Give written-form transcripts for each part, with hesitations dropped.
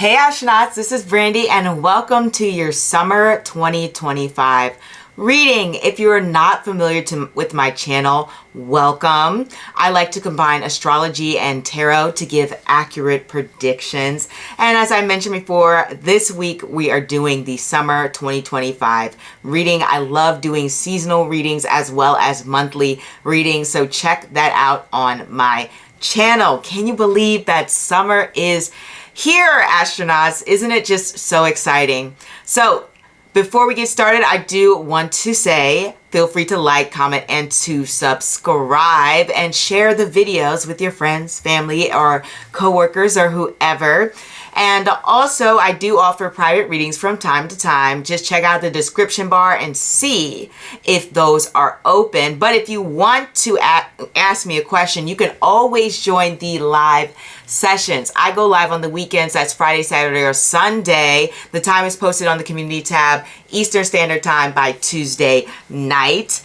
Hey astronauts, this is Brandy and welcome to your summer 2025 reading. If you are not familiar with my channel, welcome. I like to combine astrology and tarot to give accurate predictions. And as I mentioned before, this week we are doing the summer 2025 reading. I love doing seasonal readings as well as monthly readings, so check that out on my channel. Can you believe that summer is here, astronauts? Isn't it just so exciting? So before we get started, I do want to say, feel free to like, comment, and to subscribe and share the videos with your friends, family, or coworkers, or whoever. And also, I do offer private readings from time to time. Just check out the description bar and see if those are open. But if you want to ask me a question, you can always join the live sessions. I go live on the weekends. That's Friday, Saturday, or Sunday. The time is posted on the community tab, Eastern Standard Time, by Tuesday night.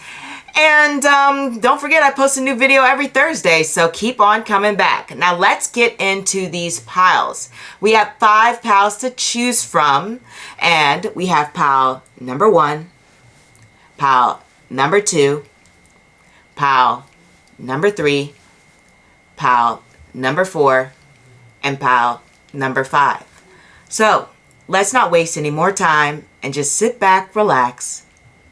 And don't forget, I post a new video every Thursday, so keep on coming back. Now let's get into these piles. We have 5 piles to choose from, and we have pile number 1, pile number 2, pile number 3, pile number 4, and pile number 5. So let's not waste any more time and just sit back, relax,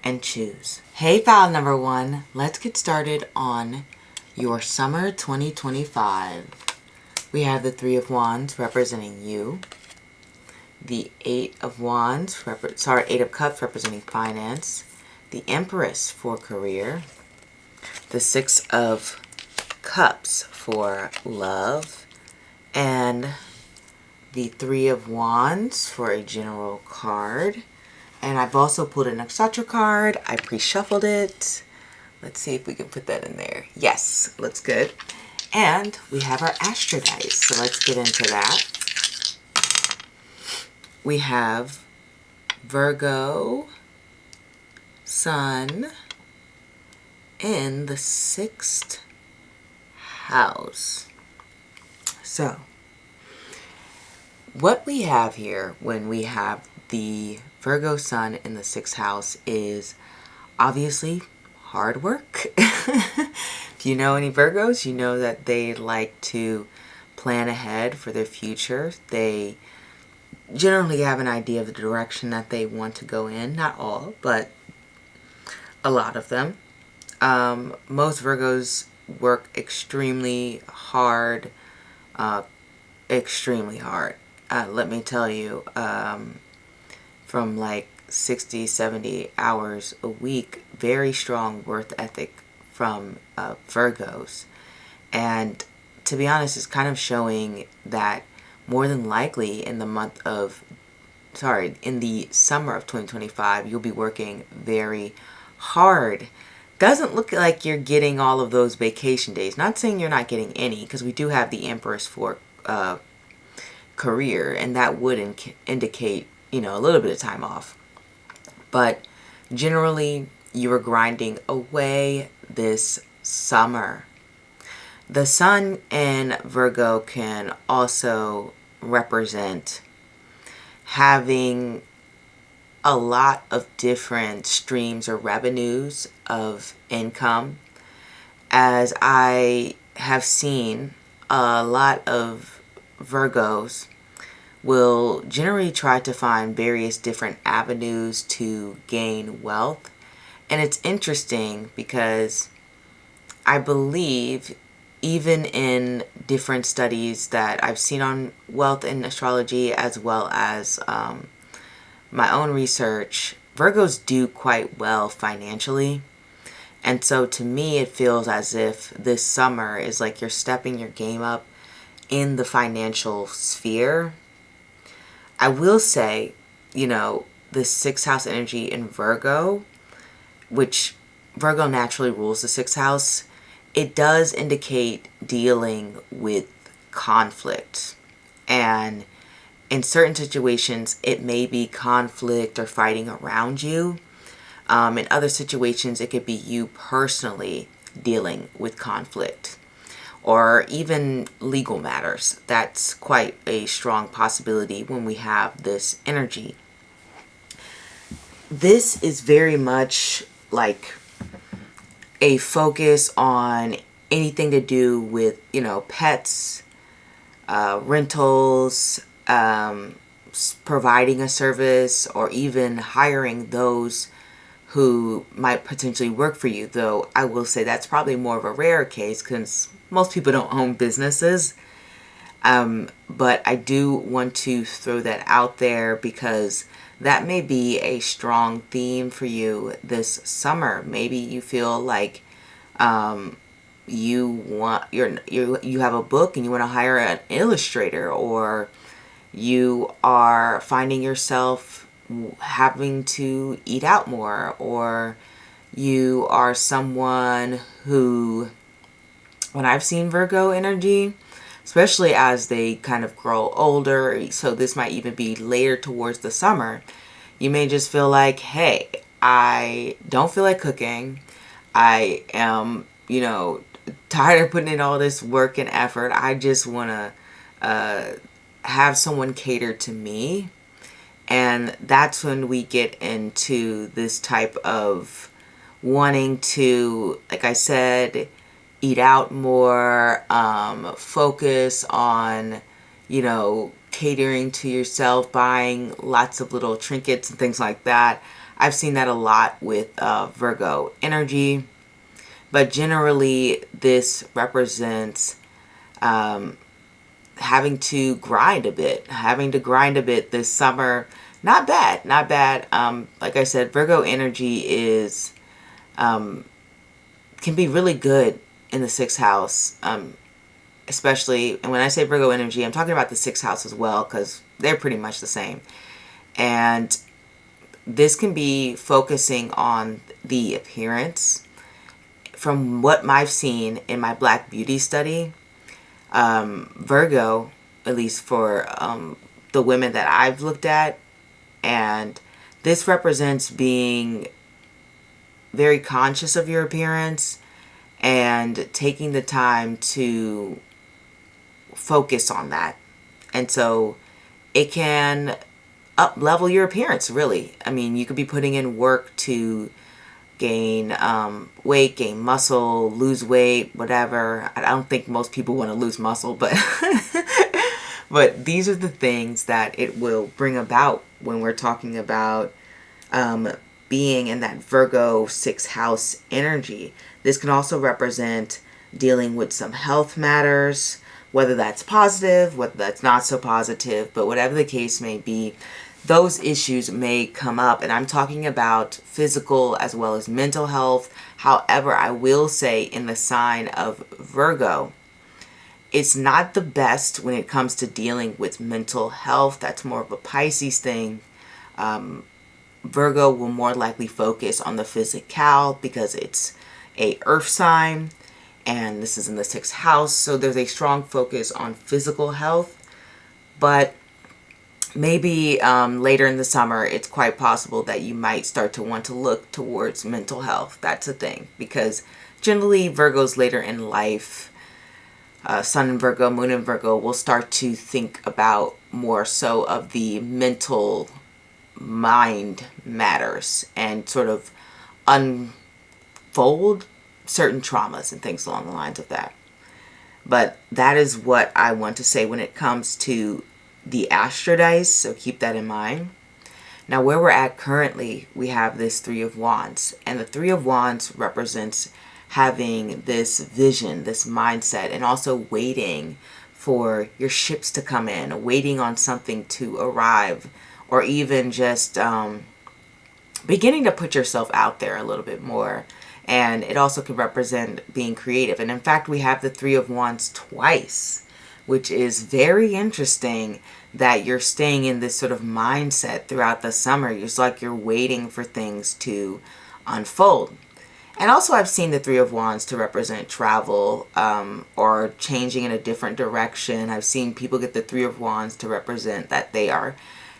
and choose. Hey, pile number 1, let's get started on your summer 2025. We have the 3 of Wands representing you, the 8 of Cups representing finance, the Empress for career, the 6 of Cups for love, and the 3 of Wands for a general card. And I've also pulled a Nakshatra card. I pre-shuffled it. Let's see if we can put that in there. Yes, looks good. And we have our Astro dice, so let's get into that. We have Virgo, Sun, in the 6th house. So, what we have here when we have the Virgo Sun in the 6th house is obviously hard work. If you know any Virgos, you know that they like to plan ahead for their future. They generally have an idea of the direction that they want to go in. Not all, but a lot of them. Most Virgos work extremely hard. Extremely hard. Let me tell you, from like 60, 70 hours a week, very strong work ethic from Virgos. And to be honest, it's kind of showing that more than likely in the summer of 2025, you'll be working very hard. Doesn't look like you're getting all of those vacation days. Not saying you're not getting any, because we do have the Empress for career, and that would indicate, you know, a little bit of time off. But generally, you are grinding away this summer. The Sun in Virgo can also represent having a lot of different streams or revenues of income. As I have seen, a lot of Virgos will generally try to find various different avenues to gain wealth. And it's interesting because I believe even in different studies that I've seen on wealth in astrology, as well as my own research, Virgos do quite well financially. And so to me, it feels as if this summer is like you're stepping your game up in the financial sphere. I will say, you know, the 6th house energy in Virgo, which Virgo naturally rules the 6th house, it does indicate dealing with conflict. And in certain situations, it may be conflict or fighting around you. In other situations, it could be you personally dealing with conflict. or even legal matters. That's quite a strong possibility when we have this energy. This is very much like a focus on anything to do with, you know, pets, rentals, providing a service, or even hiring those who might potentially work for you. Though I will say that's probably more of a rare case because most people don't own businesses. But I do want to throw that out there because that may be a strong theme for you this summer. Maybe you feel like you have a book and you want to hire an illustrator, or you are finding yourself having to eat out more, or you are someone who, when I've seen Virgo energy, especially as they kind of grow older, so this might even be later towards the summer, you may just feel like, hey, I don't feel like cooking. I am, you know, tired of putting in all this work and effort. I just want to have someone cater to me. And that's when we get into this type of wanting to, like I said, eat out more, focus on, you know, catering to yourself, buying lots of little trinkets and things like that. I've seen that a lot with Virgo energy. But generally, this represents having to grind a bit this summer. Not bad. Like I said, Virgo energy is can be really good in the sixth house, especially, and when I say Virgo energy, I'm talking about the sixth house as well, because they're pretty much the same. And this can be focusing on the appearance. From what I've seen in my Black Beauty study, Virgo, at least for the women that I've looked at, and this represents being very conscious of your appearance and taking the time to focus on that. And so it can up level your appearance, really. I mean, you could be putting in work to gain weight, gain muscle, lose weight, whatever. I don't think most people want to lose muscle, but but these are the things that it will bring about when we're talking about being in that Virgo sixth house energy. This can also represent dealing with some health matters, whether that's positive, whether that's not so positive, but whatever the case may be, those issues may come up. And I'm talking about physical as well as mental health. However, I will say in the sign of Virgo, it's not the best when it comes to dealing with mental health. That's more of a Pisces thing. Virgo will more likely focus on the physical because it's a earth sign, and this is in the sixth house. So there's a strong focus on physical health. But maybe later in the summer, it's quite possible that you might start to want to look towards mental health. That's a thing, because generally Virgos later in life, Sun in Virgo, Moon in Virgo, will start to think about more so of the mental mind matters and sort of unfold certain traumas and things along the lines of that. But that is what I want to say when it comes to the Astro dice, so keep that in mind. Now, where we're at currently, we have this Three of Wands, and the Three of Wands represents having this vision, this mindset, and also waiting for your ships to come in, waiting on something to arrive, or even just beginning to put yourself out there a little bit more. And it also can represent being creative. And in fact, we have the Three of Wands twice, which is very interesting that you're staying in this sort of mindset throughout the summer. It's like you're waiting for things to unfold. And also I've seen the Three of Wands to represent travel or changing in a different direction. I've seen people get the Three of Wands to represent that they are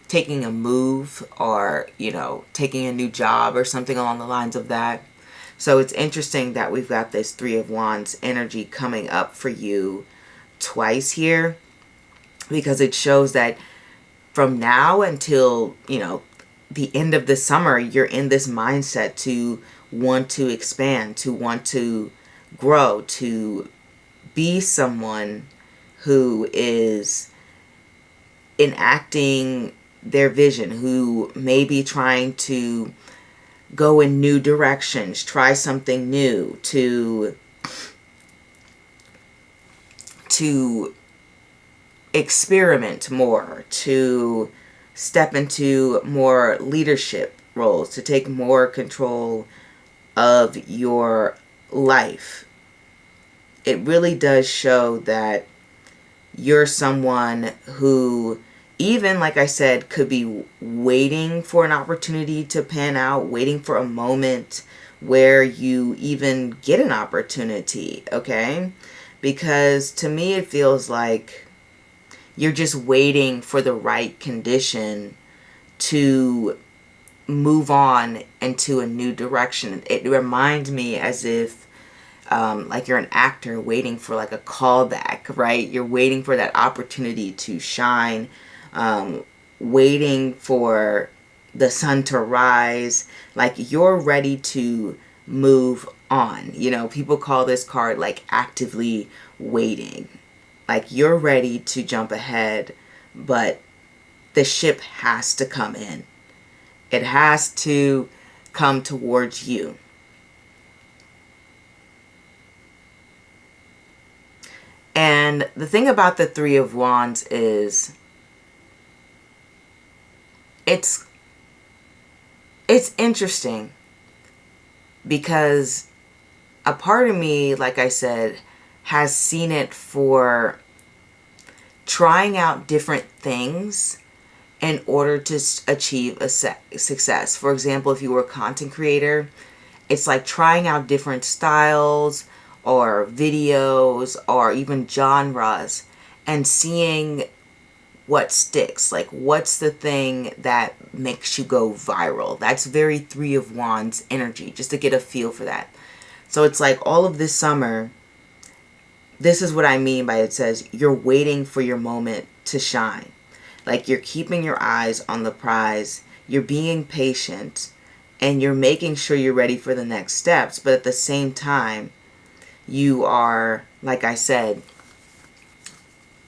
taking a move, or, you know, taking a new job or something along the lines of that. So it's interesting that we've got this Three of Wands energy coming up for you twice here, because it shows that from now until, you know, the end of the summer, you're in this mindset to want to expand, to want to grow, to be someone who is enacting their vision, who may be trying to go in new directions, try something new, to experiment more, to step into more leadership roles, to take more control of your life. It really does show that you're someone who, even like I said, could be waiting for an opportunity to pan out, waiting for a moment where you even get an opportunity, okay? Because to me it feels like you're just waiting for the right condition to move on into a new direction. It reminds me as if like you're an actor waiting for like a callback, right? You're waiting for that opportunity to shine, waiting for the sun to rise. Like you're ready to move on. You know, people call this card like actively waiting. Like you're ready to jump ahead, but the ship has to come in. It has to come towards you. And the thing about the Three of Wands is it's interesting, because a part of me, like I said, has seen it for trying out different things in order to achieve a success. For example, if you were a content creator, it's like trying out different styles or videos or even genres and seeing what sticks. Like, what's the thing that makes you go viral? That's very Three of Wands energy, just to get a feel for that. So it's like all of this summer, this is what I mean by it says you're waiting for your moment to shine. Like you're keeping your eyes on the prize, you're being patient, and you're making sure you're ready for the next steps. But at the same time, you are, like I said,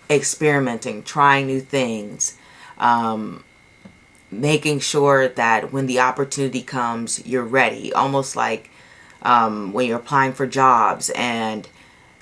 experimenting, trying new things, making sure that when the opportunity comes, you're ready. Almost like when you're applying for jobs, and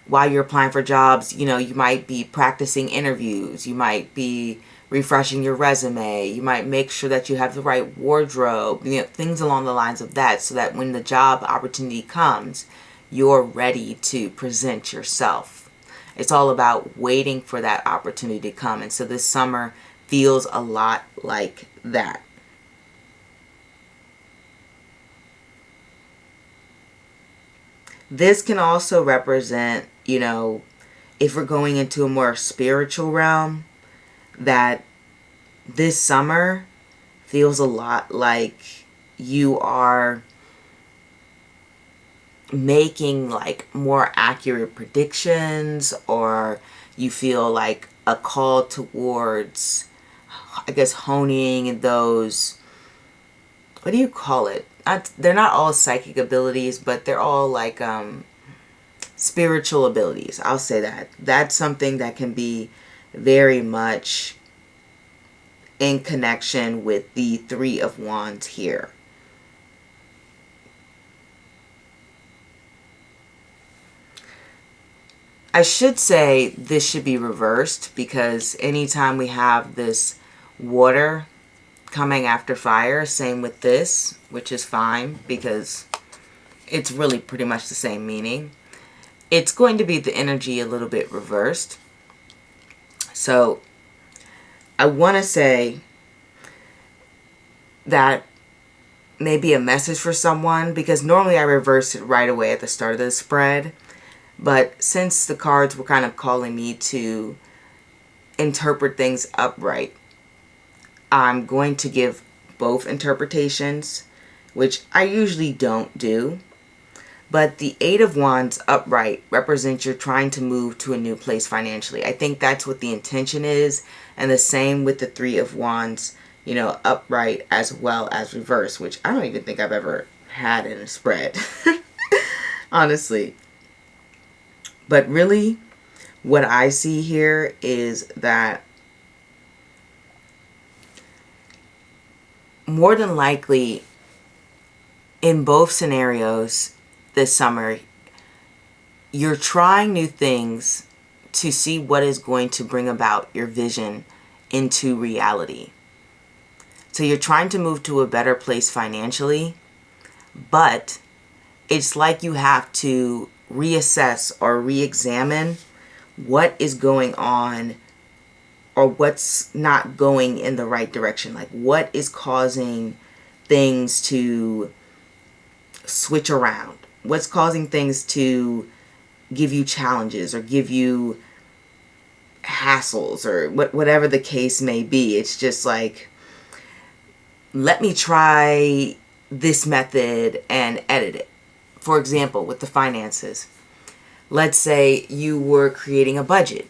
while you're applying for jobs, you know, you might be practicing interviews, you might be refreshing your resume, you might make sure that you have the right wardrobe, you know, things along the lines of that, so that when the job opportunity comes, you're ready to present yourself. It's all about waiting for that opportunity to come. And so this summer feels a lot like that. This can also represent, you know, if we're going into a more spiritual realm, that this summer feels a lot like you are making like more accurate predictions, or you feel like a call towards, I guess, honing those, what do you call it? They're not all psychic abilities, but they're all like spiritual abilities. I'll say that. That's something that can be very much in connection with the Three of Wands here. I should say this should be reversed, because anytime we have this water coming after fire, same with this, which is fine because it's really pretty much the same meaning. It's going to be the energy a little bit reversed. So I want to say that maybe a message for someone, because normally I reverse it right away at the start of the spread. But since the cards were kind of calling me to interpret things upright, I'm going to give both interpretations, which I usually don't do. But the Eight of Wands upright represents you're trying to move to a new place financially. I think that's what the intention is. And the same with the Three of Wands, you know, upright as well as reverse, which I don't even think I've ever had in a spread, honestly. But really, what I see here is that more than likely, in both scenarios this summer, you're trying new things to see what is going to bring about your vision into reality. So you're trying to move to a better place financially, but it's like you have to reassess or re-examine what is going on or what's not going in the right direction. Like, what is causing things to switch around? What's causing things to give you challenges or give you hassles or whatever the case may be? It's just like, let me try this method and edit it. For example, with the finances, let's say you were creating a budget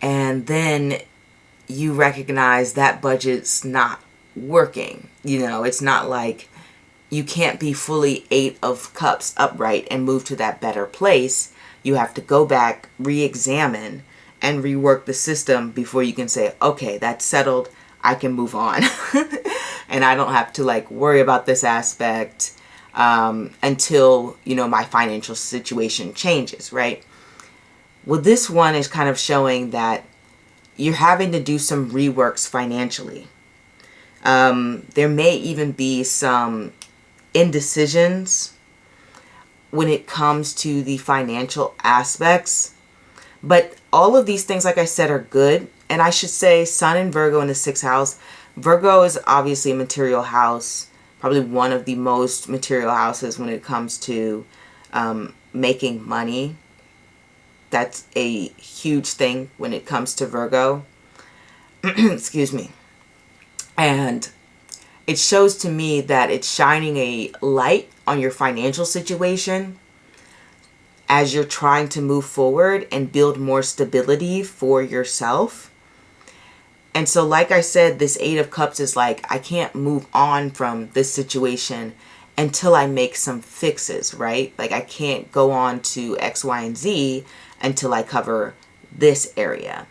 and then you recognize that budget's not working. You know, it's not like you can't be fully Eight of Cups upright and move to that better place. You have to go back, re-examine, and rework the system before you can say, okay, that's settled, I can move on. And I don't have to like worry about this aspect until, you know, my financial situation changes, right? Well, this one is kind of showing that you're having to do some reworks financially. There may even be some indecisions when it comes to the financial aspects. But all of these things, like I said, are good. And I should say Sun and Virgo in the 6th house. Virgo is obviously a material house, probably one of the most material houses when it comes to making money. That's a huge thing when it comes to Virgo. Excuse me. And it shows to me that it's shining a light on your financial situation as you're trying to move forward and build more stability for yourself. And so, like I said, this Eight of Cups is like, I can't move on from this situation until I make some fixes, right? Like, I can't go on to X, Y, and Z until I cover this area.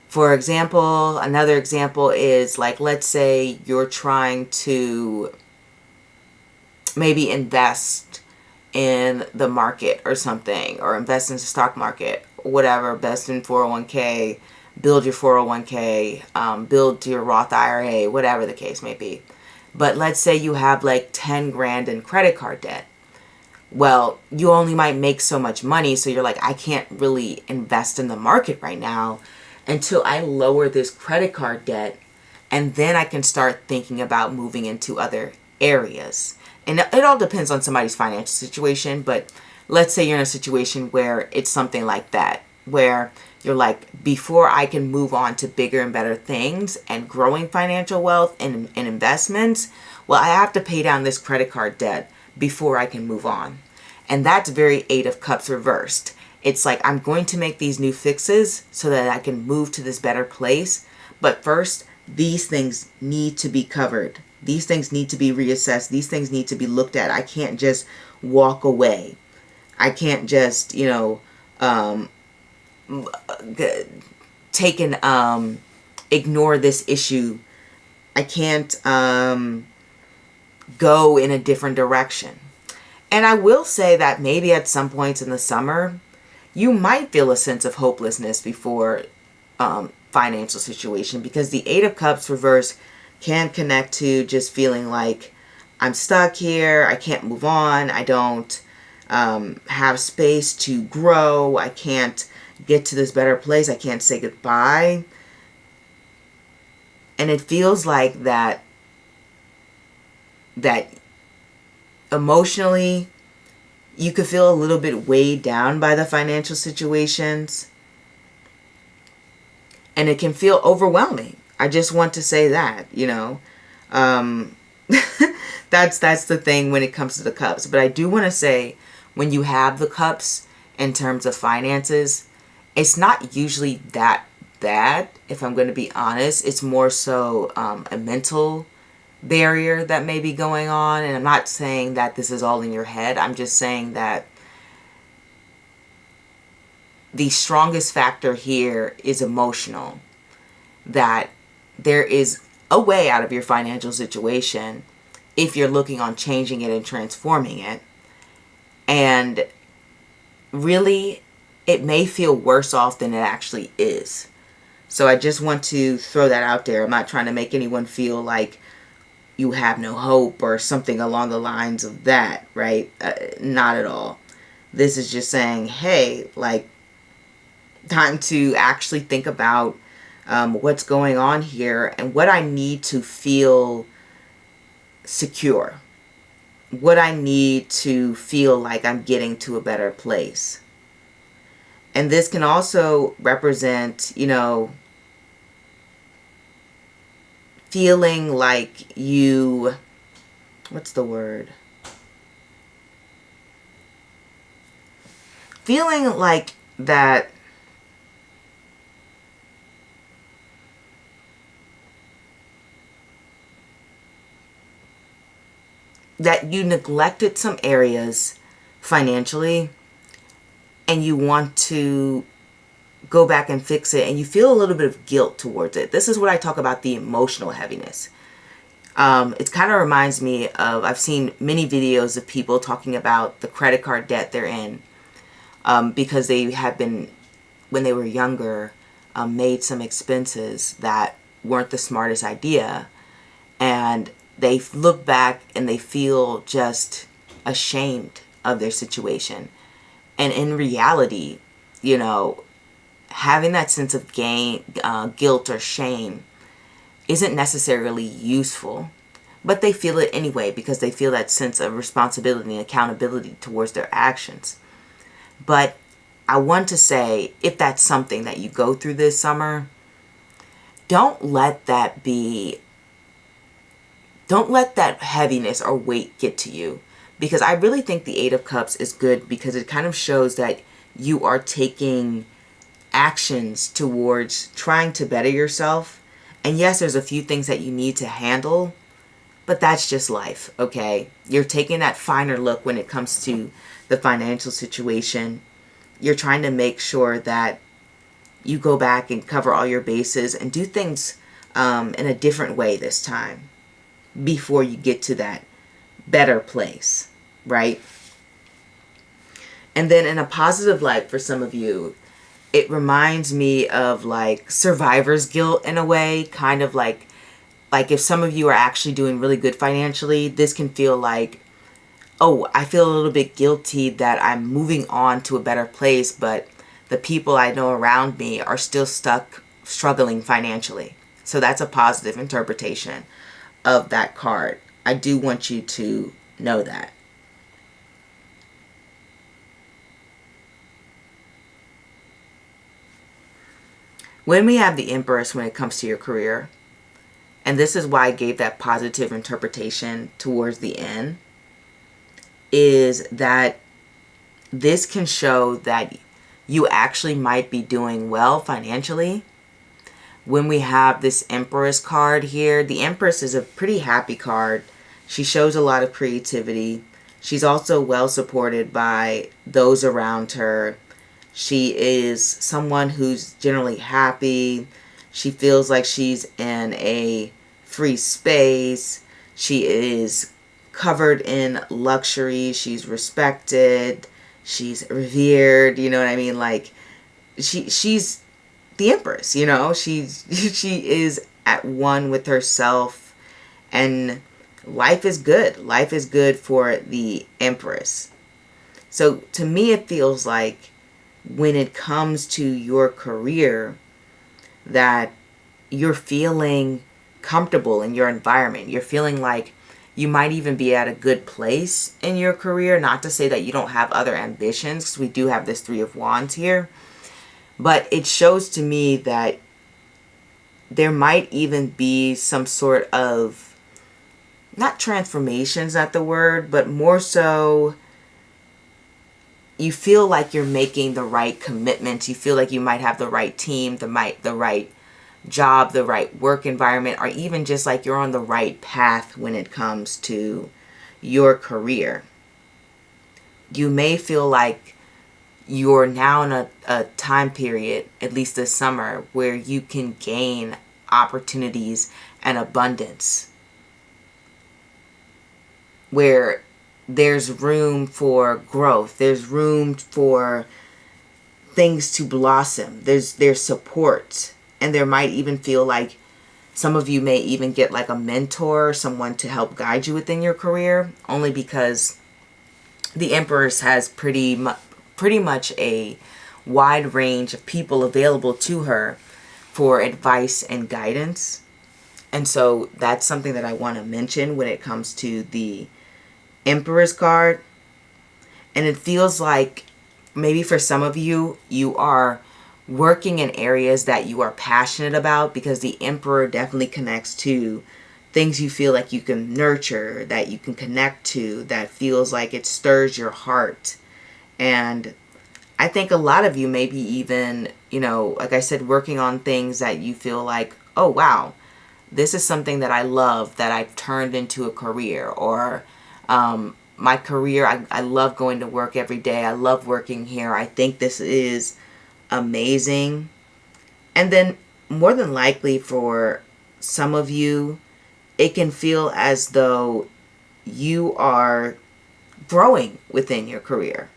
For example, another example is like, let's say you're trying to maybe invest in the market or something, or invest in the stock market, whatever, invest in 401k, build your 401k, build to your Roth IRA, whatever the case may be. But let's say you have like 10 grand in credit card debt. Well, you only might make so much money, so you're like, I can't really invest in the market right now until I lower this credit card debt, and then I can start thinking about moving into other areas. And it all depends on somebody's financial situation, but let's say you're in a situation where it's something like that, where you're like, before I can move on to bigger and better things and growing financial wealth and investments, well, I have to pay down this credit card debt before I can move on. And that's very Eight of Cups reversed. It's like, I'm going to make these new fixes so that I can move to this better place. But first, these things need to be covered. These things need to be reassessed. These things need to be looked at. I can't just walk away. I can't just, you know, ignore this issue. I can't go in a different direction. And I will say that maybe at some points in the summer, you might feel a sense of hopelessness before financial situation, because the Eight of Cups reverse can connect to just feeling like I'm stuck here. I can't move on. I don't have space to grow. I can't get to this better place. I can't say goodbye. And it feels like that emotionally, you could feel a little bit weighed down by the financial situations. And it can feel overwhelming. I just want to say that, you know. That's the thing when it comes to the cups. But I do want to say, when you have the cups in terms of finances, it's not usually that bad, if I'm going to be honest. It's more so a mental barrier that may be going on. And I'm not saying that this is all in your head. I'm just saying that the strongest factor here is emotional. That there is a way out of your financial situation if you're looking on changing it and transforming it. And really, it may feel worse off than it actually is. So I just want to throw that out there. I'm not trying to make anyone feel like you have no hope or something along the lines of that, right? Not at all. This is just saying, hey, like, time to actually think about what's going on here and what I need to feel secure. What I need to feel like I'm getting to a better place. And this can also represent, you know, feeling like you, what's the word? Feeling like that you neglected some areas financially and you want to go back and fix it, and you feel a little bit of guilt towards it. This is what I talk about, the emotional heaviness. It kind of reminds me of, I've seen many videos of people talking about the credit card debt they're in because they have been, when they were younger, made some expenses that weren't the smartest idea, and they look back and they feel just ashamed of their situation. And in reality, you know, having that sense of guilt or shame isn't necessarily useful, but they feel it anyway because they feel that sense of responsibility and accountability towards their actions. But I want to say, if that's something that you go through this summer, don't let that heaviness or weight get to you. Because I really think the Eight of Cups is good because it kind of shows that you are taking actions towards trying to better yourself. And yes, there's a few things that you need to handle, but that's just life, okay? You're taking that finer look when it comes to the financial situation. You're trying to make sure that you go back and cover all your bases and do things in a different way this time before you get to that better place, right? And then in a positive light for some of you, it reminds me of like survivor's guilt in a way, kind of like if some of you are actually doing really good financially, this can feel like, oh, I feel a little bit guilty that I'm moving on to a better place, but the people I know around me are still stuck struggling financially. So that's a positive interpretation of that card. I do want you to know that. When we have the Empress when it comes to your career, and this is why I gave that positive interpretation towards the end, is that this can show that you actually might be doing well financially. When we have this Empress card here, the Empress is a pretty happy card. She shows a lot of creativity. She's also well supported by those around her. She is someone who's generally happy. She feels like she's in a free space. She is covered in luxury. She's respected. She's revered. You know what I mean? Like, she's the Empress, you know? she is at one with herself, and life is good. Life is good for the Empress. So to me, it feels like when it comes to your career that you're feeling comfortable in your environment. You're feeling like you might even be at a good place in your career. Not to say that you don't have other ambitions, because we do have this Three of Wands here. But it shows to me that there might even be some sort of, not transformation's not the word, but more so you feel like you're making the right commitments. You feel like you might have the right team, the right job, the right work environment, or even just like you're on the right path when it comes to your career. You may feel like you're now in a time period, at least this summer, where you can gain opportunities and abundance, where there's room for growth, there's room for things to blossom, there's support, and there might even feel like some of you may even get like a mentor, someone to help guide you within your career, only because the Empress has pretty much a wide range of people available to her for advice and guidance. And so that's something that I want to mention when it comes to the Emperor's card. And it feels like maybe for some of you, you are working in areas that you are passionate about, because the Emperor definitely connects to things you feel like you can nurture, that you can connect to, that feels like it stirs your heart. And I think a lot of you maybe even, like I said, working on things that you feel like, oh, wow, this is something that I love, that I've turned into a career. Or my career, I love going to work every day. I love working here. I think this is amazing. And then more than likely for some of you, it can feel as though you are growing within your career.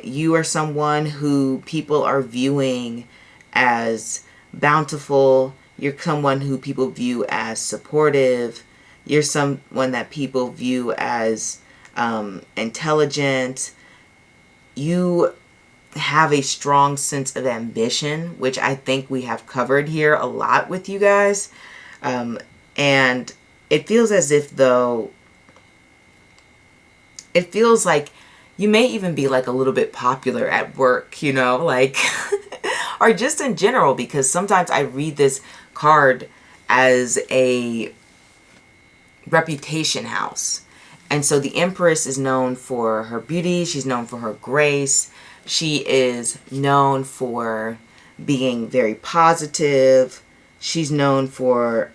You are someone who people are viewing as bountiful. You're someone who people view as supportive. You're someone that people view as intelligent. You have a strong sense of ambition, which I think we have covered here a lot with you guys. And it feels as if though, it feels like you may even be like a little bit popular at work, like, or just in general, because sometimes I read this card as a reputation house. And so the Empress is known for her beauty. She's known for her grace. She is known for being very positive. She's known for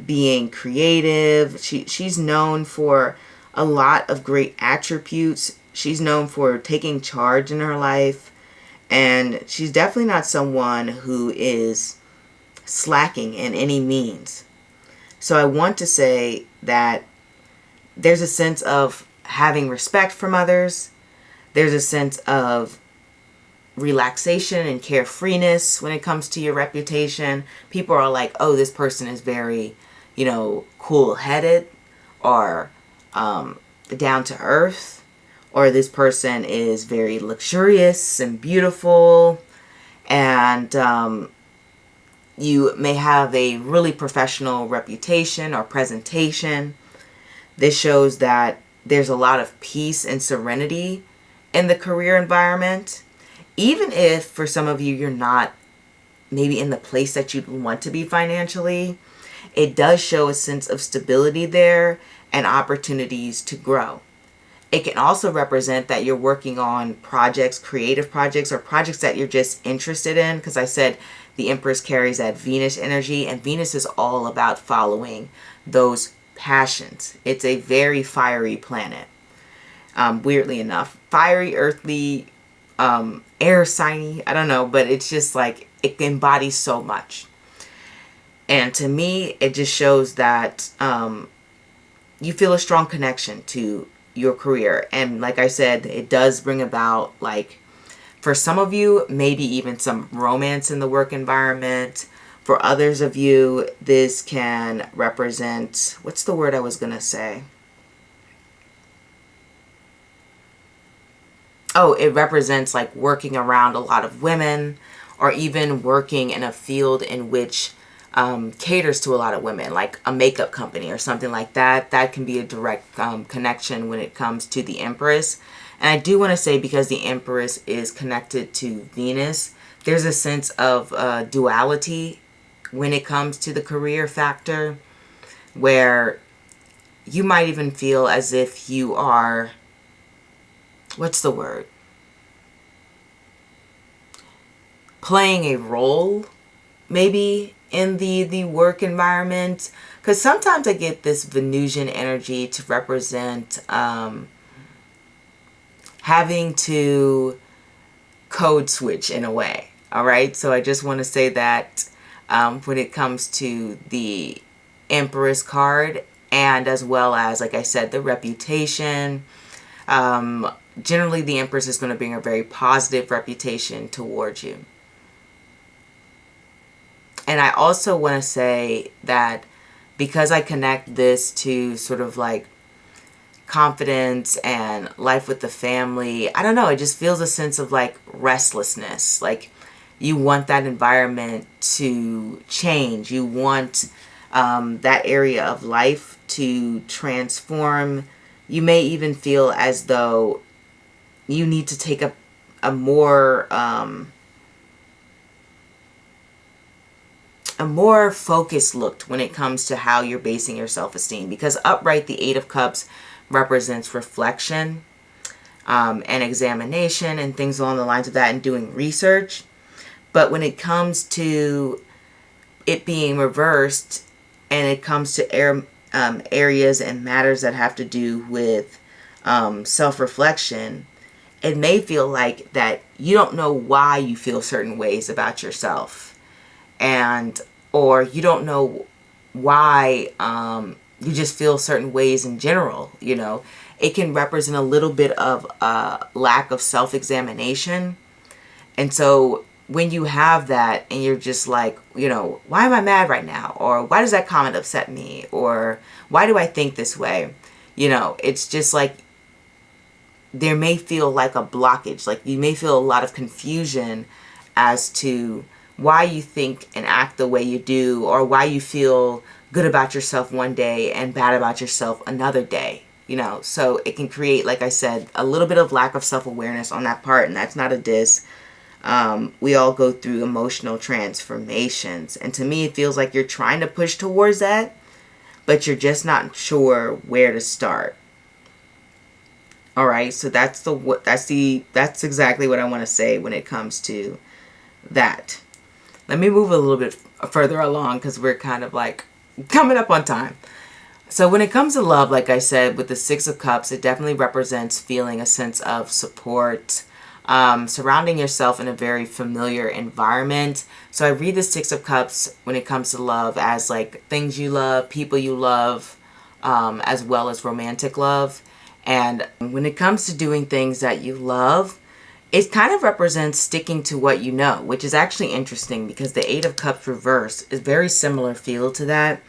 being creative. She's known for a lot of great attributes. She's known for taking charge in her life. And she's definitely not someone who is slacking in any means. So I want to say that there's a sense of having respect from others. There's a sense of relaxation and carefreeness when it comes to your reputation. People are like, oh, this person is very, cool-headed, or down to earth, or this person is very luxurious and beautiful. And you may have a really professional reputation or presentation. This shows that there's a lot of peace and serenity in the career environment. Even if for some of you, you're not maybe in the place that you'd want to be financially, it does show a sense of stability there and opportunities to grow. It can also represent that you're working on projects, creative projects, or projects that you're just interested in. Because I said the Empress carries that Venus energy, and Venus is all about following those passions. It's a very fiery planet. Weirdly enough, fiery, earthly, air signy, I don't know, but it's just like it embodies so much. And to me, it just shows that you feel a strong connection to your career. And like I said, it does bring about, like, for some of you, maybe even some romance in the work environment. For others of you, this can represent, what's the word I was going to say? Oh, it represents like working around a lot of women, or even working in a field in which caters to a lot of women, like a makeup company or something like that. That can be a direct connection when it comes to the Empress. And I do want to say, because the Empress is connected to Venus, there's a sense of duality when it comes to the career factor, where you might even feel as if you are, what's the word? playing a role maybe in the work environment, because sometimes I get this Venusian energy to represent having to code switch in a way. All right, so I just want to say that when it comes to the Empress card, and as well as, like I said, the reputation, generally the Empress is going to bring a very positive reputation towards you. And I also want to say that because I connect this to sort of like confidence and life with the family, I don't know, it just feels a sense of like restlessness. Like you want that environment to change. You want that area of life to transform. You may even feel as though you need to take a more focused look when it comes to how you're basing your self-esteem, because upright, the Eight of Cups represents reflection and examination and things along the lines of that, and doing research. But when it comes to it being reversed and it comes to areas and matters that have to do with self-reflection, it may feel like that you don't know why you feel certain ways about yourself, and or you don't know why you just feel certain ways in general. You know, it can represent a little bit of lack of self-examination. And so when you have that and you're just like, you know, why am I mad right now? Or why does that comment upset me? Or why do I think this way? You know, it's just like there may feel like a blockage. Like you may feel a lot of confusion as to why you think and act the way you do, or why you feel good about yourself one day and bad about yourself another day. You know, so it can create, like I said, a little bit of lack of self-awareness on that part, and that's not a diss. We all go through emotional transformations, and to me it feels like you're trying to push towards that, but you're just not sure where to start. All right, so that's exactly what I want to say when it comes to that. Let me move a little bit further along because we're kind of like coming up on time. So when it comes to love, like I said, with the Six of Cups, it definitely represents feeling a sense of support, surrounding yourself in a very familiar environment. So I read the Six of Cups when it comes to love as like things you love, people you love, as well as romantic love. And when it comes to doing things that you love, it kind of represents sticking to what you know, which is actually interesting because the Eight of Cups reverse is very similar feel to that,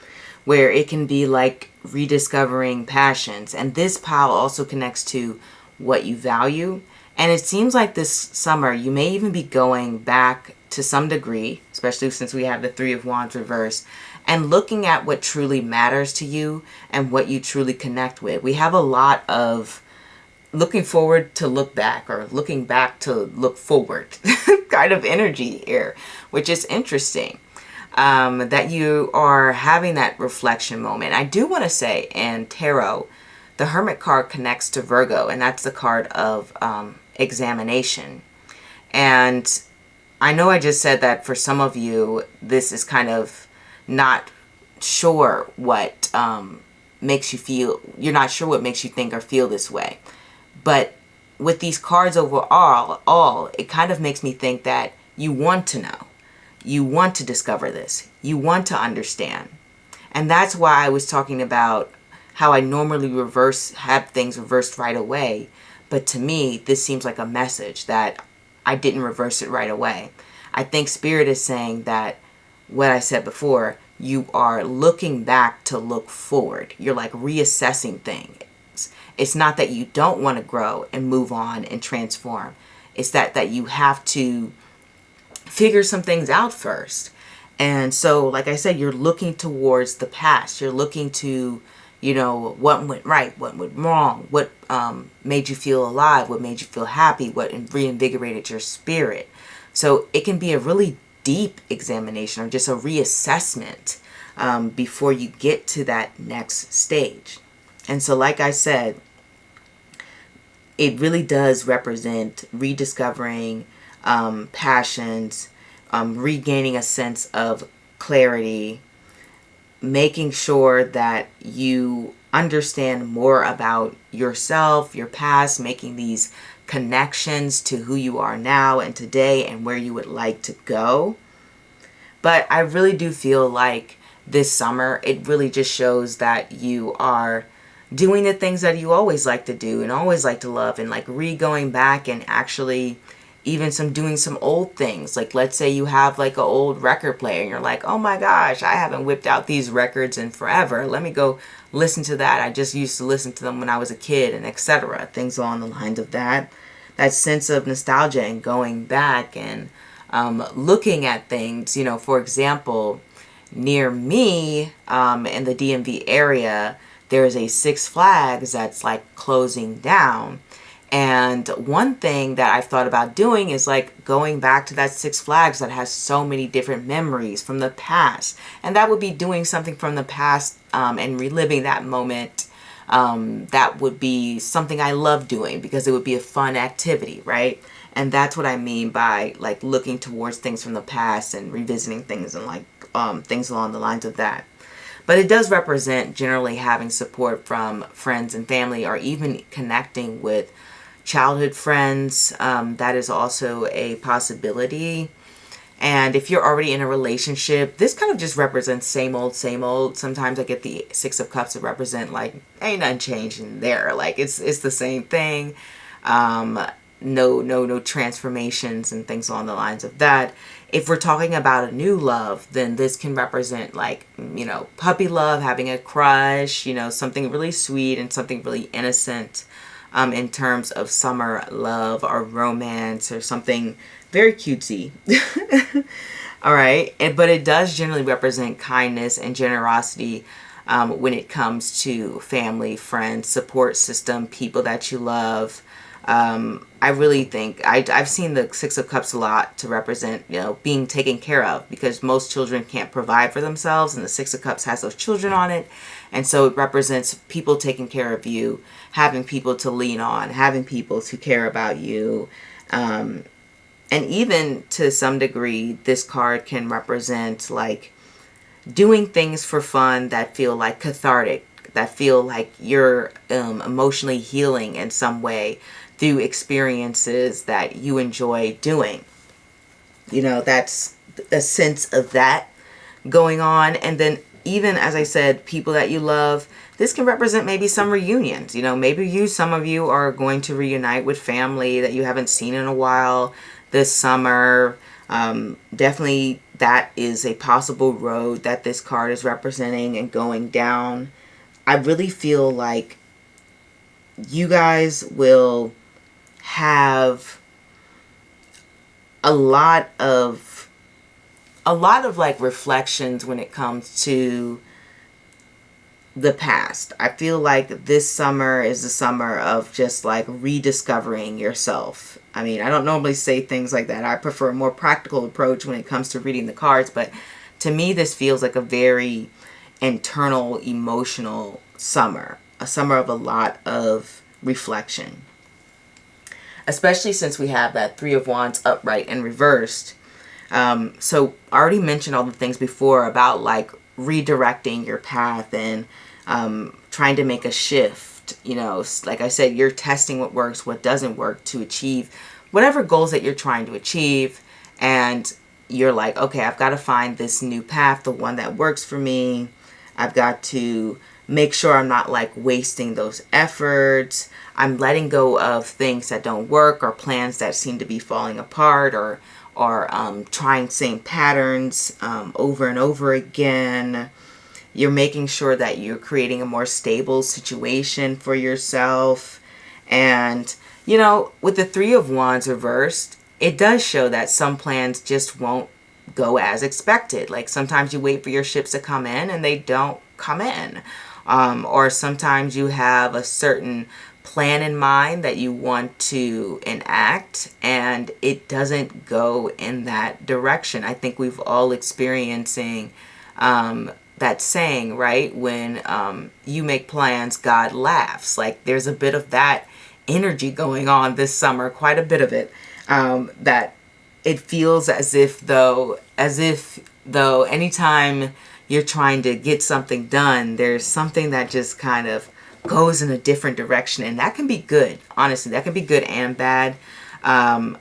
where it can be like rediscovering passions. And this pile also connects to what you value. And it seems like this summer, you may even be going back to some degree, especially since we have the Three of Wands reverse, and looking at what truly matters to you and what you truly connect with. We have a lot of looking forward to look back, or looking back to look forward kind of energy here, which is interesting. That you are having that reflection moment. I do want to say in tarot, the Hermit card connects to Virgo, and that's the card of examination. And I know I just said that for some of you, this is kind of not sure what makes you feel, you're not sure what makes you think or feel this way. But with these cards overall, it kind of makes me think that you want to know. You want to discover this. You want to understand. And that's why I was talking about how I normally have things reversed right away. But to me, this seems like a message that I didn't reverse it right away. I think Spirit is saying that what I said before, you are looking back to look forward. You're like reassessing things. It's not that you don't want to grow and move on and transform. It's that you have to figure some things out first. And so, like I said, you're looking towards the past. You're looking to, you know, what went right, what went wrong, what made you feel alive, what made you feel happy, what reinvigorated your spirit. So it can be a really deep examination or just a reassessment before you get to that next stage. And so, like I said, it really does represent rediscovering passions, regaining a sense of clarity, making sure that you understand more about yourself, your past, making these connections to who you are now and today and where you would like to go. But I really do feel like this summer, it really just shows that you are doing the things that you always like to do and always like to love, and like going back and actually even doing some old things. Like, let's say you have like an old record player and you're like, oh my gosh, I haven't whipped out these records in forever. Let me go listen to that. I just used to listen to them when I was a kid, and etc. Things along the lines of that. That sense of nostalgia and going back and looking at things. You know, for example, near me in the DMV area, there's a Six Flags that's like closing down. And one thing that I've thought about doing is like going back to that Six Flags that has so many different memories from the past. And that would be doing something from the past and reliving that moment. That would be something I love doing because it would be a fun activity, right? And that's what I mean by like looking towards things from the past and revisiting things and like things along the lines of that. But it does represent generally having support from friends and family, or even connecting with childhood friends. That is also a possibility. And if you're already in a relationship, this kind of just represents same old, same old. Sometimes I get the Six of Cups to represent like ain't nothing changing there. Like it's the same thing. No transformations and things along the lines of that. If we're talking about a new love, then this can represent like, you know, puppy love, having a crush, you know, something really sweet and something really innocent in terms of summer love or romance or something very cutesy. All right. But it does generally represent kindness and generosity when it comes to family, friends, support system, people that you love. I really think I've seen the Six of Cups a lot to represent, you know, being taken care of, because most children can't provide for themselves, and the Six of Cups has those children on it. And so it represents people taking care of you, having people to lean on, having people to care about you. And even to some degree, this card can represent like doing things for fun that feel like cathartic, that feel like you're emotionally healing in some way through experiences that you enjoy doing. You know, that's a sense of that going on. And then even, as I said, people that you love, this can represent maybe some reunions. You know, maybe some of you are going to reunite with family that you haven't seen in a while this summer. Definitely that is a possible road that this card is representing and going down. I really feel like you guys will have a lot of like reflections when it comes to the past. I feel like this summer is the summer of just like rediscovering yourself. I mean, I don't normally say things like that. I prefer a more practical approach when it comes to reading the cards, but to me this feels like a very internal, emotional summer. A summer of a lot of reflection. Especially since we have that Three of Wands upright and reversed. So I already mentioned all the things before about like redirecting your path and trying to make a shift. You know, like I said, you're testing what works, what doesn't work to achieve whatever goals that you're trying to achieve. And you're like, okay, I've got to find this new path, the one that works for me. I've got to make sure I'm not like wasting those efforts. I'm letting go of things that don't work, or plans that seem to be falling apart, or trying same patterns over and over again. You're making sure that you're creating a more stable situation for yourself. And, you know, with the Three of Wands reversed, it does show that some plans just won't go as expected. Like sometimes you wait for your ships to come in and they don't come in. Or sometimes you have a certain plan in mind that you want to enact and it doesn't go in that direction. I think we've all experiencing that saying, right? When you make plans, God laughs. Like there's a bit of that energy going on this summer, quite a bit of it, that it feels as if though anytime you're trying to get something done, there's something that just kind of goes in a different direction, and that can be good. Honestly, that can be good and bad. I'm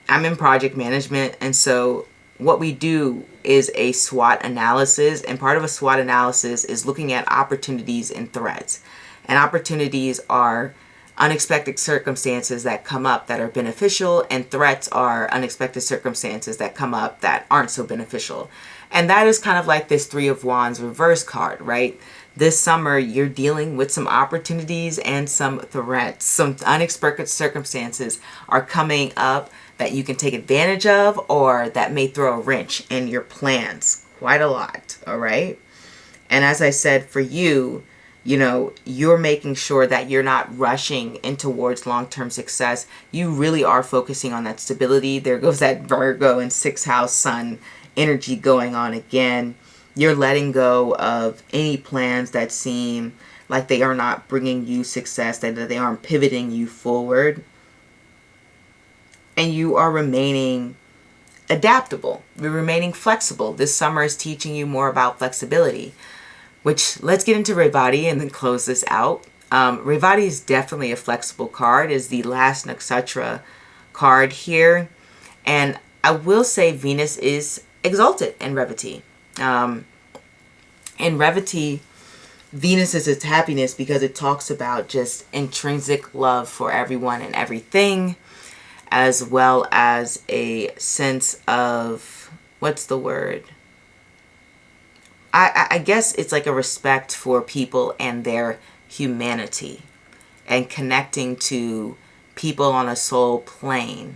in project management, and so what we do is a SWOT analysis, and part of a SWOT analysis is looking at opportunities and threats. And opportunities are unexpected circumstances that come up that are beneficial, and threats are unexpected circumstances that come up that aren't so beneficial. And that is kind of like this Three of Wands reverse card, right? This summer, you're dealing with some opportunities and some threats. Some unexpected circumstances are coming up that you can take advantage of, or that may throw a wrench in your plans quite a lot, all right? And as I said, for you, you know, you're making sure that you're not rushing in towards long-term success. You really are focusing on that stability. There goes that Virgo and 6th house sun energy going on again. You're letting go of any plans that seem like they are not bringing you success, that they aren't pivoting you forward. And you are remaining adaptable. You're remaining flexible. This summer is teaching you more about flexibility, which, let's get into Revati and then close this out. Revati is definitely a flexible card. It's the last nakshatra card here. And I will say Venus is exalted in Revati. In Revati, Venus is its happiness because it talks about just intrinsic love for everyone and everything, as well as a sense of, what's the word? I guess it's like a respect for people and their humanity, and connecting to people on a soul plane.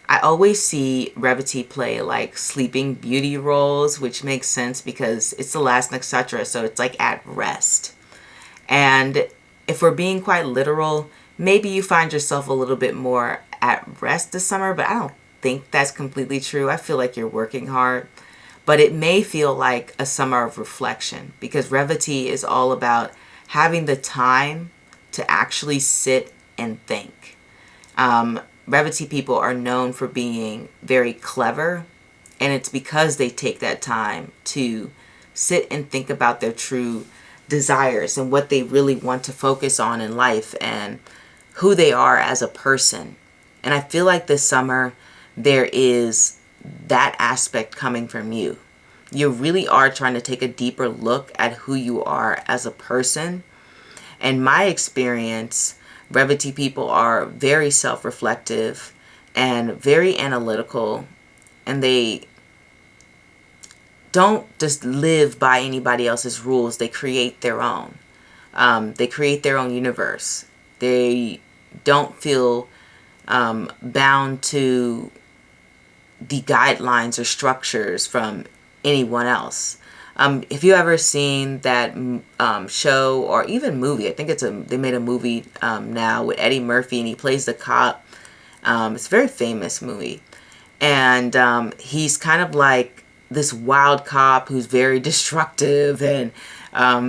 I always see Revati play like Sleeping Beauty roles, which makes sense because it's the last nakshatra, so it's like at rest. And if we're being quite literal, maybe you find yourself a little bit more at rest this summer, but I don't think that's completely true. I feel like you're working hard, but it may feel like a summer of reflection, because Revati is all about having the time to actually sit and think. Revati people are known for being very clever, and it's because they take that time to sit and think about their true desires and what they really want to focus on in life and who they are as a person. And I feel like this summer there is that aspect coming from you. You really are trying to take a deeper look at who you are as a person. In my experience, Revati people are very self-reflective and very analytical, and they don't just live by anybody else's rules. They create their own. They create their own universe. They don't feel bound to the guidelines or structures from anyone else. If you ever seen that show or even movie, I think they made a movie now with Eddie Murphy, and he plays the cop. It's a very famous movie, and he's kind of like this wild cop who's very destructive, and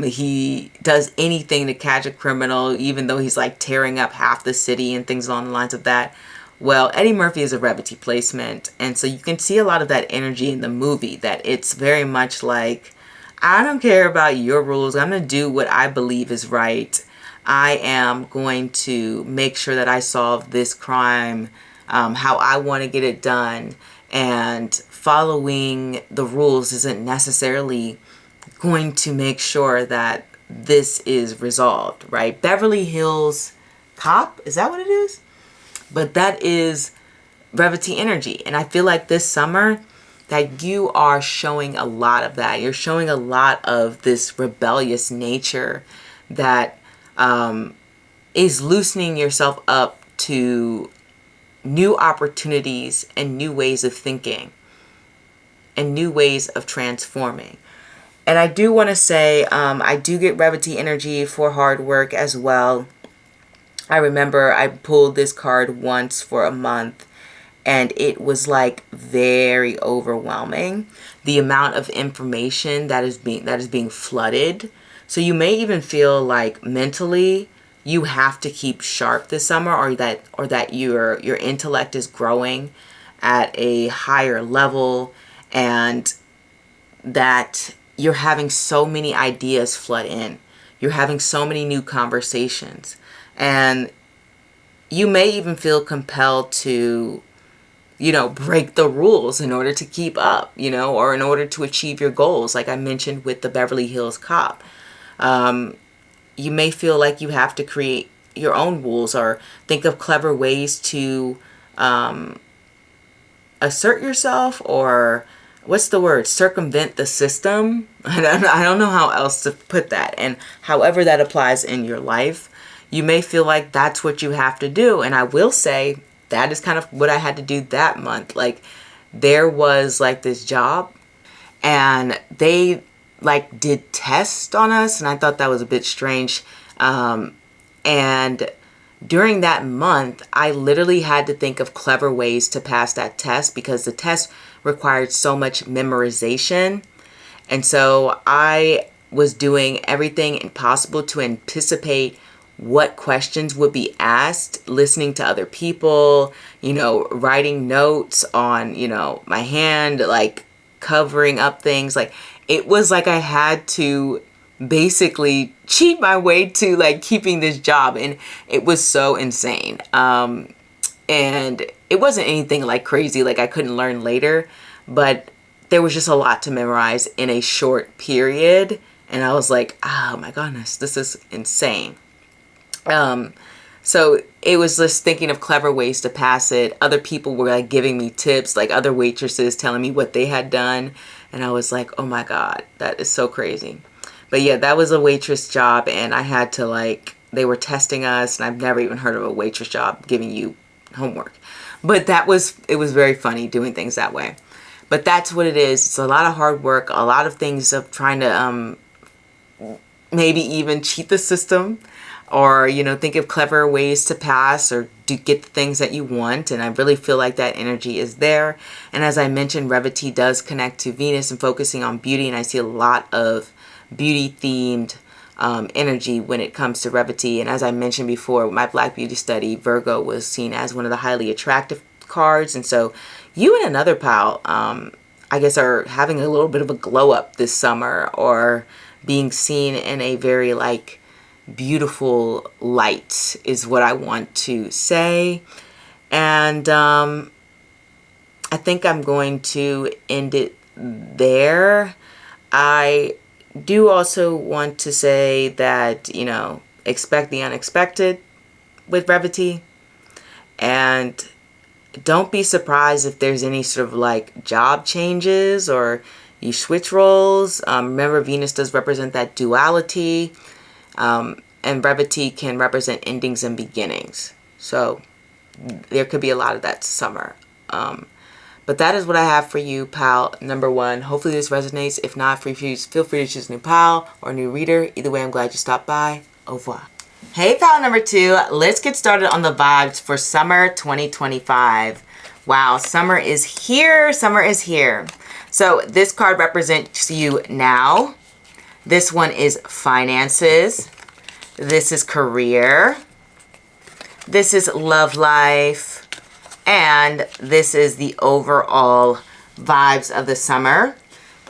he does anything to catch a criminal, even though he's like tearing up half the city and things along the lines of that. Well, Eddie Murphy is a Revati placement, and so you can see a lot of that energy in the movie, that it's very much like, I don't care about your rules. I'm going to do what I believe is right. I am going to make sure that I solve this crime how I want to get it done, and following the rules isn't necessarily going to make sure that this is resolved, right? Beverly Hills Cop, is that what it is? But that is Revati energy. And I feel like this summer that you are showing a lot of that. You're showing a lot of this rebellious nature that is loosening yourself up to new opportunities and new ways of thinking and new ways of transforming. And I do want to say, I do get Revati energy for hard work as well. I remember I pulled this card once for a month, and it was like very overwhelming, the amount of information that is being flooded. So you may even feel like mentally you have to keep sharp this summer, or that your intellect is growing at a higher level, and that you're having so many ideas flood in. You're having so many new conversations, and you may even feel compelled to, break the rules in order to keep up, or in order to achieve your goals. Like I mentioned with the Beverly Hills Cop. You may feel like you have to create your own rules or think of clever ways to assert yourself, or what's the word? Circumvent the system. I don't know how else to put that. And however that applies in your life, you may feel like that's what you have to do. And I will say that is kind of what I had to do that month. Like there was like this job, and they like did tests on us, and I thought that was a bit strange. And during that month, I literally had to think of clever ways to pass that test, because the test required so much memorization. And so I was doing everything possible to anticipate what questions would be asked, listening to other people, writing notes on, my hand, like covering up things. Like it was like I had to basically cheat my way to like keeping this job, and it was so insane. And it wasn't anything like crazy, like I couldn't learn later, but there was just a lot to memorize in a short period, and I was like, oh my goodness, this is insane. So it was just thinking of clever ways to pass it. Other people were like giving me tips, like other waitresses telling me what they had done, and I was like, oh my God, that is so crazy. But yeah, that was a waitress job, and I had to they were testing us, and I've never even heard of a waitress job giving you homework. But it was very funny doing things that way. But that's what it is. It's a lot of hard work, a lot of things of trying to maybe even cheat the system, or, think of clever ways to pass or to get the things that you want. And I really feel like that energy is there. And as I mentioned, Revati does connect to Venus and focusing on beauty, and I see a lot of beauty themed energy when it comes to Revati. And as I mentioned before, my Black Beauty study, Virgo was seen as one of the highly attractive cards. And so you and another pal, I guess, are having a little bit of a glow up this summer, or being seen in a very beautiful light is what I want to say. And I think I'm going to end it there. I do also want to say that, expect the unexpected with Revati, and don't be surprised if there's any sort of job changes or you switch roles. Remember, Venus does represent that duality, and Revati can represent endings and beginnings. So there could be a lot of that summer. But that is what I have for you, pal number one. Hopefully this resonates. If not, feel free to choose a new pal or a new reader. Either way, I'm glad you stopped by. Au revoir. Hey, pal number two. Let's get started on the vibes for summer 2025. Wow, summer is here. Summer is here. So this card represents you now. This one is finances. This is career. This is love life. And this is the overall vibes of the summer.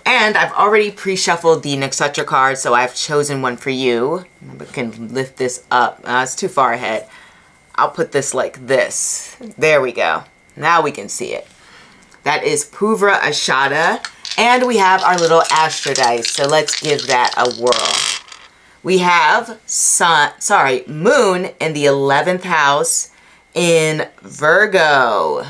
And I've already pre-shuffled the Nakshatra card, so I've chosen one for you. I can lift this up. It's too far ahead. I'll put this like this. There we go. Now we can see it. That is Purva Ashada. And we have our little Astro dice. So let's give that a whirl. We have Moon in the 11th house in Virgo.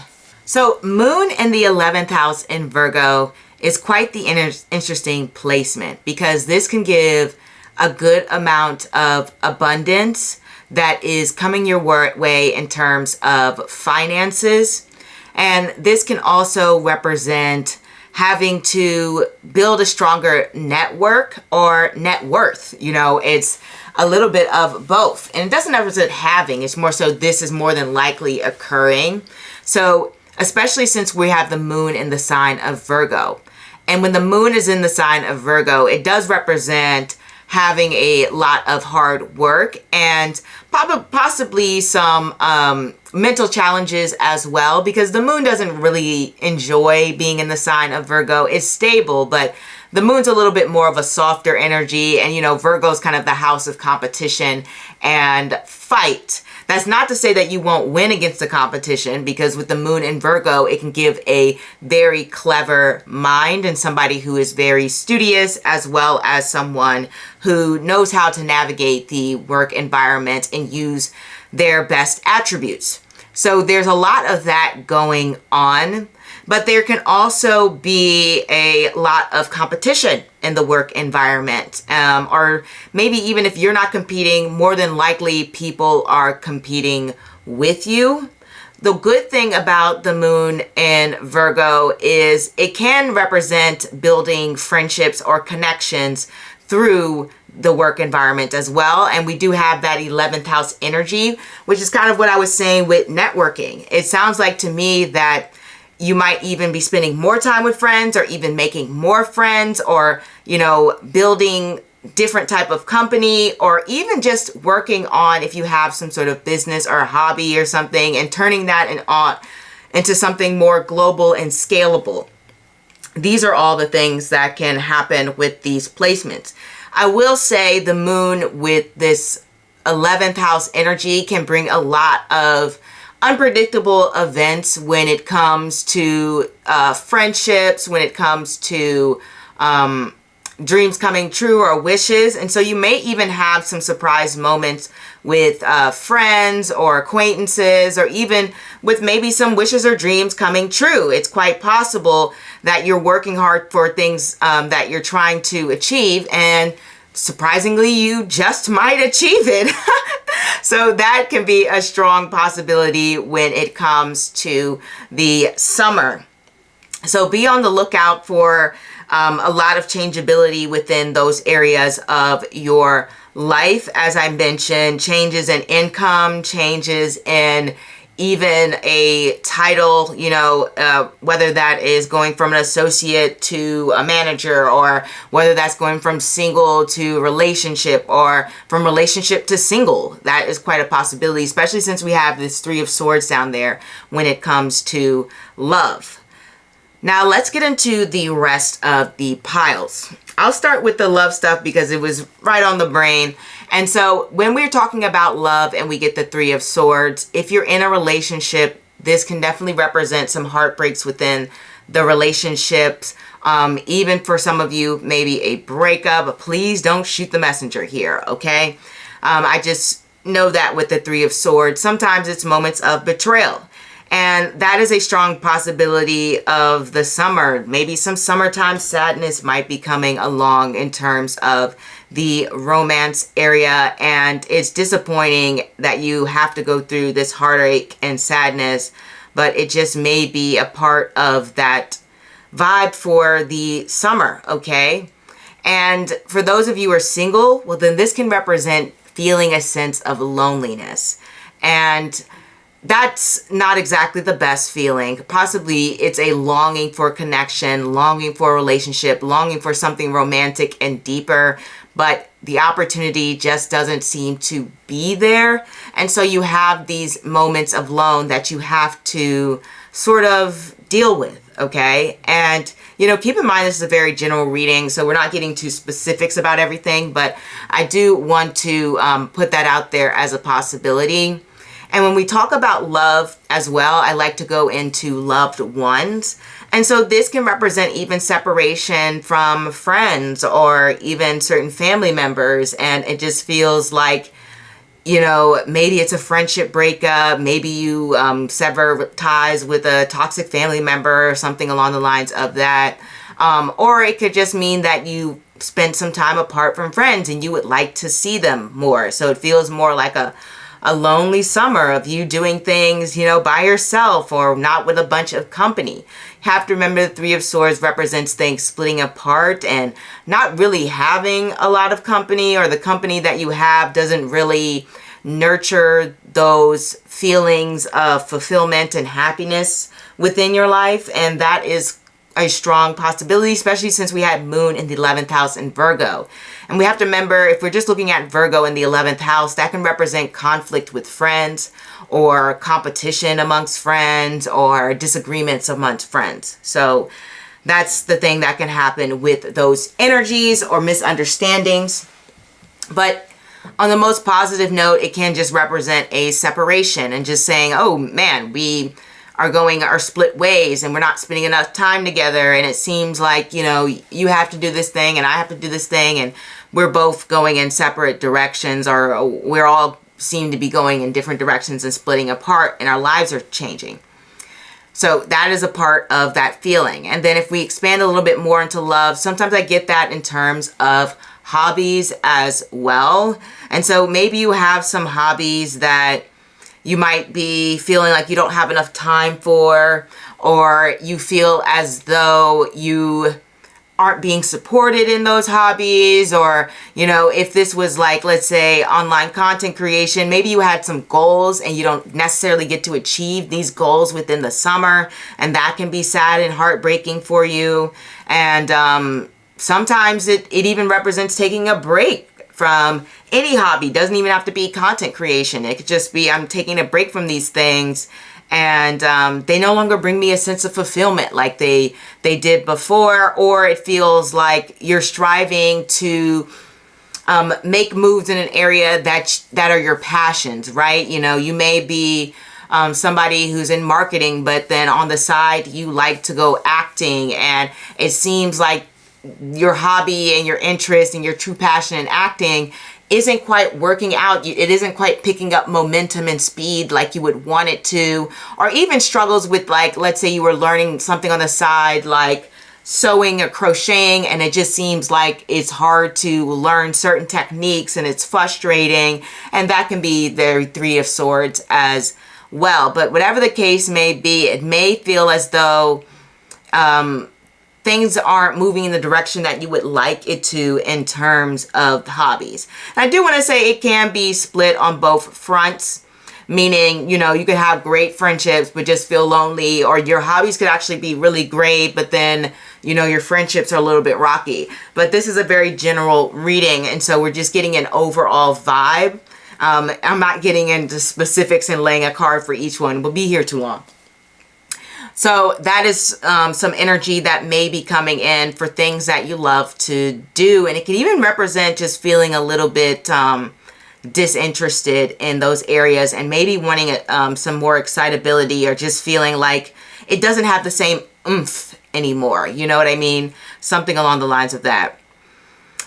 So Moon in the 11th house in Virgo is quite the interesting placement, because this can give a good amount of abundance that is coming your way in terms of finances. And this can also represent having to build a stronger network or net worth. It's a little bit of both. And it doesn't represent having, it's more so this is more than likely occurring. So especially since we have the moon in the sign of Virgo. And when the moon is in the sign of Virgo, it does represent having a lot of hard work and possibly some mental challenges as well, because the moon doesn't really enjoy being in the sign of Virgo. It's stable, but the moon's a little bit more of a softer energy, and Virgo's kind of the house of competition and fight. That's not to say that you won't win against the competition, because with the moon in Virgo, it can give a very clever mind and somebody who is very studious, as well as someone who knows how to navigate the work environment and use their best attributes. So there's a lot of that going on. But there can also be a lot of competition in the work environment. Or maybe even if you're not competing, more than likely people are competing with you. The good thing about the moon in Virgo is it can represent building friendships or connections through the work environment as well. And we do have that 11th house energy, which is kind of what I was saying with networking. It sounds like to me that you might even be spending more time with friends, or even making more friends, or, building different type of company, or even just working on, if you have some sort of business or a hobby or something, and turning that into something more global and scalable. These are all the things that can happen with these placements. I will say the moon with this 11th house energy can bring a lot of unpredictable events when it comes to friendships, when it comes to dreams coming true or wishes. And so you may even have some surprise moments with friends or acquaintances, or even with maybe some wishes or dreams coming true. It's quite possible that you're working hard for things that you're trying to achieve, and surprisingly, you just might achieve it. So that can be a strong possibility when it comes to the summer. So be on the lookout for a lot of changeability within those areas of your life. As I mentioned, changes in income, changes in even a title, whether that is going from an associate to a manager, or whether that's going from single to relationship, or from relationship to single. That is quite a possibility, especially since we have this 3 of Swords down there when it comes to love. Now let's get into the rest of the piles. I'll start with the love stuff because it was right on the brain. And so when we're talking about love and we get the 3 of Swords, if you're in a relationship, this can definitely represent some heartbreaks within the relationships. Even for some of you, maybe a breakup, but please don't shoot the messenger here, okay? I just know that with the 3 of Swords, sometimes it's moments of betrayal. And that is a strong possibility of the summer. Maybe some summertime sadness might be coming along in terms of the romance area. And it's disappointing that you have to go through this heartache and sadness, but it just may be a part of that vibe for the summer, okay? And for those of you who are single, well, then this can represent feeling a sense of loneliness. And that's not exactly the best feeling. Possibly it's a longing for connection, longing for a relationship, longing for something romantic and deeper, but the opportunity just doesn't seem to be there. And so you have these moments of lone that you have to sort of deal with, okay? And keep in mind, this is a very general reading, so we're not getting to specifics about everything, but I do want to put that out there as a possibility. And when we talk about love as well, I like to go into loved ones. And so this can represent even separation from friends or even certain family members. And it just feels like, maybe it's a friendship breakup. Maybe you sever ties with a toxic family member or something along the lines of that. Or it could just mean that you spent some time apart from friends and you would like to see them more. So it feels more like a lonely summer of you doing things, by yourself or not with a bunch of company. You have to remember the 3 of Swords represents things splitting apart and not really having a lot of company, or the company that you have doesn't really nurture those feelings of fulfillment and happiness within your life. And that is a strong possibility, especially since we had Moon in the 11th house in Virgo. And we have to remember, if we're just looking at Virgo in the 11th house, that can represent conflict with friends, or competition amongst friends, or disagreements amongst friends. So that's the thing that can happen with those energies or misunderstandings. But on the most positive note, it can just represent a separation and just saying, oh man, we are going our split ways and we're not spending enough time together. And it seems like, you know, you have to do this thing and I have to do this thing. And we're both going in separate directions, or we're all seem to be going in different directions and splitting apart, and our lives are changing. So that is a part of that feeling. And then if we expand a little bit more into love, sometimes I get that in terms of hobbies as well. And so maybe you have some hobbies that you might be feeling like you don't have enough time for, or you feel as though you aren't being supported in those hobbies. Or, you know, if this was like, let's say, online content creation, maybe you had some goals and you don't necessarily get to achieve these goals within the summer, and that can be sad and heartbreaking for you. And sometimes it even represents taking a break from any hobby. Doesn't even have to be content creation. It could just be, I'm taking a break from these things, and they no longer bring me a sense of fulfillment like they did before. Or it feels like you're striving to make moves in an area that are your passions, right? You know, you may be somebody who's in marketing, but then on the side you like to go acting, and it seems like your hobby and your interest and your true passion in acting isn't quite working out. It isn't quite picking up momentum and speed like you would want it to. Or even struggles with, like, let's say you were learning something on the side like sewing or crocheting, and it just seems like it's hard to learn certain techniques and it's frustrating. And that can be the Three of Swords as well. But whatever the case may be, it may feel as though things aren't moving in the direction that you would like it to in terms of hobbies. And I do want to say it can be split on both fronts, meaning, you know, you could have great friendships but just feel lonely, or your hobbies could actually be really great, but then, you know, your friendships are a little bit rocky. But this is a very general reading, and so we're just getting an overall vibe. I'm not getting into specifics and laying a card for each one. We'll be here too long. So that is some energy that may be coming in for things that you love to do. And it can even represent just feeling a little bit disinterested in those areas, and maybe wanting some more excitability, or just feeling like it doesn't have the same oomph anymore. You know what I mean? Something along the lines of that.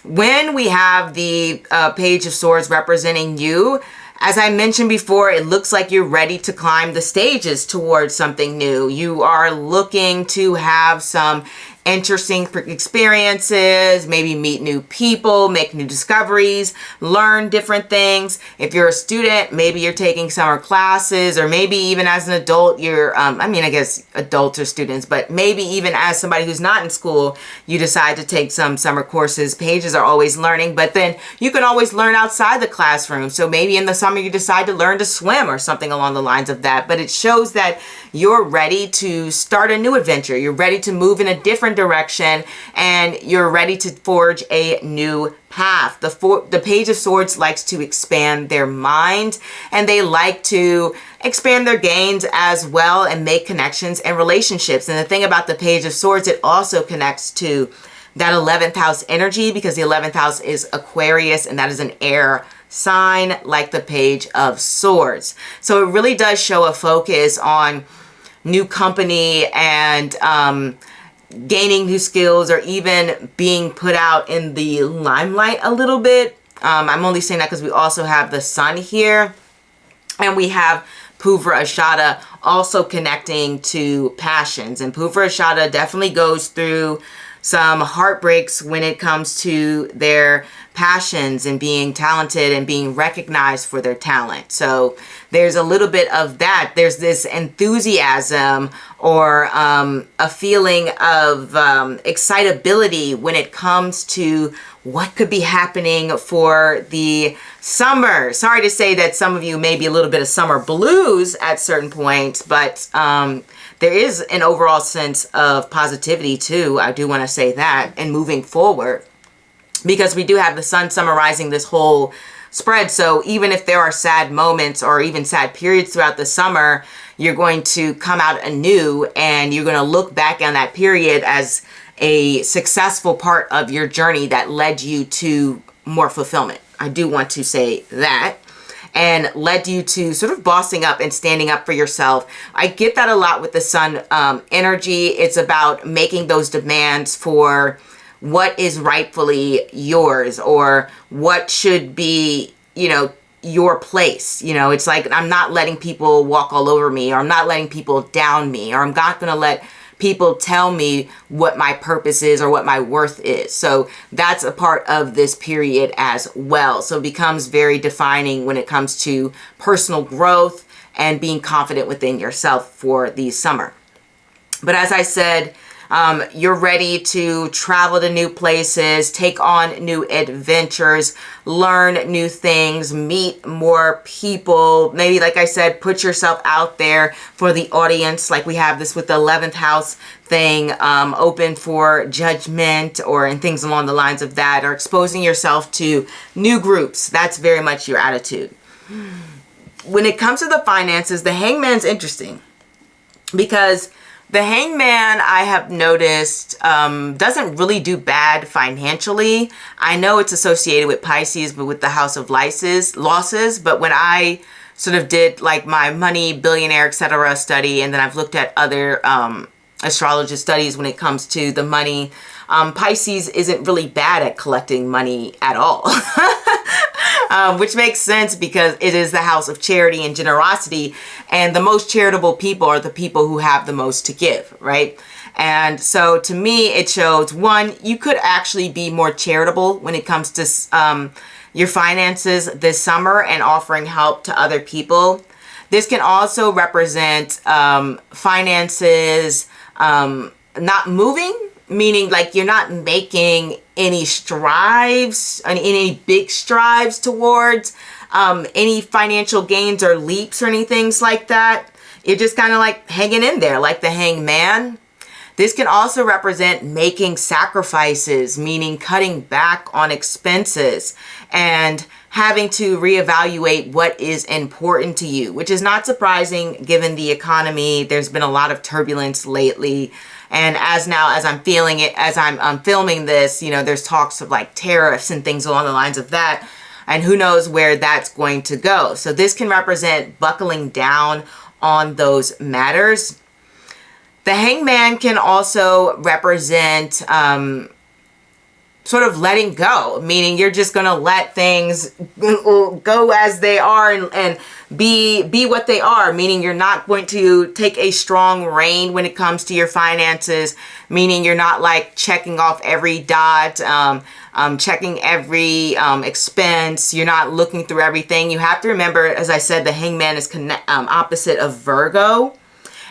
When we have the Page of Swords representing you, as I mentioned before, it looks like you're ready to climb the stages towards something new. You are looking to have some interesting experiences, maybe meet new people, make new discoveries, learn different things. If you're a student, maybe you're taking summer classes, or maybe even as an adult, you're, I mean, I guess adults are students, but maybe even as somebody who's not in school, you decide to take some summer courses. Pages are always learning, but then you can always learn outside the classroom. So maybe in the summer you decide to learn to swim or something along the lines of that. But it shows that you're ready to start a new adventure. You're ready to move in a different direction, and you're ready to forge a new path. The Page of Swords likes to expand their mind, and they like to expand their gains as well, and make connections and relationships. And the thing about the Page of Swords, it also connects to that 11th house energy, because the 11th house is Aquarius, and that is an air sign like the Page of Swords. So it really does show a focus on new company and gaining new skills, or even being put out in the limelight a little bit. I'm only saying that because we also have the Sun here, and we have Purva Ashada also connecting to passions. And Purva Ashada definitely goes through some heartbreaks when it comes to their passions and being talented and being recognized for their talent. So there's a little bit of that. There's this enthusiasm, or a feeling of excitability when it comes to what could be happening for the summer. Sorry to say that some of you may be a little bit of summer blues at certain points, but there is an overall sense of positivity too. I do want to say that, and moving forward, because we do have the sun summarizing this whole spread. So even if there are sad moments or even sad periods throughout the summer, you're going to come out anew, and you're going to look back on that period as a successful part of your journey that led you to more fulfillment. I do want to say that. And led you to sort of bossing up and standing up for yourself. I get that a lot with the sun energy. It's about making those demands for what is rightfully yours, or what should be, you know, your place. You know, it's like, I'm not letting people walk all over me, or I'm not letting people down me, or I'm not going to let people tell me what my purpose is or what my worth is. So that's a part of this period as well. So it becomes very defining when it comes to personal growth and being confident within yourself for the summer. But as I said, you're ready to travel to new places, take on new adventures, learn new things, meet more people. Maybe, like I said, put yourself out there for the audience. Like we have this with the 11th house thing, open for judgment, or and things along the lines of that, or exposing yourself to new groups. That's very much your attitude. When it comes to the finances, the Hangman's interesting, because the Hangman, I have noticed, doesn't really do bad financially. I know it's associated with Pisces, but with the house of losses. But when I sort of did like my money, billionaire, etc. study, and then I've looked at other astrology studies when it comes to the money, Pisces isn't really bad at collecting money at all. Which makes sense, because it is the house of charity and generosity, and the most charitable people are the people who have the most to give, right? And so to me, it shows, one, you could actually be more charitable when it comes to your finances this summer and offering help to other people. This can also represent finances not moving, meaning like you're not making any strides, any big strides towards any financial gains or leaps or anything like that. You're just kind of like hanging in there, like the Hangman. This can also represent making sacrifices, meaning cutting back on expenses and having to reevaluate what is important to you, which is not surprising given the economy. There's been a lot of turbulence lately. And as I'm feeling it, as I'm filming this, you know, there's talks of like tariffs and things along the lines of that. And who knows where that's going to go. So this can represent buckling down on those matters. The Hangman can also represent sort of letting go, meaning you're just going to let things go as they are and be what they are, meaning you're not going to take a strong rein when it comes to your finances, meaning you're not like checking off every dot, checking every expense. You're not looking through everything. You have to remember, as I said, the Hangman is opposite of Virgo.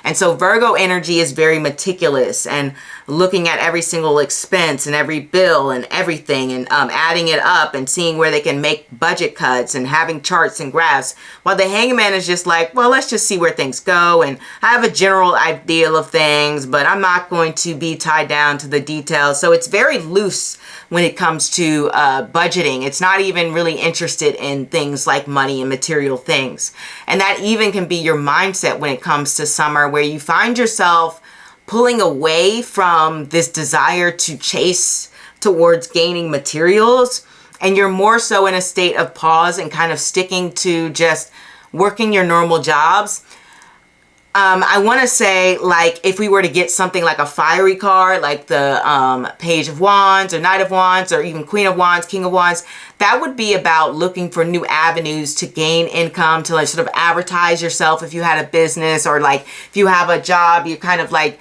And so Virgo energy is very meticulous and looking at every single expense and every bill and everything, and adding it up and seeing where they can make budget cuts and having charts and graphs. While the Hangman is just like, well, let's just see where things go. And I have a general idea of things, but I'm not going to be tied down to the details. So it's very loose when it comes to budgeting. It's not even really interested in things like money and material things. And that even can be your mindset when it comes to summer, where you find yourself pulling away from this desire to chase towards gaining materials, and you're more so in a state of pause and kind of sticking to just working your normal jobs. I want to say, like, if we were to get something like a fiery card, like the Page of Wands or Knight of Wands or even Queen of Wands, King of Wands, that would be about looking for new avenues to gain income, to like sort of advertise yourself if you had a business, or like if you have a job, you're kind of like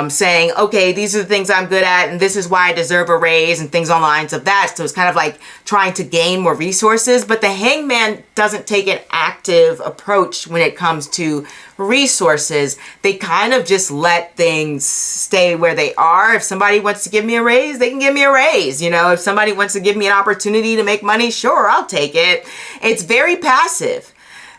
saying, okay, these are the things I'm good at and this is why I deserve a raise and things on the lines of that. So it's kind of like trying to gain more resources. But the Hangman doesn't take an active approach when it comes to resources. They kind of just let things stay where they are. If somebody wants to give me a raise, they can give me a raise. You know, if somebody wants to give me an opportunity to make money, sure, I'll take it. It's very passive.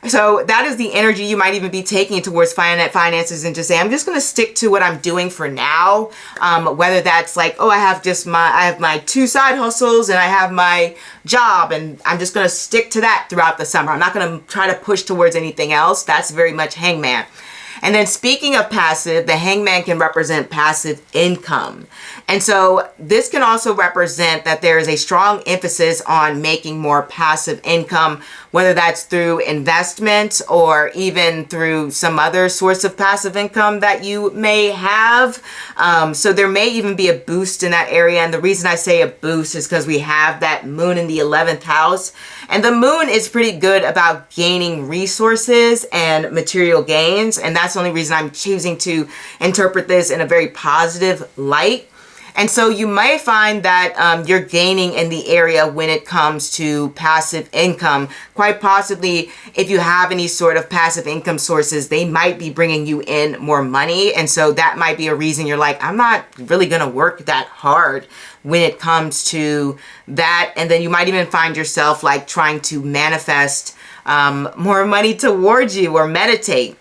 So that is the energy you might even be taking towards finances, and just say, I'm just going to stick to what I'm doing for now. Whether that's like, oh, I have my 2 side hustles and I have my job, and I'm just going to stick to that throughout the summer. I'm not going to try to push towards anything else. That's very much Hangman. And then speaking of passive, the Hangman can represent passive income. And so this can also represent that there is a strong emphasis on making more passive income, whether that's through investment or even through some other source of passive income that you may have. So there may even be a boost in that area. And the reason I say a boost is because we have that moon in the 11th house. And the moon is pretty good about gaining resources and material gains. And that's the only reason I'm choosing to interpret this in a very positive light. And so you may find that you're gaining in the area when it comes to passive income. Quite possibly, if you have any sort of passive income sources, they might be bringing you in more money. And so that might be a reason you're like, I'm not really going to work that hard when it comes to that. And then you might even find yourself like trying to manifest more money towards you or meditate.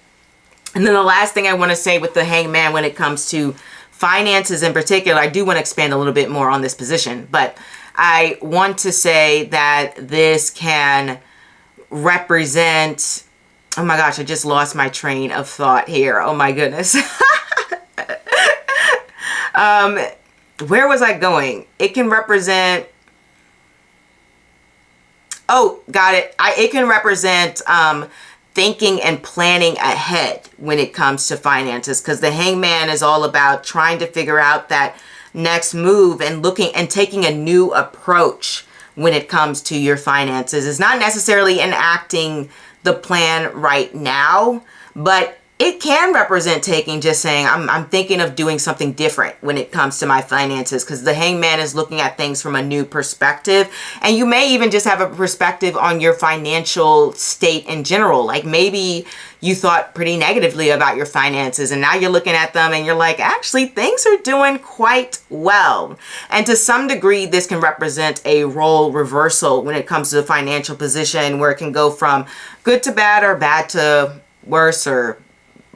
And then the last thing I want to say with the Hangman when it comes to finances in particular, I do want to expand a little bit more on this position, but I want to say that this can represent, oh my gosh, I just lost my train of thought here. Oh my goodness. Where was I going? It can represent, oh, got it. It can represent thinking and planning ahead when it comes to finances, because the Hangman is all about trying to figure out that next move and looking and taking a new approach when it comes to your finances. It's not necessarily enacting the plan right now, but it can represent just saying, I'm thinking of doing something different when it comes to my finances, because the Hangman is looking at things from a new perspective. And you may even just have a perspective on your financial state in general. Like maybe you thought pretty negatively about your finances and now you're looking at them and you're like, actually, things are doing quite well. And to some degree, this can represent a role reversal when it comes to the financial position, where it can go from good to bad or bad to worse or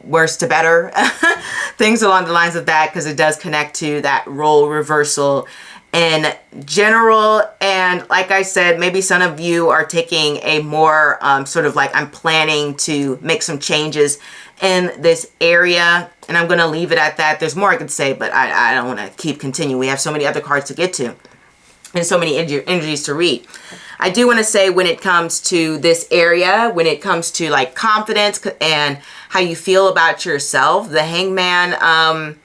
worse to better, things along the lines of that, because it does connect to that role reversal in general. And like I said, maybe some of you are taking a more sort of like, I'm planning to make some changes in this area, and I'm going to leave it at that. There's more I could say, but I don't want to keep continuing. We have so many other cards to get to and so many energies to read. I do want to say when it comes to this area, when it comes to like confidence and how you feel about yourself, the Hangman,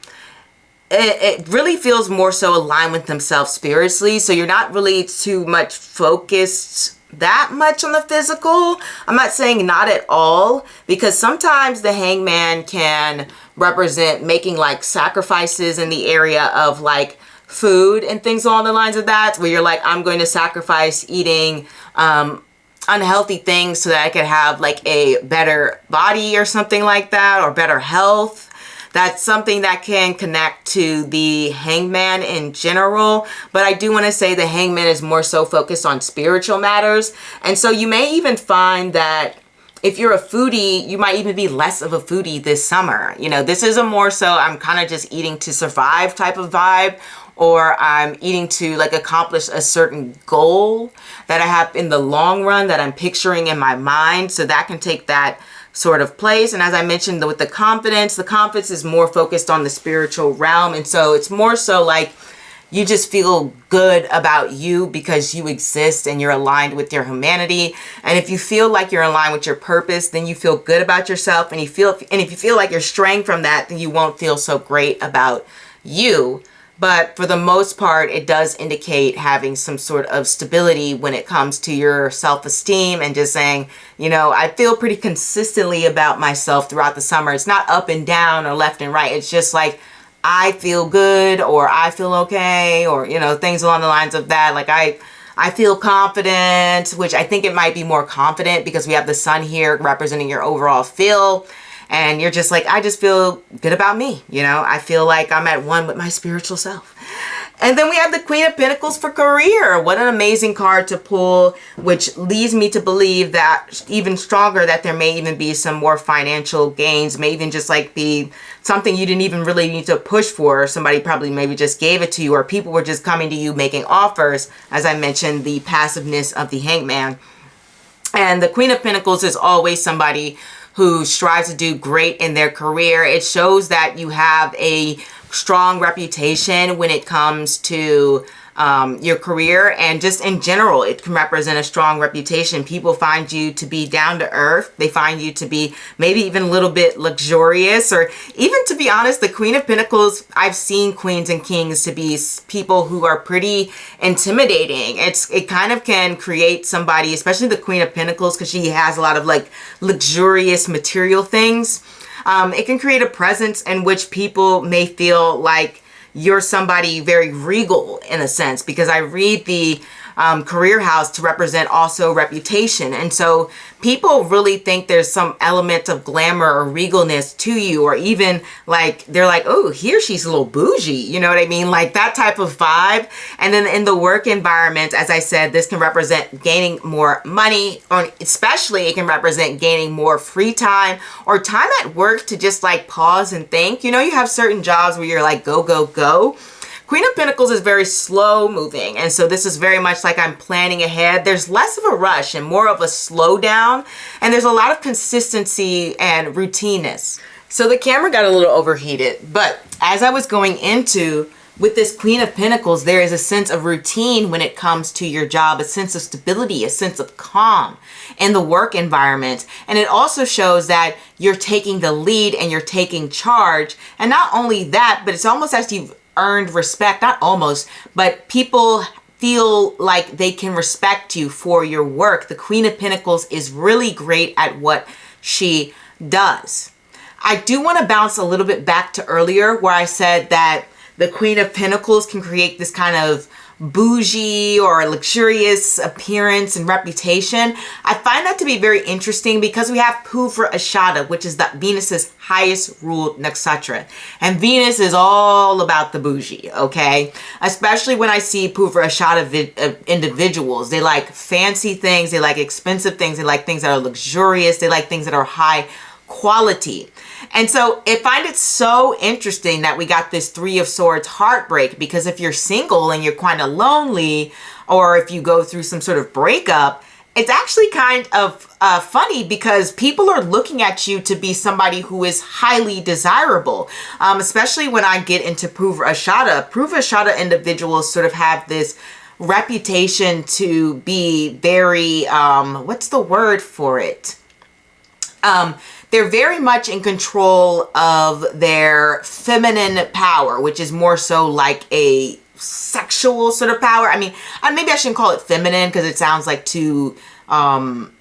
it really feels more so aligned with themselves spiritually. So you're not really too much focused that much on the physical. I'm not saying not at all, because sometimes the Hangman can represent making like sacrifices in the area of like food and things along the lines of that, where you're like, I'm going to sacrifice eating unhealthy things so that I could have like a better body or something like that, or better health. That's something that can connect to the Hangman in general. But I do want to say the Hangman is more so focused on spiritual matters. And so you may even find that if you're a foodie, you might even be less of a foodie this summer. You know, this is a more so I'm kind of just eating to survive type of vibe, or I'm eating to like accomplish a certain goal that I have in the long run that I'm picturing in my mind. So that can take that sort of place. And as I mentioned with the confidence is more focused on the spiritual realm. And so it's more so like you just feel good about you because you exist and you're aligned with your humanity. And if you feel like you're aligned with your purpose, then you feel good about yourself. And if you feel like you're straying from that, then you won't feel so great about you. But for the most part, it does indicate having some sort of stability when it comes to your self-esteem and just saying, you know, I feel pretty consistently about myself throughout the summer. It's not up and down or left and right. It's just like, I feel good, or I feel okay, or, you know, things along the lines of that. Like I feel confident, which I think it might be more confident because we have the sun here representing your overall feel. And you're just like, I just feel good about me. You know, I feel like I'm at one with my spiritual self. And then we have the Queen of Pentacles for career. What an amazing card to pull, which leads me to believe that even stronger that there may even be some more financial gains, may even just like be something you didn't even really need to push for. Somebody probably maybe just gave it to you, or people were just coming to you making offers. As I mentioned, the passiveness of the Hangman. And the Queen of Pentacles is always somebody who strives to do great in their career. It shows that you have a strong reputation when it comes to your career, and just in general, it can represent a strong reputation. People find you to be down to earth. They find you to be maybe even a little bit luxurious, or even, to be honest, the Queen of Pentacles, I've seen queens and kings to be people who are pretty intimidating. It kind of can create somebody, especially the Queen of Pentacles, because she has a lot of like luxurious material things. It can create a presence in which people may feel like you're somebody very regal in a sense, because I read the career house to represent also reputation. And so people really think there's some element of glamour or regalness to you, or even like they're like, oh, here she's a little bougie, you know what I mean? Like that type of vibe. And then in the work environment, as I said, this can represent gaining more money, or especially it can represent gaining more free time or time at work to just like pause and think. You know, you have certain jobs where you're like, go, go, go. Queen of Pentacles is very slow moving, and so this is very much like I'm planning ahead. There's less of a rush and more of a slow down, and there's a lot of consistency and routineness. So the camera got a little overheated, but as I was going into with this Queen of Pentacles, there is a sense of routine when it comes to your job, a sense of stability, a sense of calm in the work environment. And it also shows that you're taking the lead and you're taking charge. And not only that, but it's almost as you've earned respect, not almost, but people feel like they can respect you for your work. The Queen of Pentacles is really great at what she does. I do want to bounce a little bit back to earlier where I said that the Queen of Pentacles can create this kind of bougie or luxurious appearance and reputation. I find that to be very interesting because we have Purva Ashada, which is that Venus's highest ruled nakshatra. And Venus is all about the bougie, okay? Especially when I see Purva Ashada individuals. They like fancy things, they like expensive things, they like things that are luxurious, they like things that are high quality. And so I find it so interesting that we got this Three of Swords heartbreak, because if you're single and you're kind of lonely, or if you go through some sort of breakup, it's actually kind of funny because people are looking at you to be somebody who is highly desirable, especially when I get into Purva Ashada. Purva Ashada individuals sort of have this reputation to be very, what's the word for it? They're very much in control of their feminine power, which is more so like a sexual sort of power. I mean, maybe I shouldn't call it feminine because it sounds like too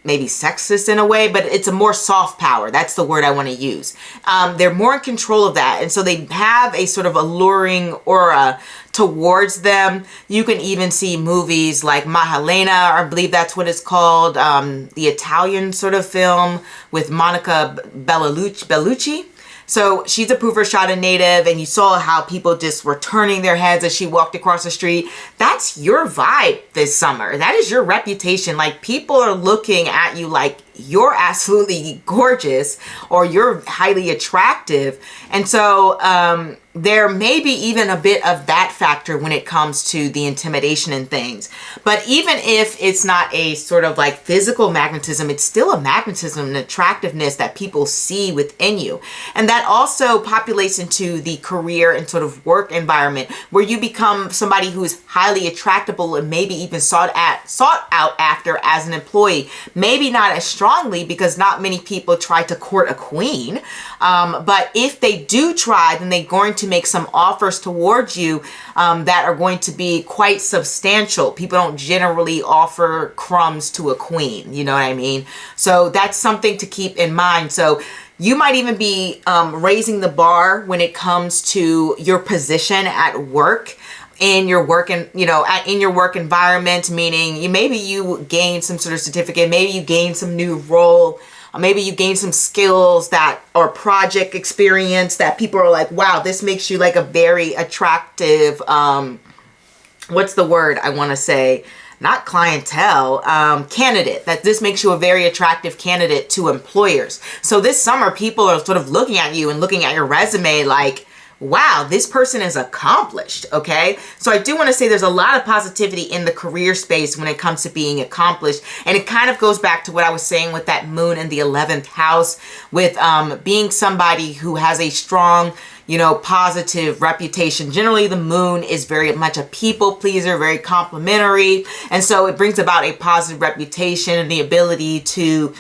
maybe sexist in a way, but it's a more soft power. That's the word I want to use. They're more in control of that. And so they have a sort of alluring aura towards them. You can even see movies like Mahalena, or I believe that's what it's called, the Italian sort of film with Monica Bellucci. So she's a Purva Ashada native, and you saw how people just were turning their heads as she walked across the street. That's your vibe this summer. That is your reputation. Like, people are looking at you like you're absolutely gorgeous or you're highly attractive. And so there may be even a bit of that factor when it comes to the intimidation and things. But even if it's not a sort of like physical magnetism, it's still a magnetism and attractiveness that people see within you. And that also populates into the career and sort of work environment where you become somebody who is highly attractable and maybe even sought out after as an employee. Maybe not as strongly, because not many people try to court a queen. But if they do try, then they're going to make some offers towards you that are going to be quite substantial. People don't generally offer crumbs to a queen, you know what I mean? So that's something to keep in mind. So you might even be raising the bar when it comes to your position at work, in your work and in your work environment, meaning maybe you gain some sort of certificate, maybe you gain some new role, maybe you gain some skills that or project experience that people are like, wow, this makes you like a very attractive what's the word I want to say? Not clientele, candidate. That this makes you a very attractive candidate to employers. So this summer, people are sort of looking at you and looking at your resume like, wow, this person is accomplished, okay? So I do want to say there's a lot of positivity in the career space when it comes to being accomplished. And it kind of goes back to what I was saying with that moon in the 11th house, with being somebody who has a strong, you know, positive reputation. Generally, the moon is very much a people pleaser, very complimentary. And so it brings about a positive reputation and the ability to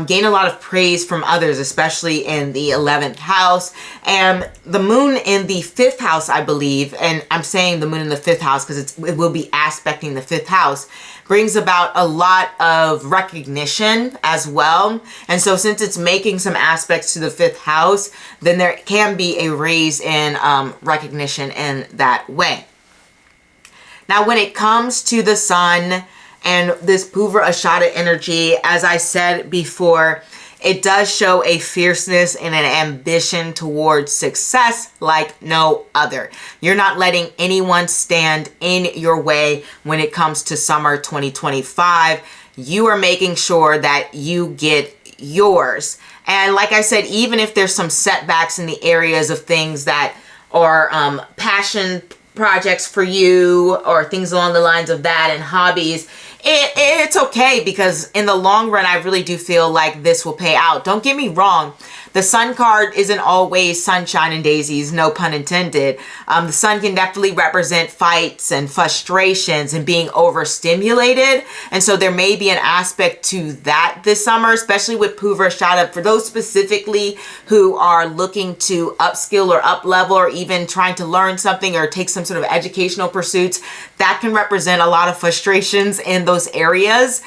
gain a lot of praise from others, especially in the 11th house. And the moon in the 5th house, I believe, and I'm saying the moon in the 5th house because it will be aspecting the 5th house, brings about a lot of recognition as well. And so since it's making some aspects to the 5th house, then there can be a raise in recognition in that way. Now, when it comes to the sun and this Purva Ashada energy, as I said before, it does show a fierceness and an ambition towards success like no other. You're not letting anyone stand in your way when it comes to summer 2025. You are making sure that you get yours. And like I said, even if there's some setbacks in the areas of things that are passion projects for you or things along the lines of that and hobbies, it's okay, because in the long run, I really do feel like this will pay out. Don't get me wrong. The sun card isn't always sunshine and daisies, no pun intended. The sun can definitely represent fights and frustrations and being overstimulated. And so there may be an aspect to that this summer, especially with Purva Ashada. For those specifically who are looking to upskill or up level or even trying to learn something or take some sort of educational pursuits, that can represent a lot of frustrations in those areas.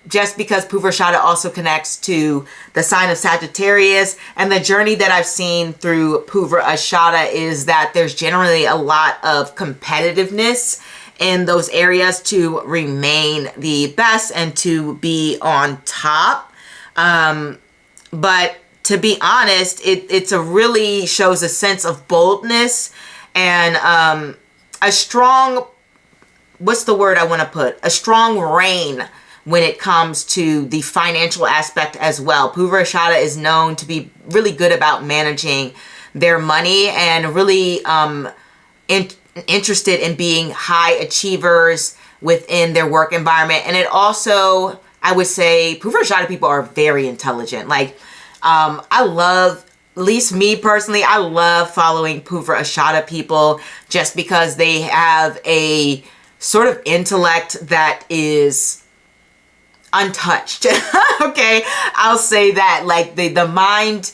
Just because Purva Ashada also connects to the sign of Sagittarius, and the journey that I've seen through Purva Ashada is that there's generally a lot of competitiveness in those areas to remain the best and to be on top. But to be honest, it's a really shows a sense of boldness and a strong, what's the word I want to put? A strong reign when it comes to the financial aspect as well. Purva Ashada is known to be really good about managing their money and really interested in being high achievers within their work environment. And it also, I would say, Purva Ashada people are very intelligent. Like, I love, at least me personally, I love following Purva Ashada people just because they have a sort of intellect that is untouched. Okay, I'll say that. Like the mind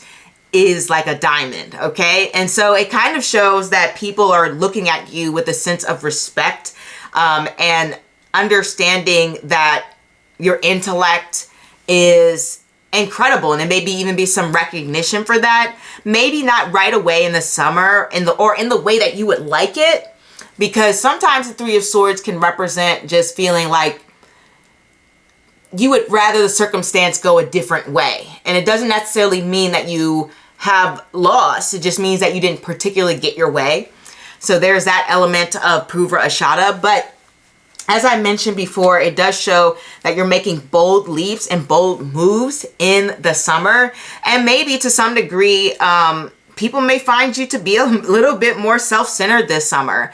is like a diamond. Okay, and so it kind of shows that people are looking at you with a sense of respect and understanding that your intellect is incredible, and there maybe even be some recognition for that. Maybe not right away in the summer, in the way that you would like it, because sometimes the Three of Swords can represent just feeling like you would rather the circumstance go a different way. And it doesn't necessarily mean that you have lost. It just means that you didn't particularly get your way. So there's that element of Purva Ashada. But as I mentioned before, it does show that you're making bold leaps and bold moves in the summer. And maybe to some degree, people may find you to be a little bit more self-centered this summer,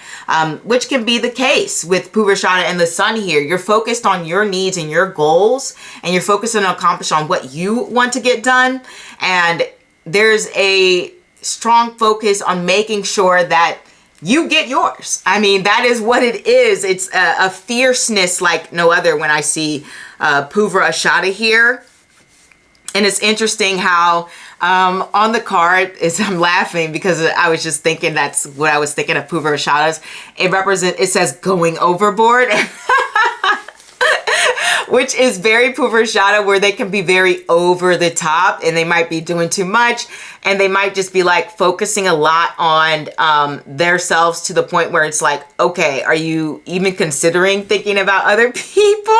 which can be the case with Purva Ashada and the sun here. You're focused on your needs and your goals, and you're focused on accomplishing on what you want to get done. And there's a strong focus on making sure that you get yours. I mean, that is what it is. It's a fierceness like no other when I see Purva Ashada here. And it's interesting how on the card I'm laughing because I was just thinking that's what I was thinking of Purva Ashada's. It says going overboard. Which is very Purva Ashada, where they can be very over the top and they might be doing too much, and they might just be like focusing a lot on themselves to the point where it's like, okay, are you even considering thinking about other people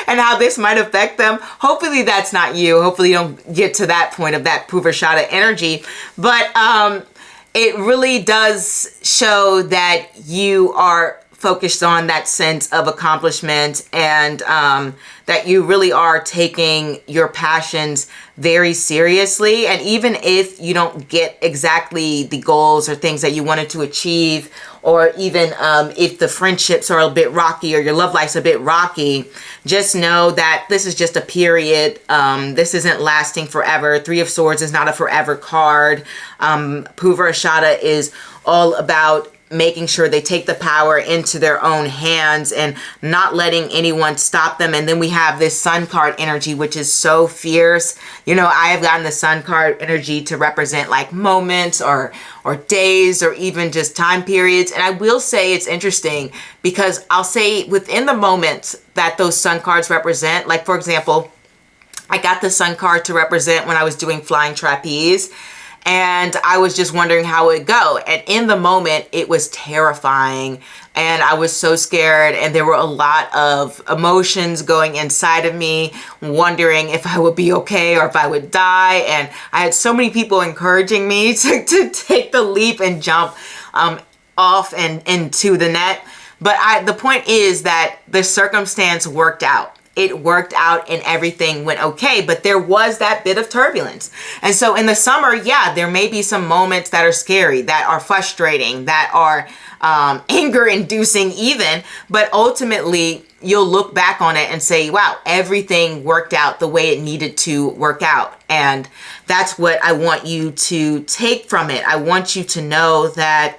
and how this might affect them? Hopefully that's not you. Hopefully you don't get to that point of that Purva Ashada energy. But it really does show that you are focused on that sense of accomplishment, and that you really are taking your passions very seriously. And even if you don't get exactly the goals or things that you wanted to achieve, or even if the friendships are a bit rocky or your love life's a bit rocky, just know that this is just a period. This isn't lasting forever. Three of Swords is not a forever card. Purvashada is all about making sure they take the power into their own hands and not letting anyone stop them. And then we have this Sun card energy, which is so fierce. You know, I have gotten the Sun card energy to represent like moments or days or even just time periods. And I will say it's interesting because I'll say within the moments that those Sun cards represent, like for example, I got the Sun card to represent when I was doing flying trapeze. And I was just wondering how it would go. And in the moment, it was terrifying. And I was so scared. And there were a lot of emotions going inside of me, wondering if I would be okay or if I would die. And I had so many people encouraging me to take the leap and jump off and into the net. But the point is that the circumstance worked out. It worked out and everything went okay, but there was that bit of turbulence. And so in the summer, yeah, there may be some moments that are scary, that are frustrating, that are anger inducing even, but ultimately you'll look back on it and say, wow, everything worked out the way it needed to work out. And that's what I want you to take from it. I want you to know that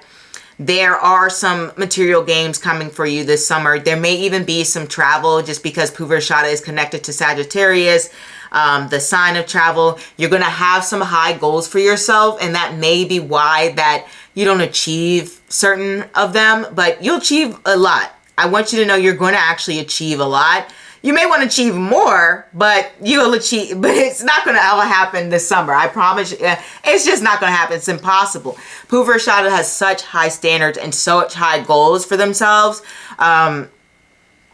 there are some material gains coming for you this summer. There may even be some travel just because Purvashada is connected to Sagittarius, the sign of travel. You're going to have some high goals for yourself, and that may be why that you don't achieve certain of them, but you'll achieve a lot. I want you to know you're going to actually achieve a lot. You may want to achieve more, but you'll achieve, but it's not going to ever happen this summer. I promise you, it's just not going to happen. It's impossible. Purvashada has such high standards and such high goals for themselves.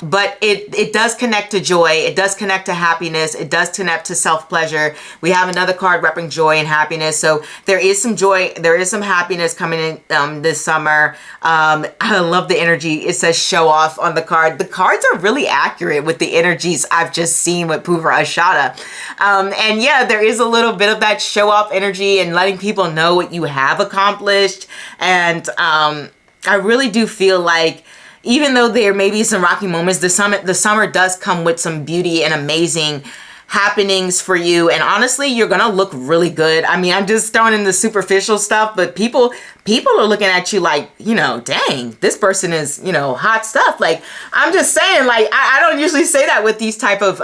But it does connect to joy. It does connect to happiness. It does connect to self-pleasure. We have another card repping joy and happiness. So there is some joy. There is some happiness coming in this summer. I love the energy. It says show off on the card. The cards are really accurate with the energies I've just seen with Purvashada. And yeah, there is a little bit of that show off energy and letting people know what you have accomplished. And I really do feel like even though there may be some rocky moments, the summer does come with some beauty and amazing happenings for you. And honestly, you're going to look really good. I mean, I'm just throwing in the superficial stuff, but people are looking at you like, you know, dang, this person is, you know, hot stuff. Like, I'm just saying, like, I don't usually say that with these type of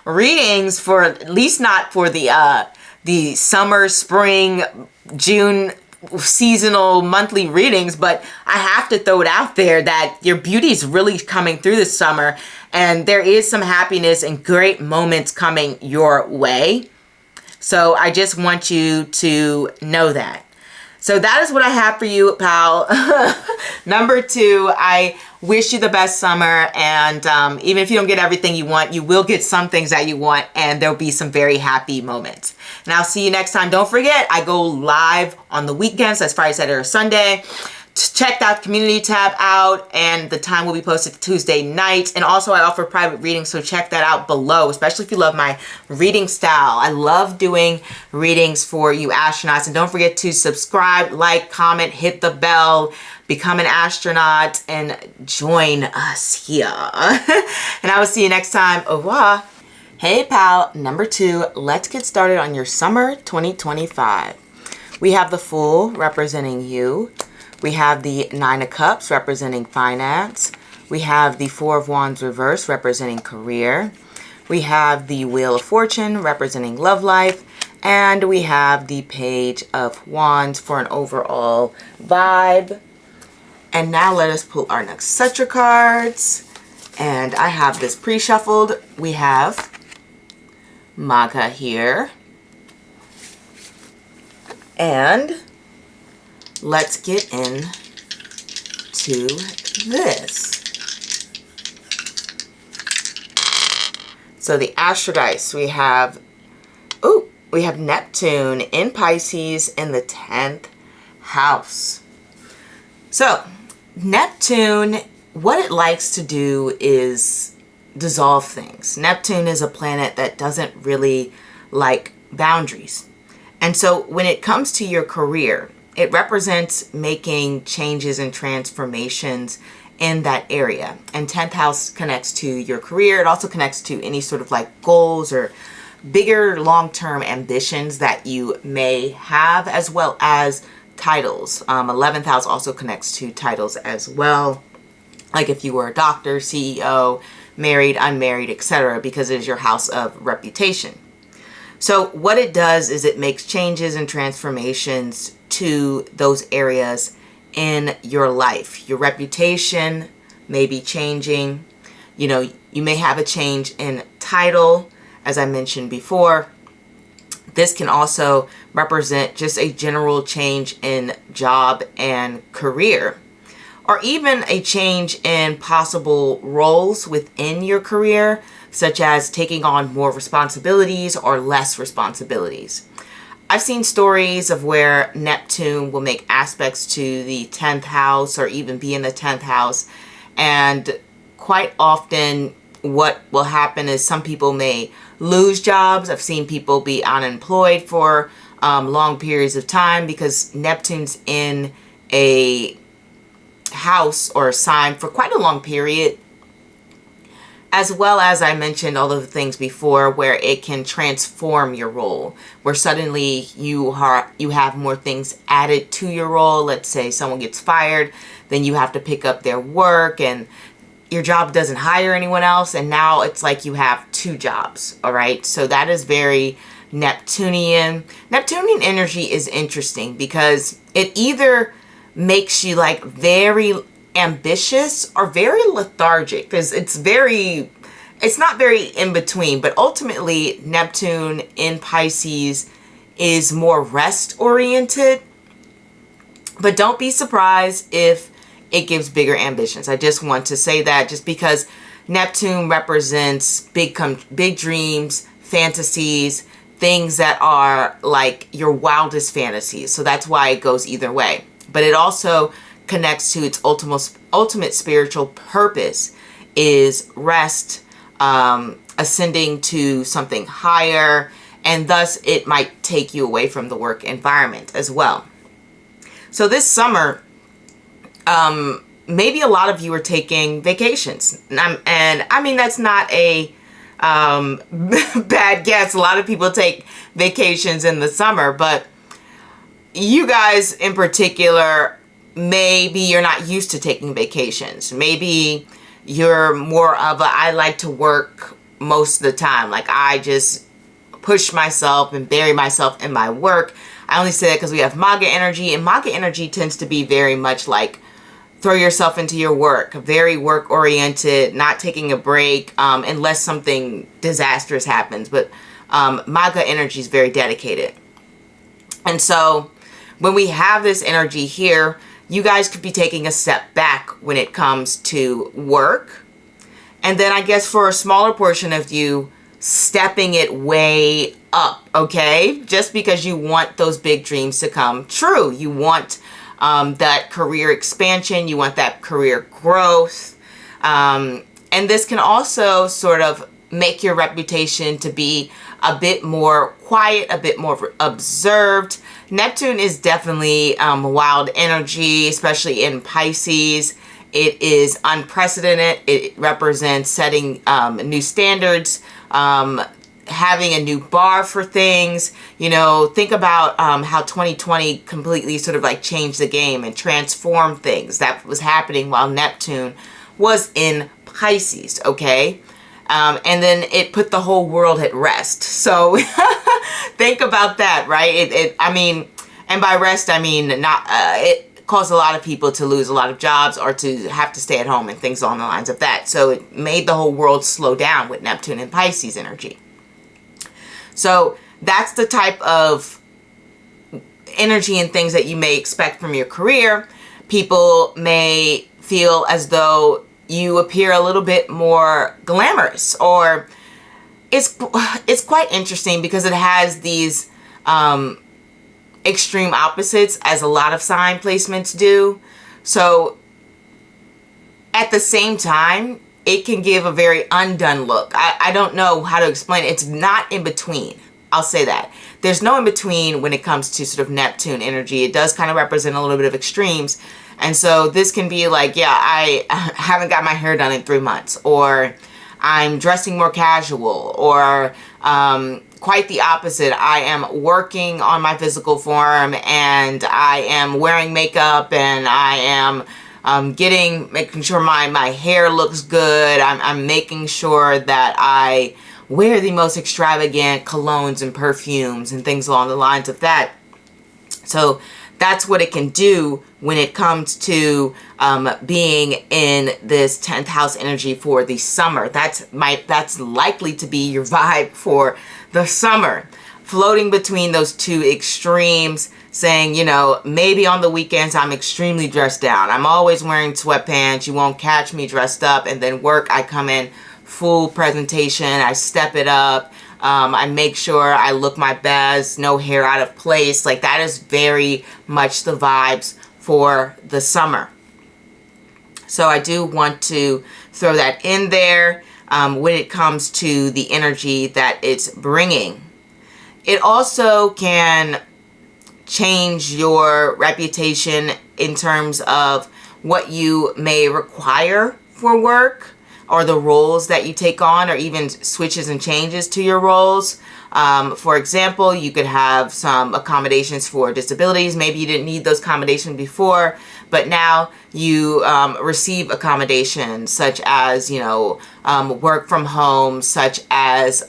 readings, for at least not for the summer, spring, June seasonal monthly readings, but I have to throw it out there that your beauty is really coming through this summer, and there is some happiness and great moments coming your way. So I just want you to know that. So that is what I have for you, pal. Number 2, I wish you the best summer. And even if you don't get everything you want, you will get some things that you want, and there'll be some very happy moments. And I'll see you next time. Don't forget, I go live on the weekends. That's Friday, Saturday, or Sunday. Check that community tab out, and the time will be posted Tuesday nights. And also I offer private readings, so check that out below, especially if you love my reading style. I love doing readings for you astronauts. And don't forget to subscribe, like, comment, hit the bell, become an astronaut, and join us here. And I will see you next time. Au revoir. Hey pal, number 2, let's get started on your summer 2025. We have the Fool representing you. We have the 9 of Cups representing finance. We have the 4 of Wands reverse representing career. We have the Wheel of Fortune representing love life. And we have the Page of Wands for an overall vibe. And now let us pull our Nakshatra cards. And I have this pre-shuffled. We have Magha here. And let's get into this. So the Astro Dice, we have Neptune in Pisces in the 10th house. So, Neptune, what it likes to do is dissolve things. Neptune is a planet that doesn't really like boundaries. And so when it comes to your career, it represents making changes and transformations in that area. And 10th house connects to your career. It also connects to any sort of like goals or bigger long-term ambitions that you may have, as well as titles. 11th house also connects to titles as well. Like if you were a doctor, CEO, married, unmarried, etc., because it is your house of reputation. So what it does is it makes changes and transformations to those areas in your life. Your reputation may be changing. You know, you may have a change in title, as I mentioned before. This can also represent just a general change in job and career, or even a change in possible roles within your career, such as taking on more responsibilities or less responsibilities. I've seen stories of where Neptune will make aspects to the 10th house or even be in the 10th house. And quite often what will happen is some people may lose jobs. I've seen people be unemployed for long periods of time because Neptune's in a house or a sign for quite a long period. As well as I mentioned all of the things before where it can transform your role, where suddenly you have more things added to your role. Let's say someone gets fired, then you have to pick up their work and your job doesn't hire anyone else. And now it's like you have two jobs. All right. So that is very Neptunian. Neptunian energy is interesting because it either makes you like very ambitious or very lethargic, because it's not very in between. But ultimately Neptune in Pisces is more rest oriented, but don't be surprised if it gives bigger ambitions. I just want to say that, just because Neptune represents big dreams, fantasies, things that are like your wildest fantasies. So that's why it goes either way. But it also connects to its ultimate spiritual purpose is rest, ascending to something higher, and thus it might take you away from the work environment as well. So this summer, maybe a lot of you are taking vacations, and I mean that's not a bad guess. A lot of people take vacations in the summer, but you guys in particular, maybe you're not used to taking vacations. Maybe you're more of a, I like to work most of the time. Like I just push myself and bury myself in my work. I only say that because we have Maga energy, and Maga energy tends to be very much like throw yourself into your work, very work oriented, not taking a break unless something disastrous happens. But Maga energy is very dedicated. And so when we have this energy here, you guys could be taking a step back when it comes to work. And then I guess for a smaller portion of you, stepping it way up, okay? Just because you want those big dreams to come true. You want that career expansion. You want that career growth. And this can also sort of make your reputation to be a bit more quiet, a bit more observed. Neptune is definitely wild energy, especially in Pisces. It is unprecedented. It represents setting new standards, having a new bar for things. You know, think about how 2020 completely sort of like changed the game and transformed things. That was happening while Neptune was in Pisces, okay? And then it put the whole world at rest. So think about that, right? I mean, and by rest, I mean not, it caused a lot of people to lose a lot of jobs or to have to stay at home and things along the lines of that. So it made the whole world slow down with Neptune and Pisces energy. So that's the type of energy and things that you may expect from your career. People may feel as though you appear a little bit more glamorous, or it's quite interesting because it has these extreme opposites as a lot of sign placements do. So at the same time, it can give a very undone look. I don't know how to explain it. It's not in between. I'll say that. There's no in between when it comes to sort of Neptune energy. It does kind of represent a little bit of extremes. And so this can be like, yeah, I haven't got my hair done in 3 months, or I'm dressing more casual, or quite the opposite. I am working on my physical form, and I am wearing makeup, and I am making sure my hair looks good. I'm making sure that I wear the most extravagant colognes and perfumes and things along the lines of that. So that's what it can do when it comes to being in this 10th house energy for the summer. That's likely to be your vibe for the summer. Floating between those two extremes, saying, you know, maybe on the weekends I'm extremely dressed down. I'm always wearing sweatpants. You won't catch me dressed up. And then work, I come in full presentation. I step it up. I make sure I look my best, no hair out of place. Like, that is very much the vibes for the summer. So I do want to throw that in there when it comes to the energy that it's bringing. It also can change your reputation in terms of what you may require for work, or the roles that you take on, or even switches and changes to your roles. For example, you could have some accommodations for disabilities. Maybe you didn't need those accommodations before, but now you receive accommodations such as, you know, work from home, such as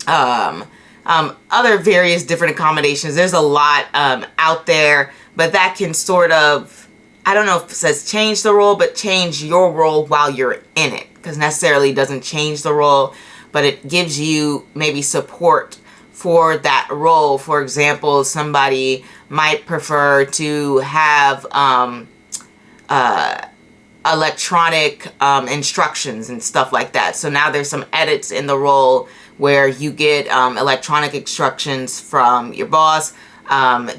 other various different accommodations. There's a lot out there, but that can sort of, I don't know if it says change the role, but change your role while you're in it, because necessarily doesn't change the role, but it gives you maybe support for that role. For example, somebody might prefer to have electronic instructions and stuff like that. So now there's some edits in the role where you get electronic instructions from your boss.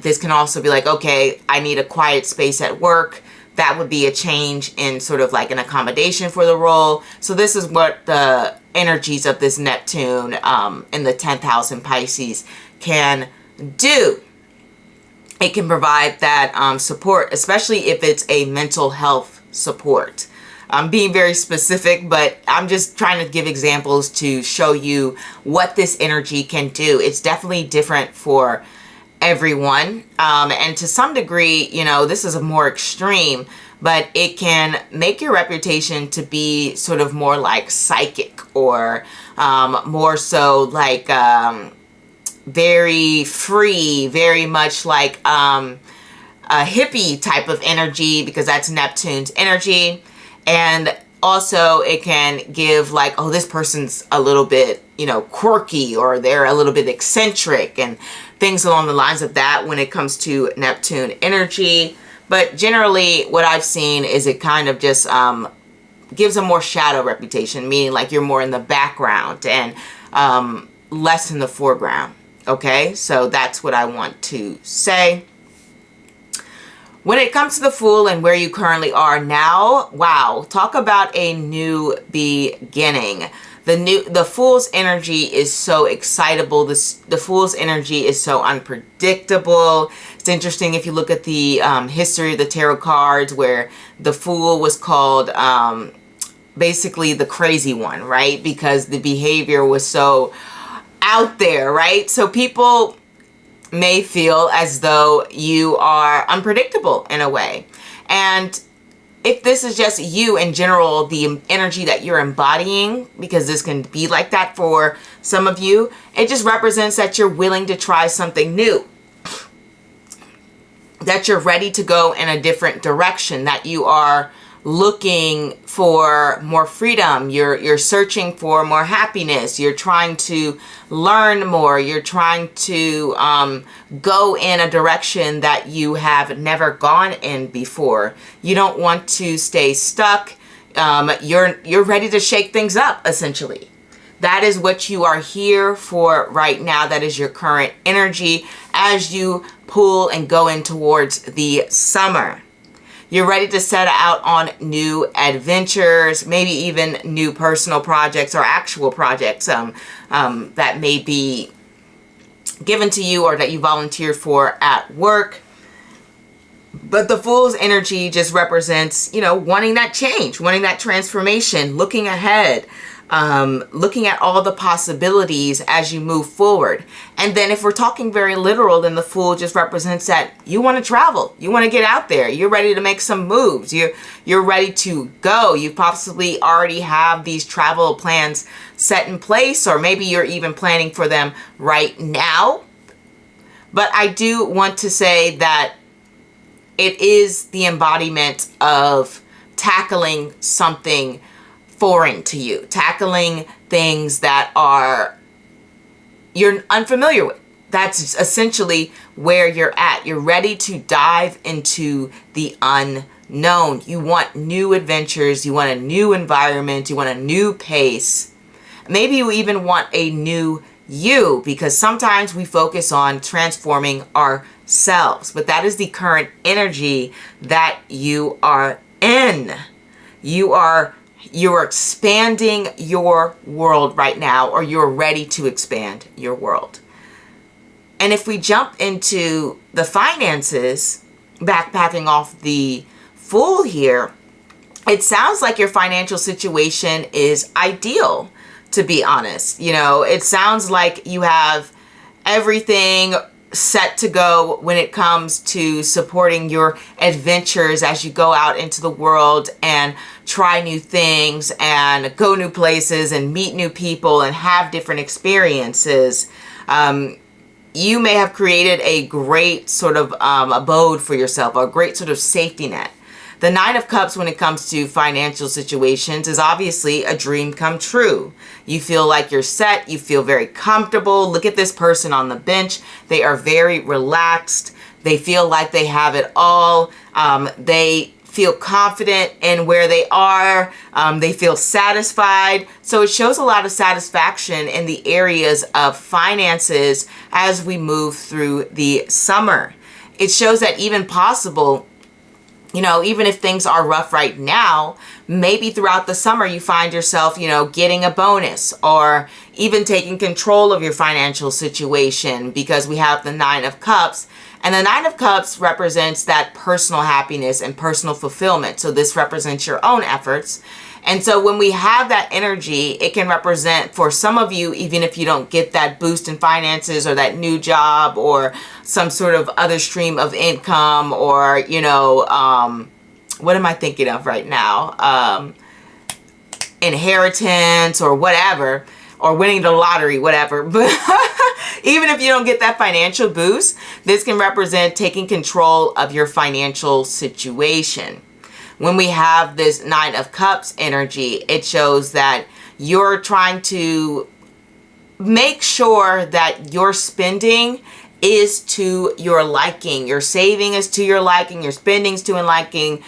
This can also be like, okay, I need a quiet space at work. That would be a change in sort of like an accommodation for the role. So this is what the energies of this Neptune in the 10th house in Pisces can do. It can provide that support, especially if it's a mental health support. I'm being very specific, but I'm just trying to give examples to show you what this energy can do. It's definitely different for everyone, and to some degree, you know, this is a more extreme, but it can make your reputation to be sort of more like psychic, or more so like very free, very much like a hippie type of energy, because that's Neptune's energy. And also it can give like, oh, this person's a little bit, you know, quirky, or they're a little bit eccentric, and things along the lines of that when it comes to Neptune energy. But generally what I've seen is it kind of just gives a more shadow reputation, meaning like you're more in the background and less in the foreground. Okay, so that's what I want to say. When it comes to the Fool and where you currently are now, wow, talk about a new beginning. The Fool's energy is so excitable. The Fool's energy is so unpredictable. It's interesting if you look at the history of the tarot cards, where the Fool was called basically the crazy one, right? Because the behavior was so out there, right? So people may feel as though you are unpredictable in a way. And if this is just you in general, the energy that you're embodying, because this can be like that for some of you, it just represents that you're willing to try something new, that you're ready to go in a different direction, that you are looking for more freedom, you're searching for more happiness, you're trying to learn more, you're trying to go in a direction that you have never gone in before. You don't want to stay stuck. You're ready to shake things up, essentially. That is what you are here for right now. That is your current energy as you pull and go in towards the summer. You're ready to set out on new adventures, maybe even new personal projects or actual projects that may be given to you or that you volunteered for at work. But the Fool's energy just represents, wanting that change, wanting that transformation, looking ahead, looking at all the possibilities as you move forward. And then if we're talking very literal, then the Fool just represents that you want to travel, you want to get out there, you're ready to make some moves, you're ready to go. You possibly already have these travel plans set in place, or maybe you're even planning for them right now. But I do want to say that it is the embodiment of tackling something foreign to you, tackling things that you're unfamiliar with. That's essentially where you're at. You're ready to dive into the unknown. You want new adventures. You want a new environment. You want a new pace. Maybe you even want a new you, because sometimes we focus on transforming ourselves, but that is the current energy that you are in. You're expanding your world right now, or you're ready to expand your world. And if we jump into the finances, backpacking off the Fool here, it sounds like your financial situation is ideal, to be honest. It sounds like you have everything set to go when it comes to supporting your adventures as you go out into the world and try new things and go new places and meet new people and have different experiences. You may have created a great sort of abode for yourself, a great sort of safety net. The Nine of Cups, when it comes to financial situations, is obviously a dream come true. You feel like you're set. You feel very comfortable. Look at this person on the bench. They are very relaxed. They feel like they have it all. They feel confident in where they are. They feel satisfied. So it shows a lot of satisfaction in the areas of finances as we move through the summer. It shows that even possible, even if things are rough right now, maybe throughout the summer you find yourself, getting a bonus or even taking control of your financial situation, because we have the Nine of Cups. And the Nine of Cups represents that personal happiness and personal fulfillment. So this represents your own efforts. And so when we have that energy, it can represent, for some of you, even if you don't get that boost in finances or that new job or some sort of other stream of income, or, what am I thinking of right now? Inheritance or whatever, or winning the lottery, whatever. But even if you don't get that financial boost, this can represent taking control of your financial situation. When we have this Nine of Cups energy, it shows that you're trying to make sure that your spending is to your liking. Your saving is to your liking. Your spending is to your liking.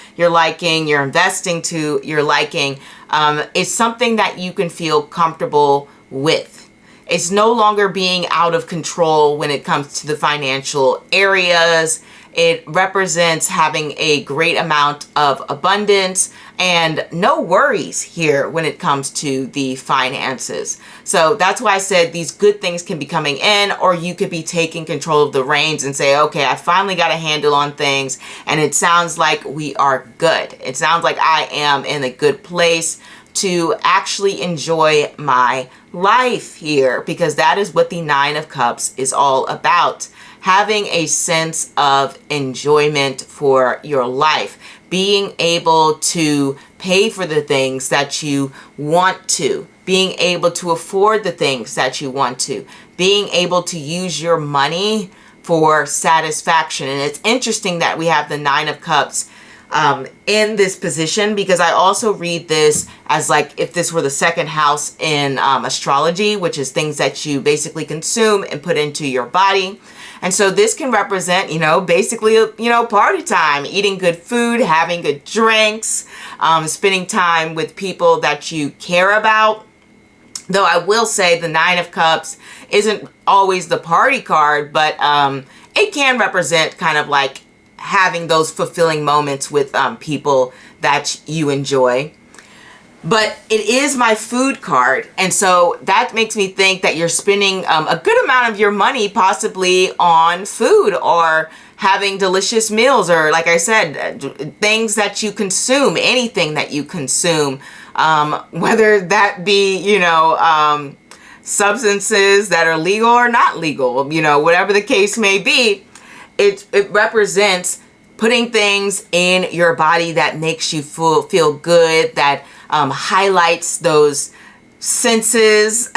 Your investing to your liking. It's something that you can feel comfortable with. It's no longer being out of control when it comes to the financial areas. It represents having a great amount of abundance and no worries here when it comes to the finances. So that's why I said these good things can be coming in, or you could be taking control of the reins and say, okay, I finally got a handle on things, and it sounds like we are good. It sounds like I am in a good place to actually enjoy my life here, because that is what the Nine of Cups is all about. Having a sense of enjoyment for your life, being able to pay for the things that you want to, being able to afford the things that you want to, being able to use your money for satisfaction. And it's interesting that we have the Nine of Cups in this position, because I also read this as like if this were the second house in astrology, which is things that you basically consume and put into your body. And so this can represent, basically, party time, eating good food, having good drinks, spending time with people that you care about. Though I will say the Nine of Cups isn't always the party card, but it can represent kind of like having those fulfilling moments with people that you enjoy. But it is my food card. And so that makes me think that you're spending a good amount of your money possibly on food or having delicious meals, or like I said, things that you consume, anything that you consume, whether that be, you know, substances that are legal or not legal, you know, whatever the case may be, it represents putting things in your body that makes you feel good, that highlights those senses,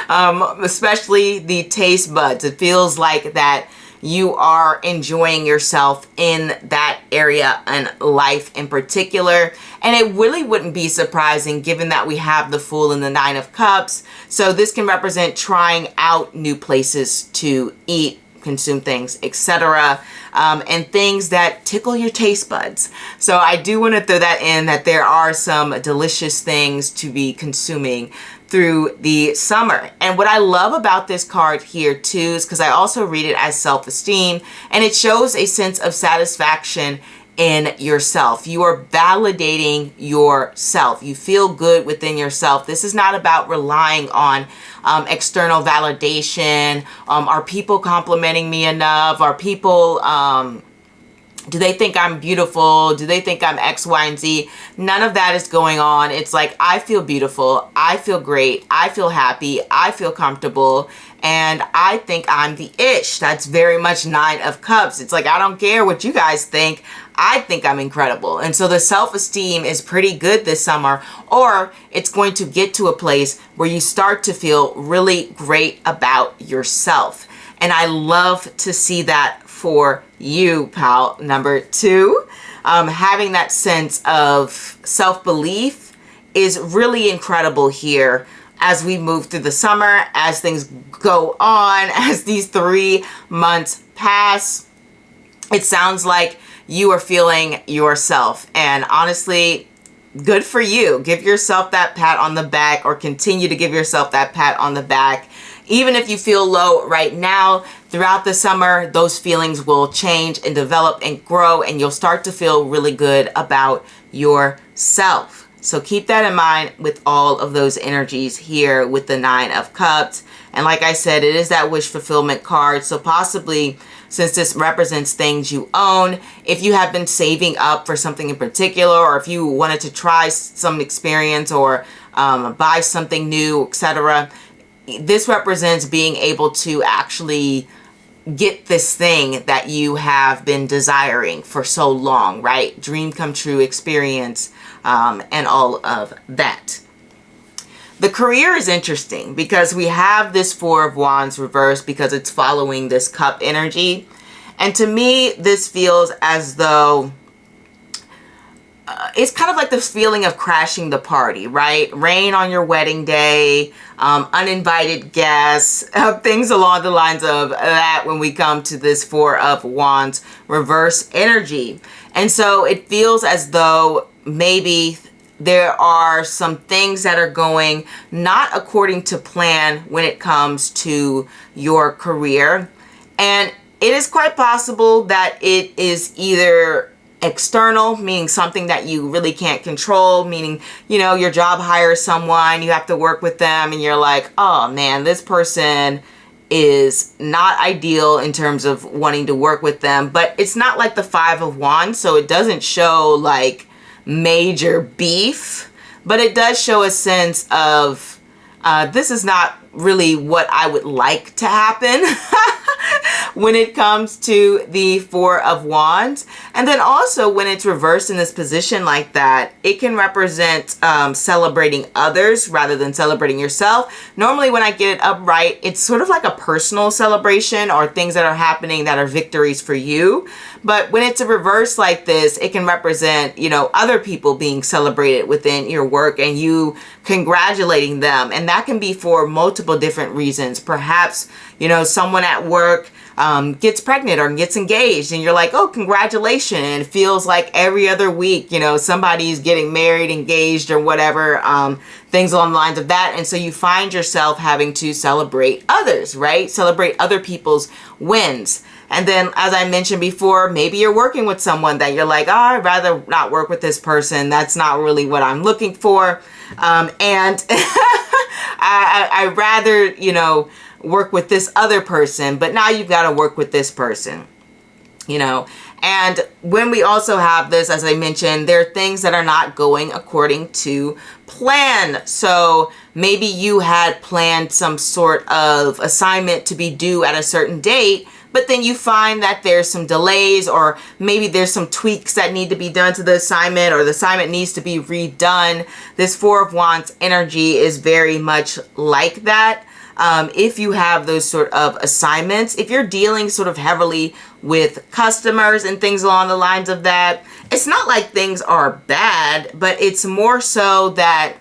especially the taste buds. It feels like that you are enjoying yourself in that area and life in particular. And it really wouldn't be surprising given that we have the Fool and the Nine of Cups. So this can represent trying out new places to eat, consume things, etc., and things that tickle your taste buds. So I do want to throw that in, that there are some delicious things to be consuming through the summer. And what I love about this card here too is because I also read it as self-esteem, and it shows a sense of satisfaction in yourself. You are validating yourself. You feel good within yourself. This is not about relying on external validation. Are people complimenting me enough? Are people, do they think I'm beautiful? Do they think I'm X, Y, and Z? None of that is going on. It's like, I feel beautiful. I feel great. I feel happy. I feel comfortable. And I think I'm the ish. That's very much Nine of Cups. It's like, I don't care what you guys think. I think I'm incredible. And so the self-esteem is pretty good this summer, or it's going to get to a place where you start to feel really great about yourself. And I love to see that for you, pal number 2. Having that sense of self-belief is really incredible here as we move through the summer, as things go on, as these 3 months pass. It sounds like you are feeling yourself, and honestly, good for you. Give yourself that pat on the back, or continue to give yourself that pat on the back. Even if you feel low right now, throughout the summer, those feelings will change and develop and grow, and you'll start to feel really good about yourself. So keep that in mind with all of those energies here with the Nine of Cups. And like I said, it is that wish fulfillment card. So possibly, since this represents things you own, if you have been saving up for something in particular, or if you wanted to try some experience or buy something new, etc., this represents being able to actually get this thing that you have been desiring for so long, right? Dream come true experience, and all of that. The career is interesting because we have this Four of Wands reversed because it's following this cup energy. And to me, this feels as though it's kind of like this feeling of crashing the party, right? Rain on your wedding day, uninvited guests, things along the lines of that when we come to this Four of Wands reverse energy. And so it feels as though maybe there are some things that are going not according to plan when it comes to your career. And it is quite possible that it is either external, meaning something that you really can't control, meaning, you know, your job hires someone, you have to work with them, and you're like, oh man, this person is not ideal in terms of wanting to work with them. But it's not like the Five of Wands, so it doesn't show like major beef, but it does show a sense of this is not really what I would like to happen when it comes to the Four of Wands. And then also when it's reversed in this position like that, it can represent celebrating others rather than celebrating yourself. Normally when I get it upright, it's sort of like a personal celebration or things that are happening that are victories for you. But when it's a reverse like this, it can represent, you know, other people being celebrated within your work and you congratulating them. And that can be for multiple different reasons. Perhaps, you know, someone at work gets pregnant or gets engaged, and you're like, oh, congratulations. And it feels like every other week, you know, somebody's getting married, engaged, or whatever, things along the lines of that. And so you find yourself having to celebrate others, right? Celebrate other people's wins. And then, as I mentioned before, maybe you're working with someone that you're like, oh, I'd rather not work with this person. That's not really what I'm looking for. And I'd rather, you know, work with this other person, but now you've got to work with this person, you know. And when we also have this, as I mentioned, there are things that are not going according to plan. So maybe you had planned some sort of assignment to be due at a certain date, but then you find that there's some delays, or maybe there's some tweaks that need to be done to the assignment, or the assignment needs to be redone. This Four of Wands energy is very much like that. If you have those sort of assignments, if you're dealing sort of heavily with customers and things along the lines of that, it's not like things are bad, but it's more so that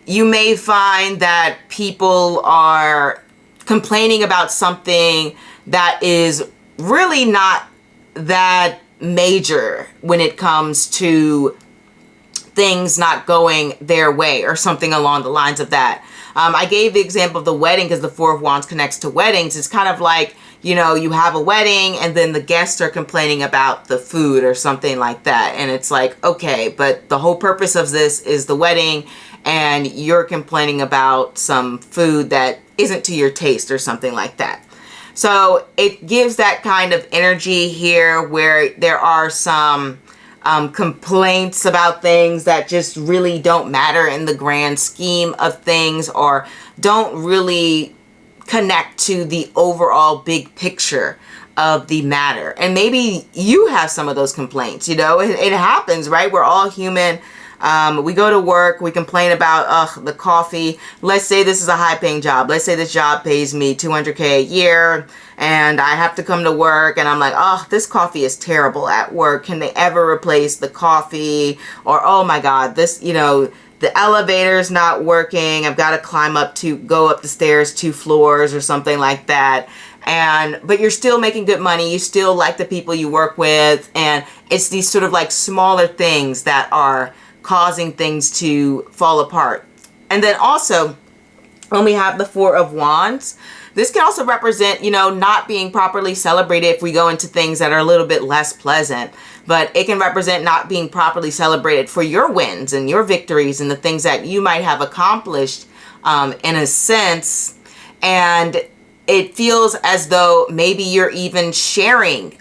you may find that people are complaining about something that is really not that major when it comes to things not going their way or something along the lines of that. I gave the example of the wedding because the Four of Wands connects to weddings. It's kind of like, you know, you have a wedding and then the guests are complaining about the food or something like that. And it's like, okay, but the whole purpose of this is the wedding, and you're complaining about some food that isn't to your taste or something like that. So it gives that kind of energy here where there are some complaints about things that just really don't matter in the grand scheme of things, or don't really connect to the overall big picture of the matter. And maybe you have some of those complaints, you know, it happens, right? We're all human. We go to work, we complain about the coffee. Let's say this is a high paying job. Let's say this job pays me $200K a year, and I have to come to work and I'm like, oh, this coffee is terrible at work. Can they ever replace the coffee? Or, oh my God, this, you know, the elevator's not working. I've got to go up the stairs 2 floors or something like that. But you're still making good money. You still like the people you work with. And it's these sort of like smaller things that are causing things to fall apart. And then also, when we have the Four of Wands, this can also represent, you know, not being properly celebrated if we go into things that are a little bit less pleasant. But it can represent not being properly celebrated for your wins and your victories and the things that you might have accomplished in a sense. And it feels as though maybe you're even sharing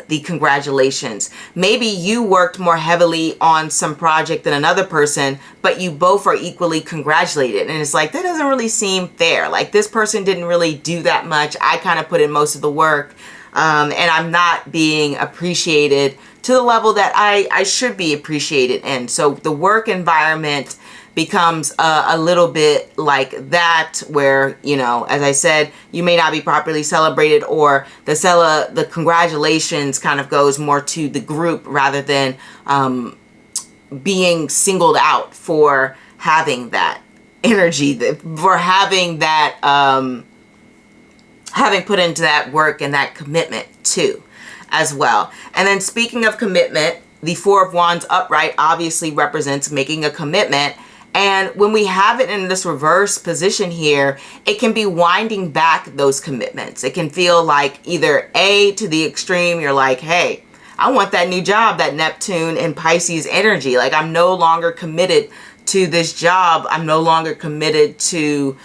the congratulations. Maybe you worked more heavily on some project than another person, but you both are equally congratulated. And it's like, that doesn't really seem fair. Like, this person didn't really do that much. I kind of put in most of the work, and I'm not being appreciated to the level that I should be appreciated in. So the work environment becomes a little bit like that, where, you know, as I said, you may not be properly celebrated, or the congratulations kind of goes more to the group rather than being singled out for having that energy, for having that, having put into that work and that commitment too, as well. And then speaking of commitment, the Four of Wands upright obviously represents making a commitment. And when we have it in this reverse position here, it can be winding back those commitments. It can feel like either A, to the extreme, you're like, hey, I want that new job, that Neptune and Pisces energy. Like, I'm no longer committed to this job. I'm no longer committed to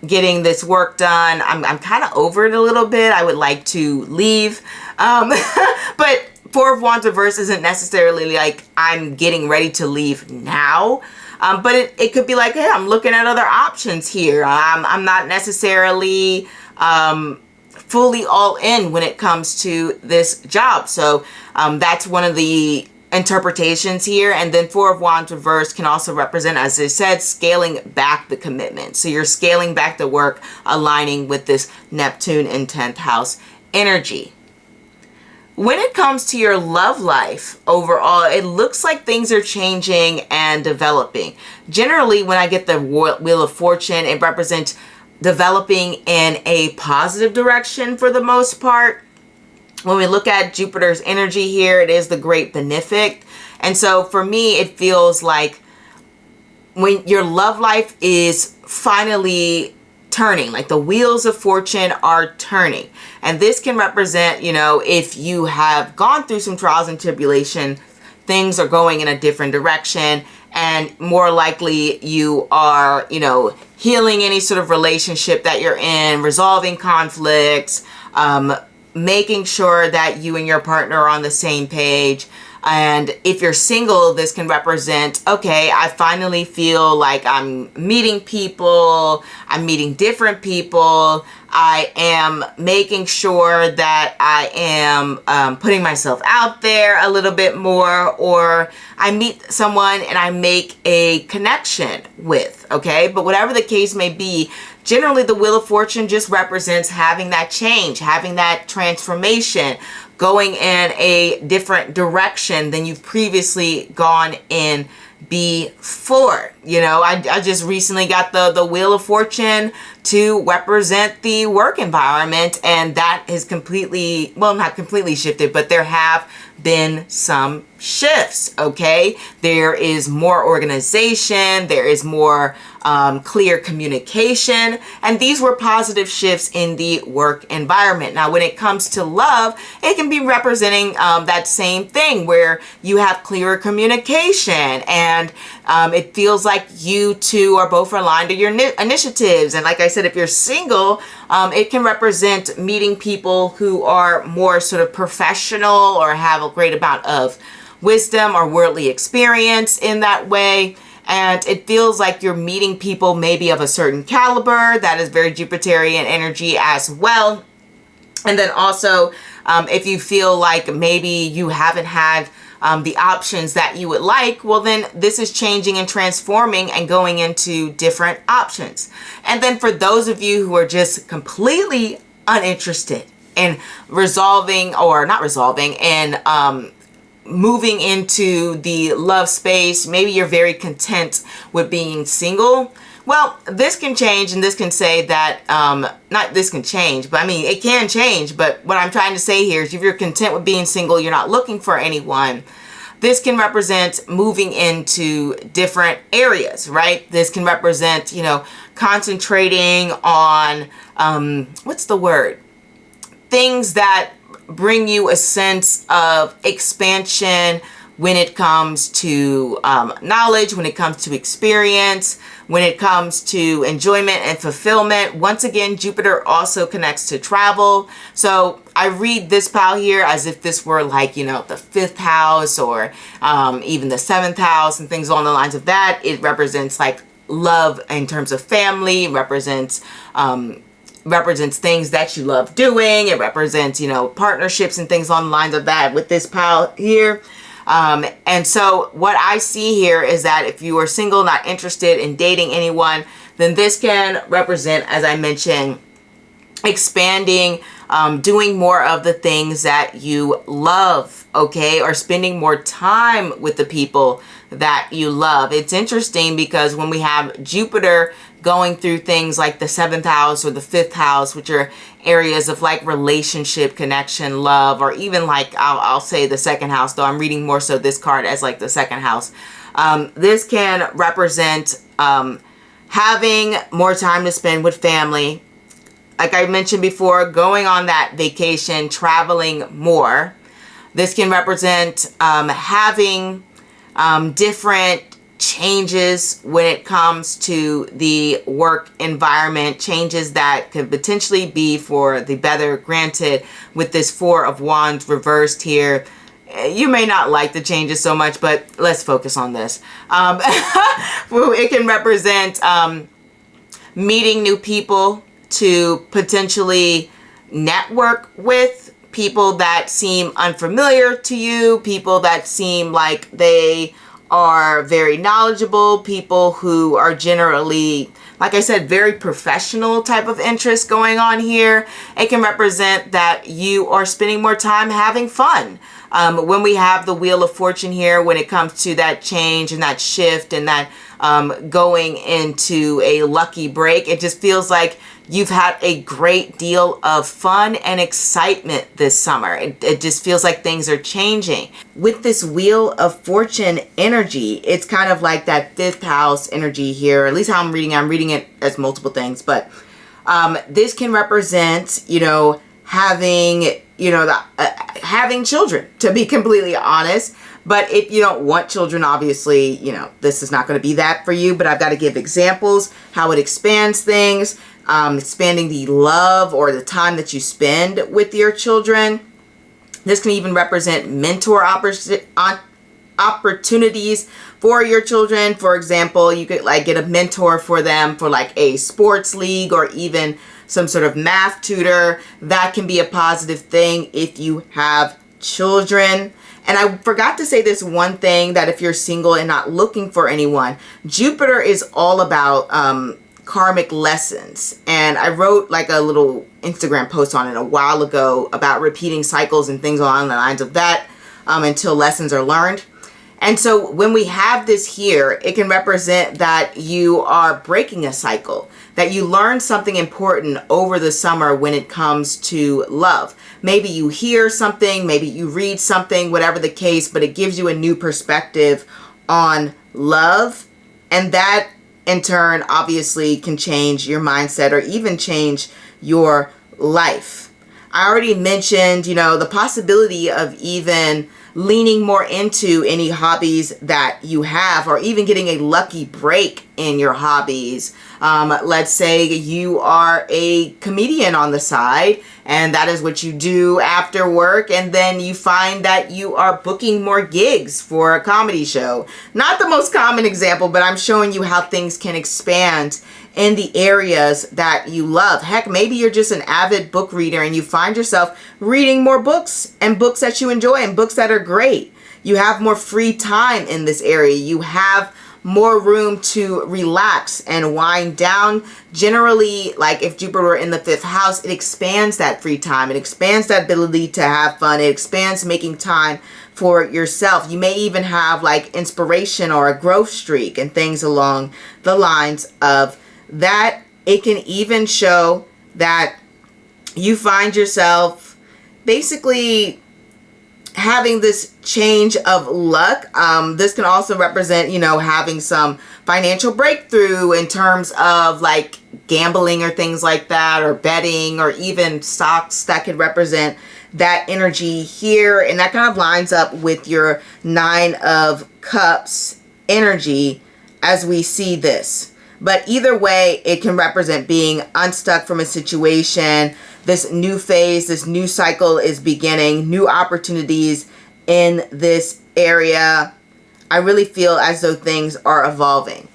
getting this work done. I'm kind of over it a little bit. I would like to leave. But Four of Wands reverse isn't necessarily like I'm getting ready to leave now. But it could be like, hey, I'm looking at other options here. I'm not necessarily fully all in when it comes to this job. So that's one of the interpretations here. And then Four of Wands reverse can also represent, as I said, scaling back the commitment. So you're scaling back the work, aligning with this Neptune in 10th house energy. When it comes to your love life overall, it looks like things are changing and developing. Generally, when I get the Wheel of Fortune, it represents developing in a positive direction for the most part. When we look at Jupiter's energy here, it is the great benefic. And so for me, it feels like when your love life is finally turning, like the wheels of fortune are turning. And this can represent, you know, if you have gone through some trials and tribulation, things are going in a different direction, and more likely you are, you know, healing any sort of relationship that you're in, resolving conflicts, making sure that you and your partner are on the same page. And if you're single, this can represent, okay, I finally feel like I'm meeting people, I'm meeting different people, I am making sure that I am putting myself out there a little bit more, or I meet someone and I make a connection with, okay? But whatever the case may be, generally the Wheel of Fortune just represents having that change, having that transformation, going in a different direction than you've previously gone in before. You know, I just recently got the Wheel of Fortune to represent the work environment, and that has completely, well, not completely shifted, but there have been some shifts, okay? There is more organization, there is more clear communication, and these were positive shifts in the work environment. Now, when it comes to love, it can be representing that same thing where you have clearer communication, and it feels like you two are both aligned to your initiatives. And like I said, if you're single, it can represent meeting people who are more sort of professional or have a great amount of wisdom or worldly experience in that way. And it feels like you're meeting people maybe of a certain caliber. That is very Jupiterian energy as well. And then also, if you feel like maybe you haven't had the options that you would like, well, then this is changing and transforming and going into different options. And then for those of you who are just completely uninterested in resolving, or not resolving, and moving into the love space, maybe you're very content with being single. Well, this can change, and this can say that, not this can change, but I mean, it can change. But what I'm trying to say here is if you're content with being single, you're not looking for anyone, this can represent moving into different areas, right? This can represent, you know, concentrating on, what's the word? Things that bring you a sense of expansion when it comes to knowledge, when it comes to experience, when it comes to enjoyment and fulfillment. Once again, Jupiter also connects to travel. So I read this pile here as if this were like, you know, the 5th house, or even the 7th house, and things along the lines of that. It represents like love in terms of family, represents things that you love doing. It represents, you know, partnerships and things along the lines of that with this pile here. And so what I see here is that if you are single, not interested in dating anyone, then this can represent, as I mentioned, expanding, doing more of the things that you love, okay? Or spending more time with the people that you love. It's interesting because when we have Jupiter going through things like the 7th house or the 5th house, which are areas of like relationship, connection, love, or even like I'll say the 2nd house, though I'm reading more so this card as like the 2nd house. This can represent having more time to spend with family. Like I mentioned before, going on that vacation, traveling more. This can represent having different changes when it comes to the work environment, changes that could potentially be for the better. Granted, with this 4 of Wands reversed here, you may not like the changes so much, but let's focus on this. It can represent meeting new people to potentially network with, people that seem unfamiliar to you, people that seem like they are very knowledgeable, people who are generally like I said, very professional type of interest going on here. It can represent that you are spending more time having fun. When we have the Wheel of Fortune here, when it comes to that change and that shift and that going into a lucky break, it just feels like you've had a great deal of fun and excitement this summer. It just feels like things are changing. With this Wheel of Fortune energy, it's kind of like that fifth house energy here, at least how I'm reading it as multiple things, but this can represent, you know, having, you know, having children, to be completely honest. But if you don't want children, obviously, you know, this is not going to be that for you. But I've got to give examples, how it expands things, expanding the love or the time that you spend with your children. This can even represent mentor opportunities for your children. For example, you could like get a mentor for them for like a sports league or even some sort of math tutor. That can be a positive thing if you have children. And I forgot to say this one thing, that if you're single and not looking for anyone, Jupiter is all about karmic lessons. And I wrote like a little Instagram post on it a while ago about repeating cycles and things along the lines of that until lessons are learned. And so when we have this here, it can represent that you are breaking a cycle, that you learn something important over the summer when it comes to love. Maybe you hear something, maybe you read something, whatever the case, but it gives you a new perspective on love. And that in turn obviously can change your mindset or even change your life. I already mentioned, you know, the possibility of even leaning more into any hobbies that you have, or even getting a lucky break in your hobbies. Let's say you are a comedian on the side and that is what you do after work, and then you find that you are booking more gigs for a comedy show. Not the most common example, but I'm showing you how things can expand in the areas that you love. Heck, maybe you're just an avid book reader and you find yourself reading more books and books that you enjoy and books that are great. You have more free time in this area. You have more room to relax and wind down. Generally, like if Jupiter were in the fifth house, it expands that free time. It expands that ability to have fun. It expands making time for yourself. You may even have like inspiration or a growth streak and things along the lines of that. It can even show that you find yourself basically having this change of luck. This can also represent, you know, having some financial breakthrough in terms of like gambling or things like that, or betting, or even stocks. That could represent that energy here. And that kind of lines up with your Nine of Cups energy as we see this. But either way, it can represent being unstuck from a situation. This new phase, this new cycle is beginning, new opportunities in this area. I really feel as though things are evolving.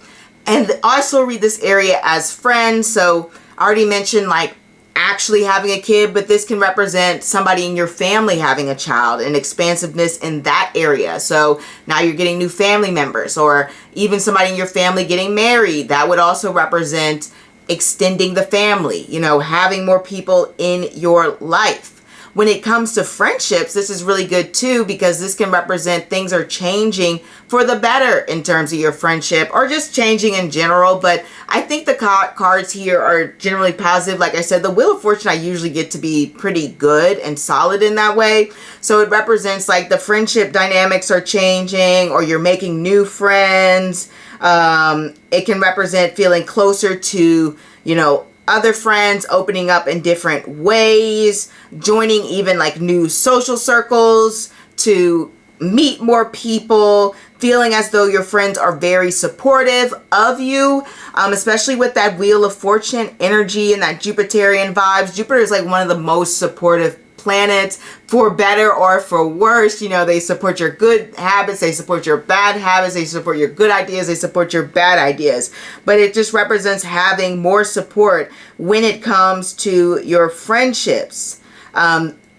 And also read this area as friends. So I already mentioned like actually having a kid, but this can represent somebody in your family having a child and expansiveness in that area. So now you're getting new family members, or even somebody in your family getting married. That would also represent extending the family, you know, having more people in your life. When it comes to friendships, this is really good too, because this can represent things are changing for the better in terms of your friendship, or just changing in general. But I think the cards here are generally positive. Like I said, the Wheel of Fortune I usually get to be pretty good and solid in that way. So it represents like the friendship dynamics are changing, or you're making new friends. It can represent feeling closer to, you know, other friends, opening up in different ways, joining even like new social circles to meet more people, feeling as though your friends are very supportive of you, especially with that Wheel of Fortune energy and that Jupiterian vibes. Jupiter is like one of the most supportive planets, for better or for worse. You know, they support your good habits, they support your bad habits, they support your good ideas, they support your bad ideas. But it just represents having more support when it comes to your friendships.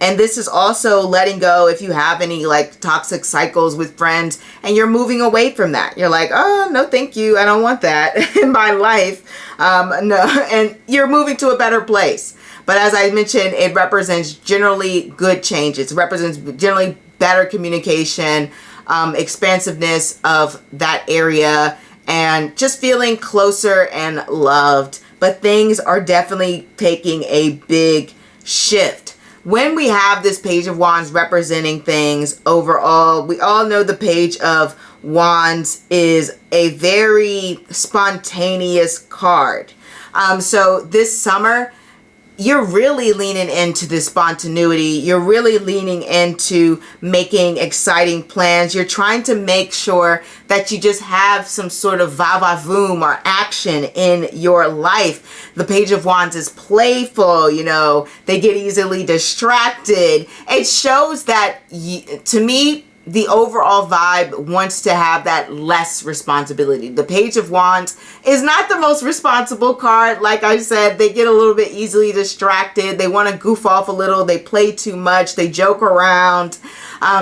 And this is also letting go if you have any like toxic cycles with friends and you're moving away from that. You're like, oh, no, thank you. I don't want that in my life. No, and you're moving to a better place. But as I mentioned, it represents generally good changes. It represents generally better communication, expansiveness of that area, and just feeling closer and loved. But things are definitely taking a big shift. When we have this Page of Wands representing things overall, we all know the Page of Wands is a very spontaneous card. So this summer, you're really leaning into this spontaneity. You're really leaning into making exciting plans. You're trying to make sure that you just have some sort of va-va-voom or action in your life. The Page of Wands is playful, you know, they get easily distracted. It shows that, to me, the overall vibe wants to have that less responsibility. The Page of Wands is not the most responsible card. Like I said, they get a little bit easily distracted. They want to goof off a little. They play too much. They joke around.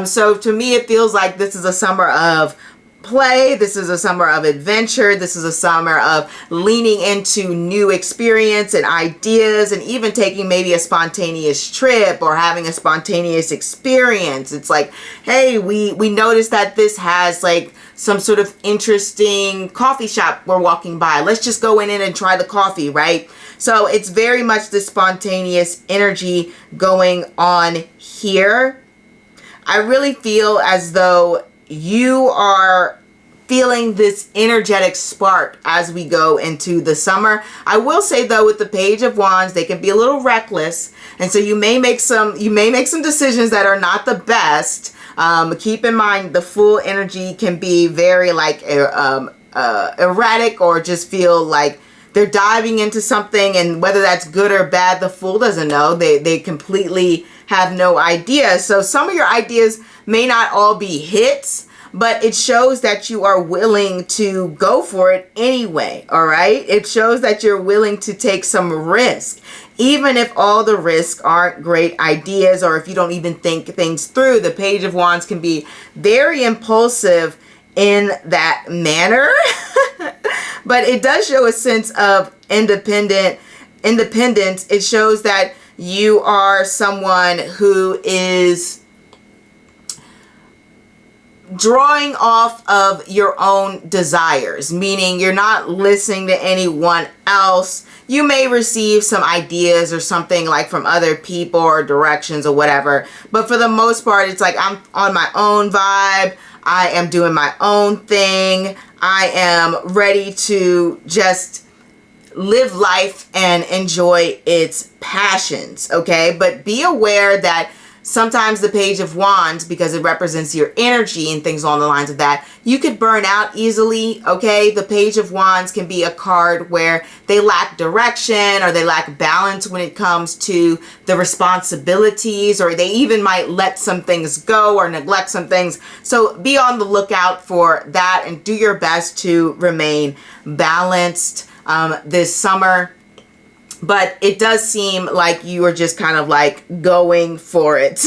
So to me, it feels like this is a summer of play. This is a summer of adventure. This is a summer of leaning into new experience and ideas, and even taking maybe a spontaneous trip or having a spontaneous experience. It's like, hey, we noticed that this has like some sort of interesting coffee shop we're walking by. Let's just go in and try the coffee, right? So it's very much the spontaneous energy going on here. I really feel as though you are feeling this energetic spark as we go into the summer. I will say though, with the Page of Wands, they can be a little reckless, and so you may make some decisions that are not the best. Keep in mind, the full energy can be very like erratic, or just feel like they're diving into something, and whether that's good or bad, the Fool doesn't know. They completely have no idea. So some of your ideas may not all be hits, but it shows that you are willing to go for it anyway, all right? It shows that you're willing to take some risk, even if all the risks aren't great ideas, or if you don't even think things through. The Page of Wands can be very impulsive in that manner, but it does show a sense of independence. It shows that you are someone who is drawing off of your own desires, meaning you're not listening to anyone else. You may receive some ideas or something like from other people or directions or whatever, but for the most part, it's like, I'm on my own vibe. I am doing my own thing. I am ready to just live life and enjoy its passions, okay? But be aware that sometimes the Page of Wands, because it represents your energy and things along the lines of that, you could burn out easily, okay? The Page of Wands can be a card where they lack direction, or they lack balance when it comes to the responsibilities, or they even might let some things go or neglect some things. So be on the lookout for that, and do your best to remain balanced this summer. But it does seem like you are just kind of like going for it.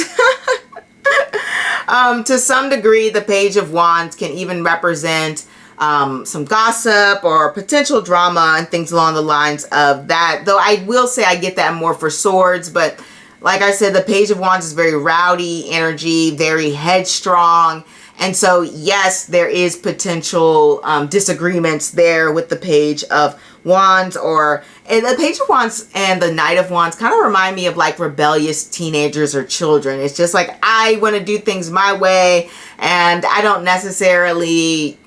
To some degree, the Page of Wands can even represent some gossip or potential drama and things along the lines of that. Though I will say I get that more for Swords. But like I said, the Page of Wands is very rowdy energy, very headstrong. And so, yes, there is potential disagreements there with the Page of Wands, and the Page of Wands and the Knight of Wands kind of remind me of like rebellious teenagers or children. It's just like, I want to do things my way, and I don't necessarily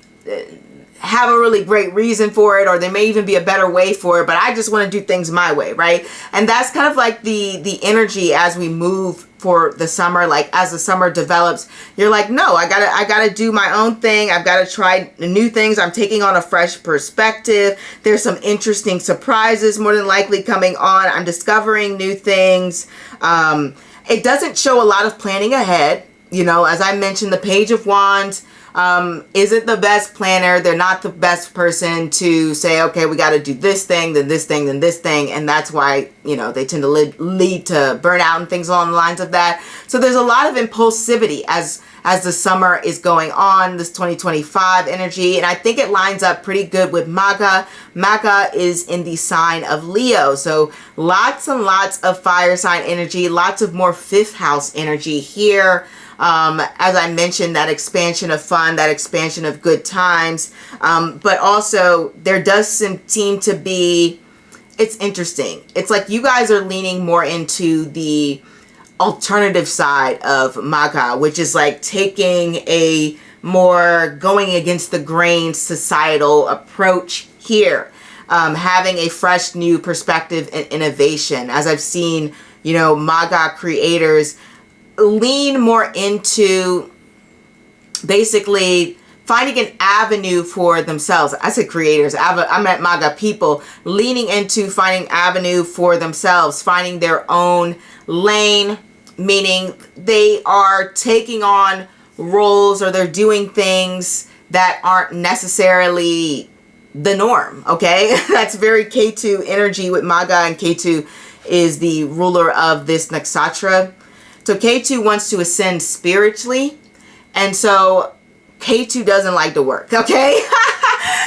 have a really great reason for it, or there may even be a better way for it, but I just want to do things my way, right? And that's kind of like the energy as we move for the summer. Like as the summer develops, you're like, no, I gotta do my own thing. I've got to try new things. I'm taking on a fresh perspective. There's some interesting surprises more than likely coming on. I'm discovering new things. It doesn't show a lot of planning ahead. You know, as I mentioned, the Page of Wands isn't the best planner. They're not the best person to say, okay, we got to do this thing, then this thing, then this thing. And that's why, you know, they tend to lead to burnout and things along the lines of that. So there's a lot of impulsivity as the summer is going on, this 2025 energy. And I think it lines up pretty good with Maga. Maga is in the sign of Leo. So lots and lots of fire sign energy, lots of more fifth house energy here. As I mentioned, that expansion of fun, that expansion of good times. But also there does seem to be, it's interesting. It's like you guys are leaning more into the alternative side of Maga, which is like taking a more going against the grain societal approach here. Having a fresh new perspective and innovation. As I've seen, you know, Maga creators lean more into basically finding an avenue for themselves. I said creators, I meant Maga people leaning into finding avenue for themselves, finding their own lane, meaning they are taking on roles or they're doing things that aren't necessarily the norm, okay? That's very K2 energy with Maga, and K2 is the ruler of this nakshatra. So K2 wants to ascend spiritually, and so K2 doesn't like to work, okay?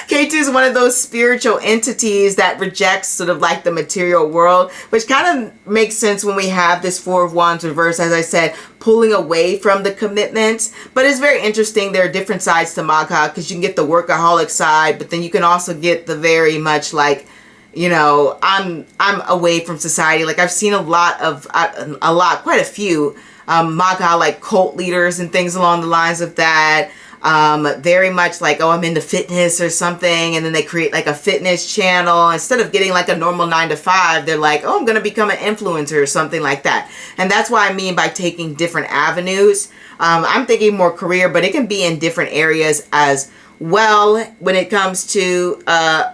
K2 is one of those spiritual entities that rejects sort of like the material world, which kind of makes sense when we have this Four of Wands reverse, as I said, pulling away from the commitments. But it's very interesting. There are different sides to Maga, because you can get the workaholic side, but then you can also get the very much like, you know, I'm away from society. Like I've seen quite a few Maga like cult leaders and things along the lines of that. Very much like, oh, I'm into fitness or something, and then they create like a fitness channel. Instead of getting like a normal 9-to-5, they're like, oh, I'm gonna become an influencer or something like that. And that's what I mean by taking different avenues. I'm thinking more career, but it can be in different areas as well. When it comes to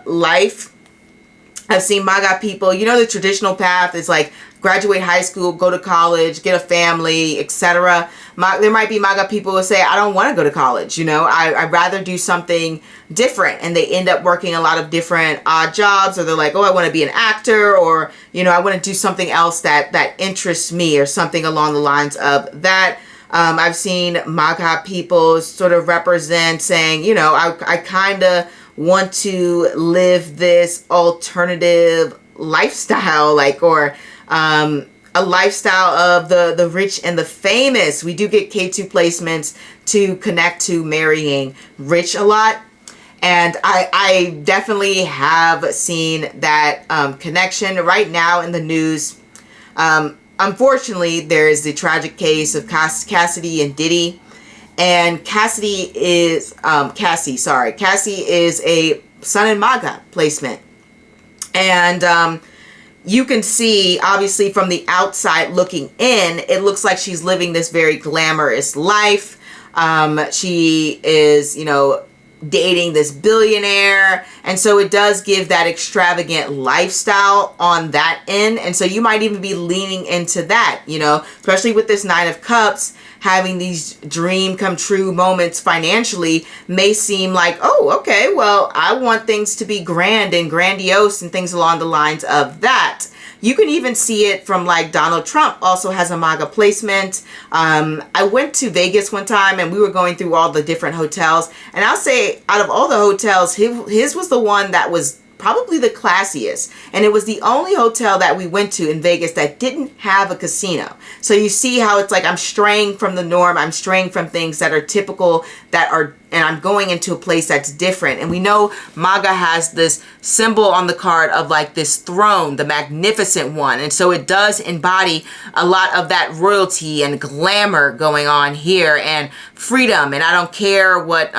life, I've seen Maga people, you know, the traditional path is like graduate high school, go to college, get a family, etc. There might be Maga people who say, I don't want to go to college, you know, I'd rather do something different. And they end up working a lot of different odd jobs, or they're like, oh, I want to be an actor, or, you know, I want to do something else that interests me, or something along the lines of that. I've seen Maga people sort of represent saying, you know, I kind of want to live this alternative lifestyle, like, or a lifestyle of the rich and the famous. We do get K2 placements to connect to marrying rich a lot. And I definitely have seen that connection right now in the news. Unfortunately, there is the tragic case of Cassidy and Diddy. And Cassie is a Sun and Maga placement. And you can see, obviously, from the outside looking in, it looks like she's living this very glamorous life. She is, you know, dating this billionaire. And so it does give that extravagant lifestyle on that end. And so you might even be leaning into that, you know, especially with this Nine of Cups. Having these dream come true moments financially may seem like, oh, okay, well, I want things to be grand and grandiose and things along the lines of that. You can even see it from like Donald Trump also has a Maga placement. I went to Vegas one time and we were going through all the different hotels. And I'll say out of all the hotels, his was the one that was probably the classiest, and it was the only hotel that we went to in Vegas that didn't have a casino. So you see how it's like I'm straying from the norm, I'm straying from things that are typical, and I'm going into a place that's different. And we know Maga has this symbol on the card of like this throne, the magnificent one, and so it does embody a lot of that royalty and glamour going on here, and freedom. And I don't care what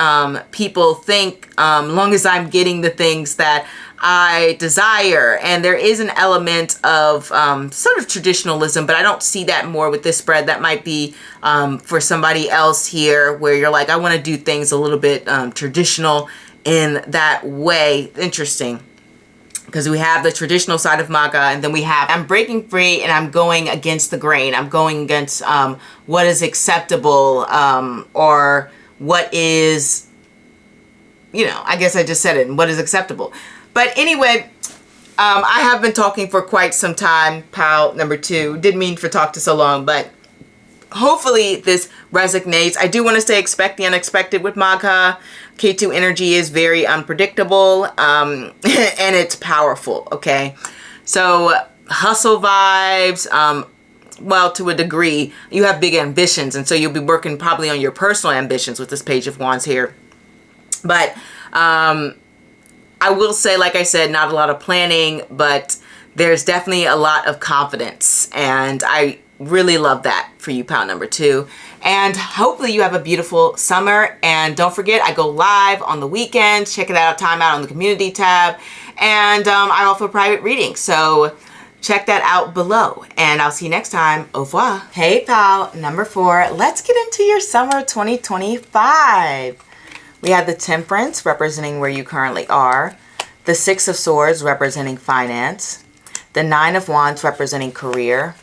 people think, long as I'm getting the things that I desire. And there is an element of sort of traditionalism, but I don't see that more with this spread. That might be for somebody else here, where you're like, I want to do things a little bit traditional in that way. Interesting. because we have the traditional side of MAGA, and then we have I'm breaking free and I'm going against the grain. I'm going against what is acceptable, or what is, you know, I guess I just said it, what is acceptable. But anyway, I have been talking for quite some time, pal number 2. Didn't mean for talk to so long, but hopefully this resonates. I do want to say expect the unexpected with MAGA. K2 energy is very unpredictable, and it's powerful, okay? So hustle vibes, well, to a degree, you have big ambitions, and so you'll be working probably on your personal ambitions with this Page of Wands here. But I will say, like I said, not a lot of planning, but there's definitely a lot of confidence, and I really love that for you, pal number 2. And hopefully you have a beautiful summer. And don't forget, I go live on the weekends. Check it out, time out on the community tab. And I offer private readings, so check that out below. And I'll see you next time. Au revoir. Hey, pal number 4. Let's get into your summer 2025. We have the Temperance, representing where you currently are. The Six of Swords, representing finance. The Nine of Wands, representing career.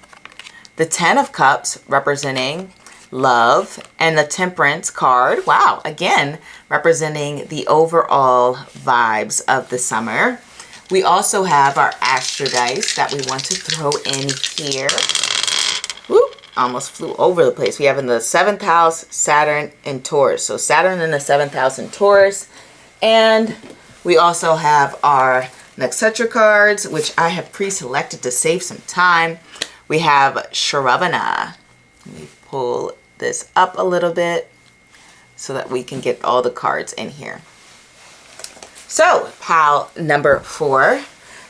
The Ten of Cups, representing love. And the Temperance card, wow, again, representing the overall vibes of the summer. We also have our Astro dice that we want to throw in here. Whoop, almost flew over the place. We have in the 7th house, Saturn and Taurus. So Saturn in the 7th house in Taurus. And we also have our Nakshatra cards, which I have pre-selected to save some time. We have Shravana. Let me pull this up a little bit so that we can get all the cards in here. So, pal number 4.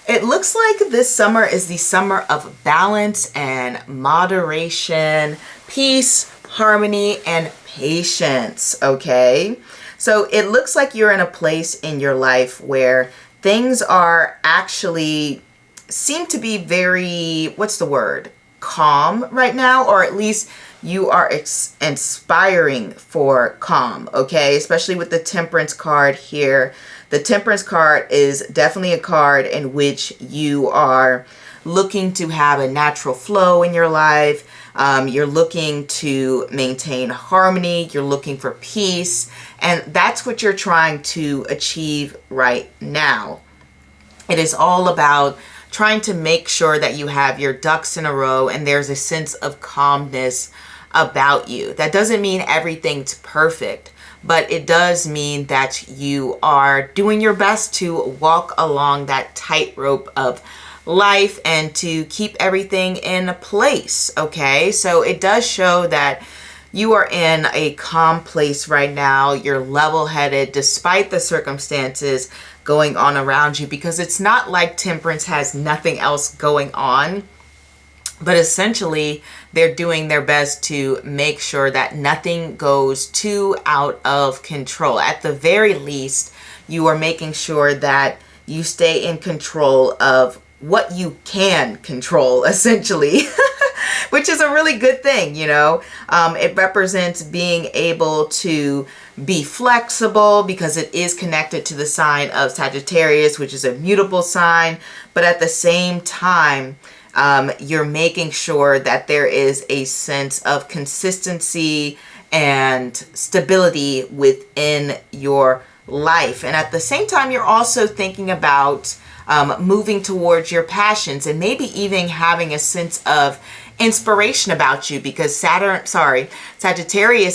It looks like this summer is the summer of balance and moderation, peace, harmony, and patience, okay? So it looks like you're in a place in your life where things are actually seem to be very, what's the word, calm right now, or at least you are inspiring for calm, okay? Especially with the Temperance card here. The Temperance card is definitely a card in which you are looking to have a natural flow in your life. You're looking to maintain harmony. You're looking for peace. And that's what you're trying to achieve right now. It is all about trying to make sure that you have your ducks in a row and there's a sense of calmness about you. That doesn't mean everything's perfect, but it does mean that you are doing your best to walk along that tightrope of life and to keep everything in place, okay? So it does show that you are in a calm place right now. You're level-headed despite the circumstances going on around you, because it's not like Temperance has nothing else going on, but essentially they're doing their best to make sure that nothing goes too out of control. At the very least, you are making sure that you stay in control of what you can control, essentially, which is a really good thing, you know. It represents being able to be flexible because it is connected to the sign of Sagittarius, which is a mutable sign. But at the same time, you're making sure that there is a sense of consistency and stability within your life. And at the same time, you're also thinking about moving towards your passions and maybe even having a sense of inspiration about you, because Sagittarius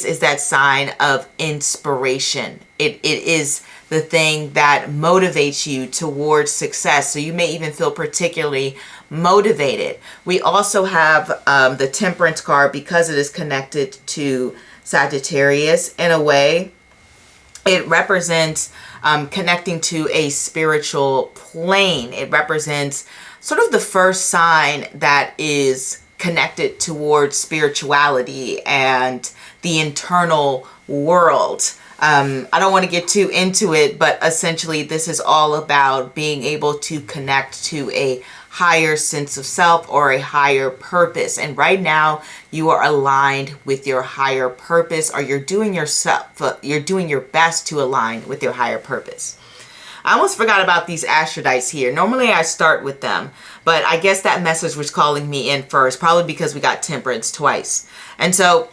is that sign of inspiration. It is the thing that motivates you towards success. So you may even feel particularly motivated. We also have the Temperance card because it is connected to Sagittarius in a way. It represents connecting to a spiritual plane. It represents sort of the first sign that is connected towards spirituality and the internal world. I don't want to get too into it, but essentially this is all about being able to connect to a higher sense of self or a higher purpose. And right now you are aligned with your higher purpose, or you're doing your best to align with your higher purpose. I almost forgot about these Astrodites here. Normally I start with them, but I guess that message was calling me in first, probably because we got Temperance twice. And so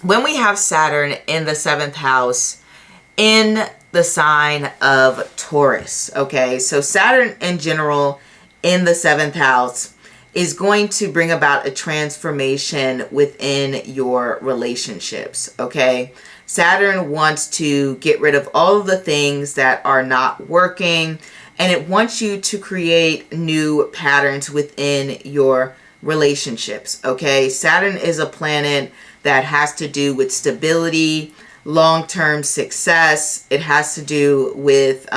when we have Saturn in the 7th house, in the sign of Taurus, okay? So Saturn in general in the 7th house is going to bring about a transformation within your relationships, okay? Saturn wants to get rid of all of the things that are not working, and it wants you to create new patterns within your relationships, okay? Saturn is a planet that has to do with stability, long-term success. It has to do with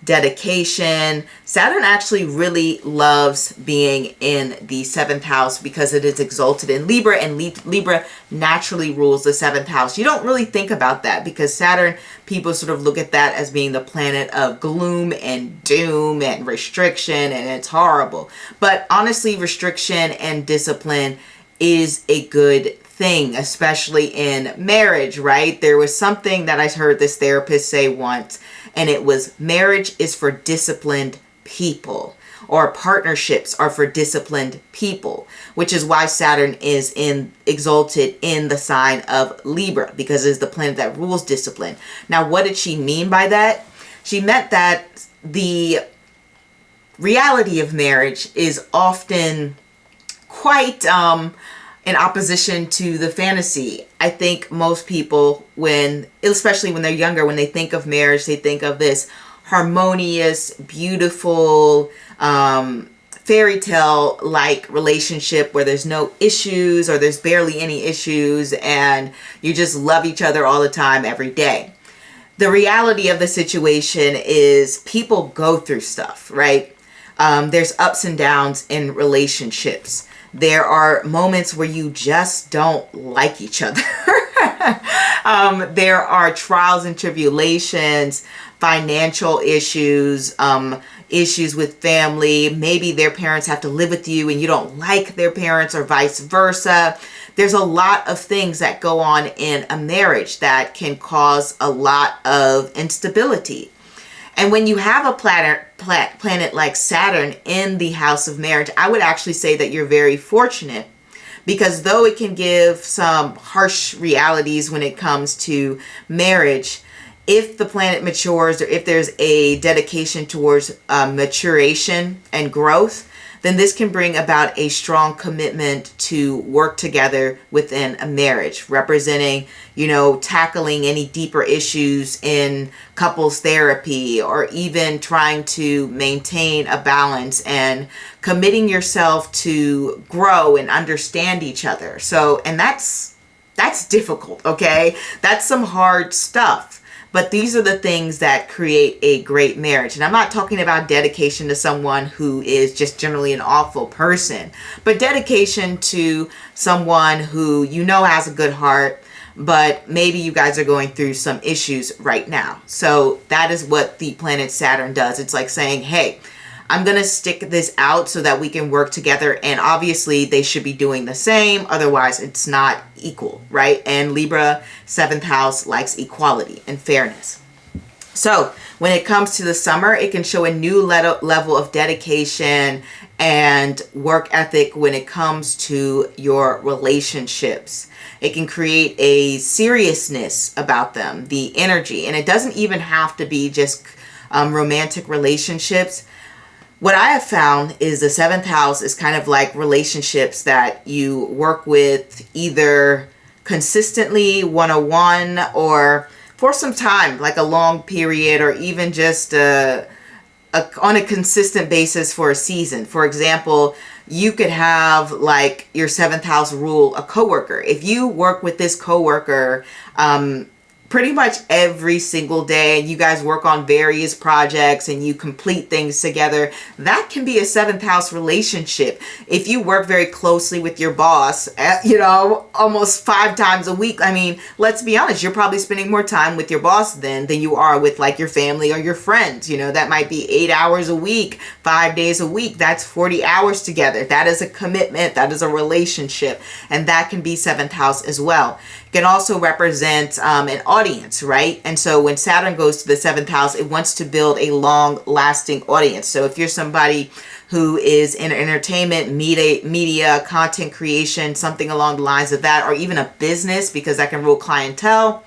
dedication. Saturn actually really loves being in the 7th house because it is exalted in Libra, and Libra naturally rules the 7th house. You don't really think about that because Saturn, people sort of look at that as being the planet of gloom and doom and restriction, and it's horrible. But honestly, restriction and discipline is a good thing, especially in marriage, right? There was something that I heard this therapist say once, and it was, marriage is for disciplined people, or partnerships are for disciplined people, which is why Saturn is exalted in the sign of Libra, because it's the planet that rules discipline. Now, what did she mean by that? She meant that the reality of marriage is often quite in opposition to the fantasy. I think most people, especially when they're younger, when they think of marriage, they think of this harmonious, beautiful, fairy tale like relationship where there's no issues or there's barely any issues and you just love each other all the time, every day. The reality of the situation is people go through stuff, right? There's ups and downs in relationships. There are moments where you just don't like each other. There are trials and tribulations, financial issues, issues with family. Maybe their parents have to live with you and you don't like their parents, or vice versa. There's a lot of things that go on in a marriage that can cause a lot of instability. And when you have a planet like Saturn in the house of marriage, I would actually say that you're very fortunate, because though it can give some harsh realities when it comes to marriage, if the planet matures, or if there's a dedication towards maturation and growth, then this can bring about a strong commitment to work together within a marriage, representing, tackling any deeper issues in couples therapy, or even trying to maintain a balance and committing yourself to grow and understand each other. So, and that's difficult, okay? That's some hard stuff. But these are the things that create a great marriage. And I'm not talking about dedication to someone who is just generally an awful person, but dedication to someone who has a good heart, but maybe you guys are going through some issues right now. So that is what the planet Saturn does. It's like saying, hey, I'm going to stick this out so that we can work together. And obviously they should be doing the same. Otherwise it's not equal, right? And Libra 7th house likes equality and fairness. So when it comes to the summer, it can show a new level of dedication and work ethic when it comes to your relationships. It can create a seriousness about them, the energy. And it doesn't even have to be just romantic relationships. What I have found is the 7th house is kind of like relationships that you work with either consistently, one-on-one, or for some time, like a long period, or even just on a consistent basis for a season. For example, you could have like your 7th house rule a coworker. If you work with this coworker, pretty much every single day, and you guys work on various projects and you complete things together, that can be a 7th house relationship. If you work very closely with your boss, almost 5 times a week, I mean, let's be honest, you're probably spending more time with your boss than you are with like your family or your friends. That might be 8 hours a week, 5 days a week. That's 40 hours together. That is a commitment. That is a relationship. And that can be 7th house as well. can also represent an audience, right? And so when Saturn goes to the 7th house, it wants to build a long-lasting audience. So if you're somebody who is in entertainment, media, content creation, something along the lines of that, or even a business, because that can rule clientele,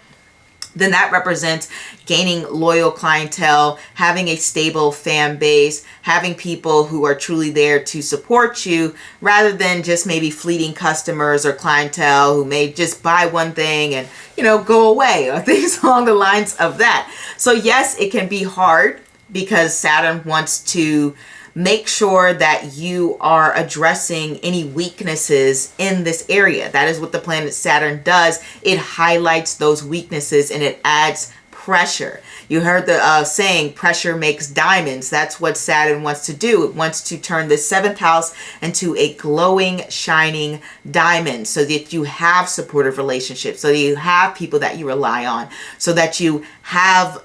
then that represents gaining loyal clientele, having a stable fan base, having people who are truly there to support you, rather than just maybe fleeting customers or clientele who may just buy one thing and, you know, go away, or things along the lines of that. So yes, it can be hard because Saturn wants to make sure that you are addressing any weaknesses in this area. That is what the planet Saturn does. It highlights those weaknesses and it adds pressure. You heard the saying, pressure makes diamonds. That's what Saturn wants to do. It wants to turn the 7th house into a glowing, shining diamond, so that you have supportive relationships, so that you have people that you rely on, so that you have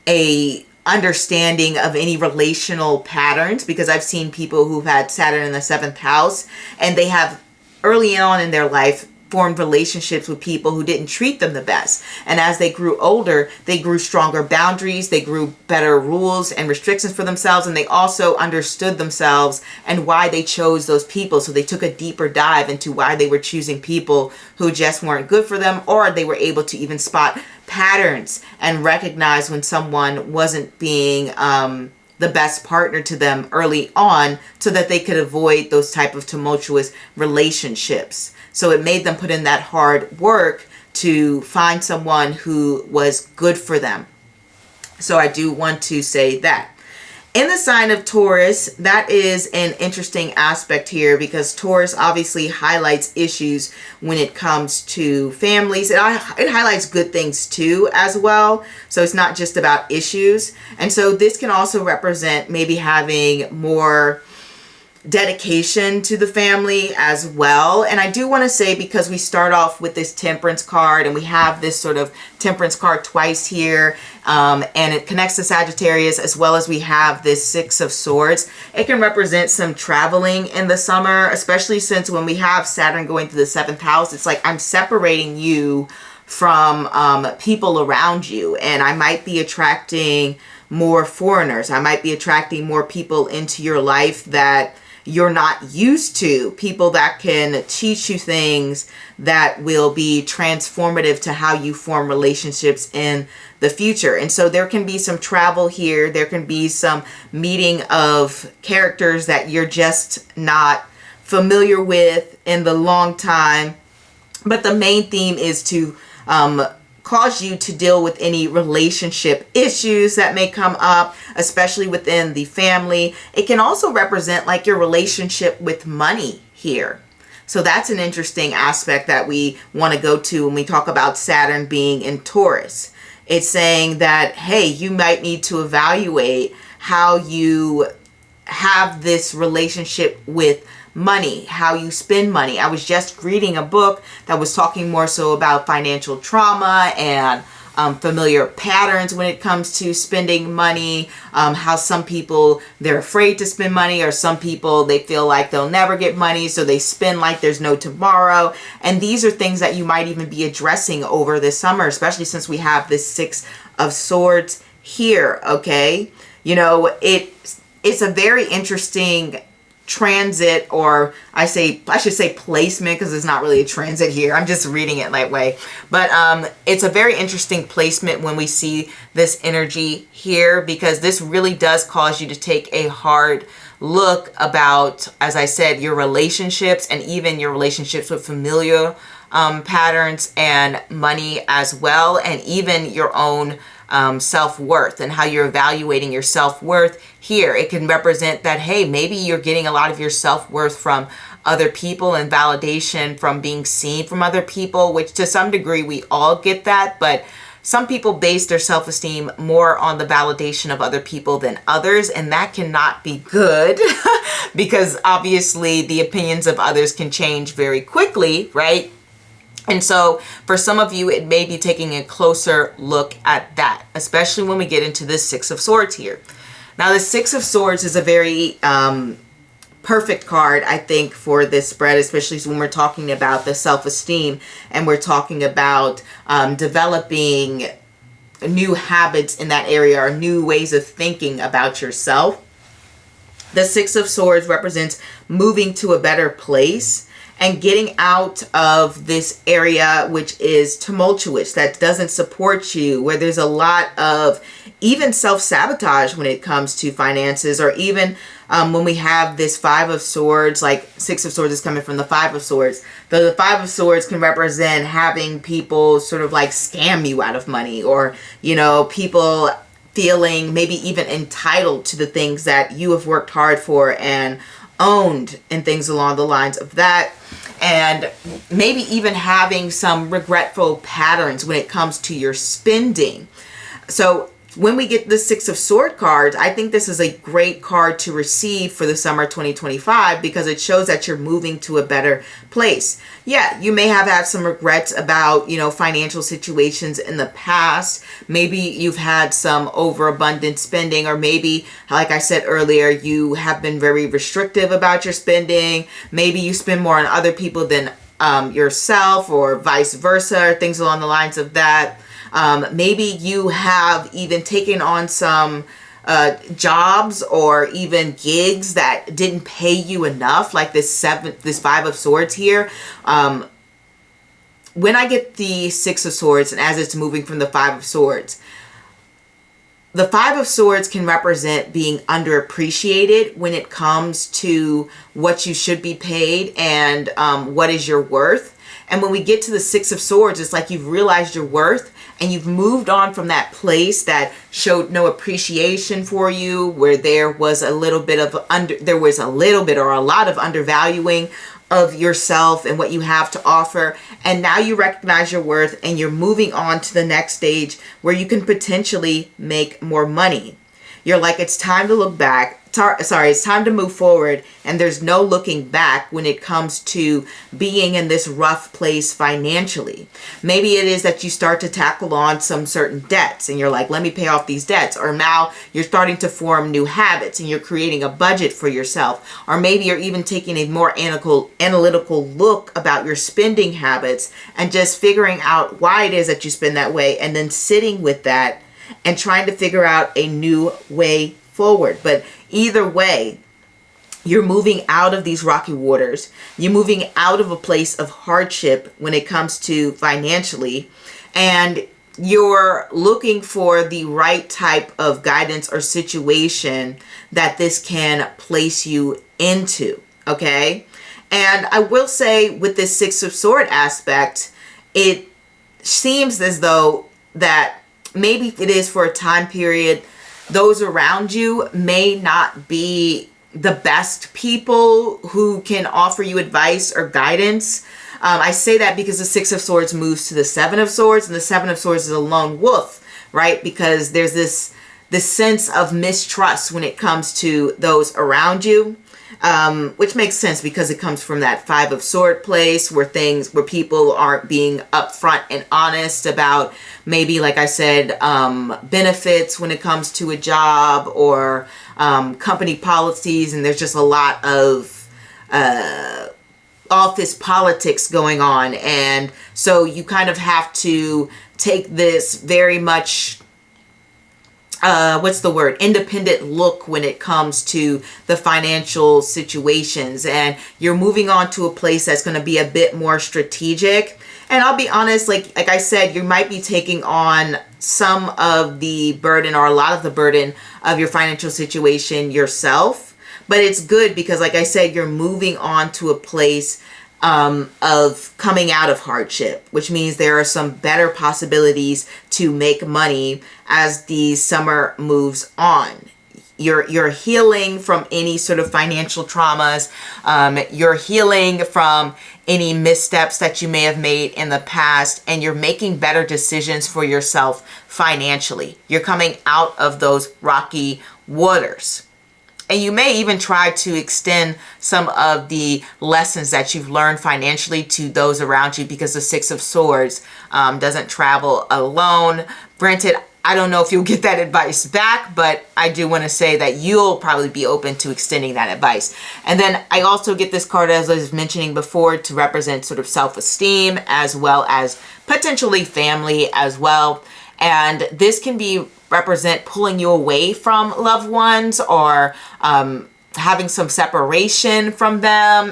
a understanding of any relational patterns, because I've seen people who've had Saturn in the 7th house and they have early on in their life formed relationships with people who didn't treat them the best. And as they grew older, they grew stronger boundaries, they grew better rules and restrictions for themselves, and they also understood themselves and why they chose those people. So they took a deeper dive into why they were choosing people who just weren't good for them, or they were able to even spot patterns and recognize when someone wasn't being the best partner to them early on, so that they could avoid those type of tumultuous relationships. So it made them put in that hard work to find someone who was good for them. So I do want to say that. In the sign of Taurus, that is an interesting aspect here, because Taurus obviously highlights issues when it comes to families. It highlights good things too as well. So it's not just about issues. And so this can also represent maybe having more dedication to the family as well. And I do want to say, because we start off with this Temperance card and we have this sort of Temperance card twice here, and it connects to Sagittarius, as well as we have this 6 of Swords. It can represent some traveling in the summer, especially since when we have Saturn going to the 7th house, it's like I'm separating you from people around you, and I might be attracting more foreigners. I might be attracting more people into your life that you're not used to, people that can teach you things that will be transformative to how you form relationships in the future. And so there can be some travel here. There can be some meeting of characters that you're just not familiar with in the long time. But the main theme is to cause you to deal with any relationship issues that may come up, especially within the family. It can also represent like your relationship with money here. So that's an interesting aspect that we want to go to when we talk about Saturn being in Taurus. It's saying that, hey, you might need to evaluate how you have this relationship with money, how you spend money. I was just reading a book that was talking more so about financial trauma and familiar patterns when it comes to spending money, how some people, they're afraid to spend money, or some people, they feel like they'll never get money, so they spend like there's no tomorrow. And these are things that you might even be addressing over this summer, especially since we have this 6 of Swords here, okay? You know, it's a very interesting transit, or I should say placement, because it's not really a transit here. I'm just reading it that way. But it's a very interesting placement when we see this energy here, because this really does cause you to take a hard look about, as I said, your relationships, and even your relationships with familiar patterns and money as well, and even your own self-worth, and how you're evaluating your self-worth here. It can represent that, hey, maybe you're getting a lot of your self-worth from other people and validation from being seen from other people, which to some degree we all get that, but some people base their self-esteem more on the validation of other people than others, and that cannot be good because obviously the opinions of others can change very quickly, right? And so for some of you, it may be taking a closer look at that, especially when we get into this 6 of Swords here. Now, the 6 of Swords is a very perfect card, I think, for this spread, especially when we're talking about the self-esteem and we're talking about developing new habits in that area or new ways of thinking about yourself. The Six of Swords represents moving to a better place and getting out of this area which is tumultuous, that doesn't support you, where there's a lot of even self-sabotage when it comes to finances, or even when we have this Five of Swords, like Six of Swords is coming from the Five of Swords. The Five of Swords can represent having people sort of like scam you out of money, or, you know, people feeling maybe even entitled to the things that you have worked hard for and owned, and things along the lines of that. And maybe even having some regretful patterns when it comes to your spending. So when we get the Six of Swords cards, I think this is a great card to receive for the summer 2025 because it shows that you're moving to a better place. Yeah, you may have had some regrets about, you know, financial situations in the past. Maybe you've had some overabundant spending, or maybe, like I said earlier, you have been very restrictive about your spending. Maybe you spend more on other people than yourself, or vice versa, or things along the lines of that. Maybe you have even taken on some jobs or even gigs that didn't pay you enough, like this Five of Swords here. When I get the Six of Swords, and as it's moving from the Five of Swords, the Five of Swords can represent being underappreciated when it comes to what you should be paid and what is your worth. And when we get to the Six of Swords, it's like you've realized your worth and you've moved on from that place that showed no appreciation for you, where there was a little bit or a lot of undervaluing of yourself and what you have to offer. And now you recognize your worth and you're moving on to the next stage where you can potentially make more money. You're like, it's time to look back. It's time to move forward, and there's no looking back when it comes to being in this rough place financially. Maybe it is that you start to tackle on some certain debts and you're like, let me pay off these debts. Or now you're starting to form new habits and you're creating a budget for yourself. Or maybe you're even taking a more analytical look about your spending habits and just figuring out why it is that you spend that way, and then sitting with that and trying to figure out a new way forward. But either way, you're moving out of these rocky waters. You're moving out of a place of hardship when it comes to financially, and you're looking for the right type of guidance or situation that this can place you into, okay? And I will say, with this Six of Swords aspect, it seems as though that maybe it is for a time period, those around you may not be the best people who can offer you advice or guidance. I say that because the Six of Swords moves to the Seven of Swords, and the Seven of Swords is a lone wolf, right? Because there's this sense of mistrust when it comes to those around you, which makes sense because it comes from that Five of Swords place where people aren't being upfront and honest about maybe, like I said, benefits when it comes to a job, or company policies, and there's just a lot of office politics going on. And so you kind of have to take this very much independent look when it comes to the financial situations, and you're moving on to a place that's going to be a bit more strategic. And I'll be honest, like I said, you might be taking on some of the burden, or a lot of the burden of your financial situation yourself. But it's good because, like I said, you're moving on to a place of coming out of hardship, which means there are some better possibilities to make money as the summer moves on. You're healing from any sort of financial traumas. You're healing from any missteps that you may have made in the past, and you're making better decisions for yourself financially. You're coming out of those rocky waters. And you may even try to extend some of the lessons that you've learned financially to those around you, because the Six of Swords doesn't travel alone. Granted, I don't know if you'll get that advice back, but I do want to say that you'll probably be open to extending that advice. And then I also get this card, as I was mentioning before, to represent sort of self-esteem as well as potentially family as well. And this can be represent pulling you away from loved ones or having some separation from them.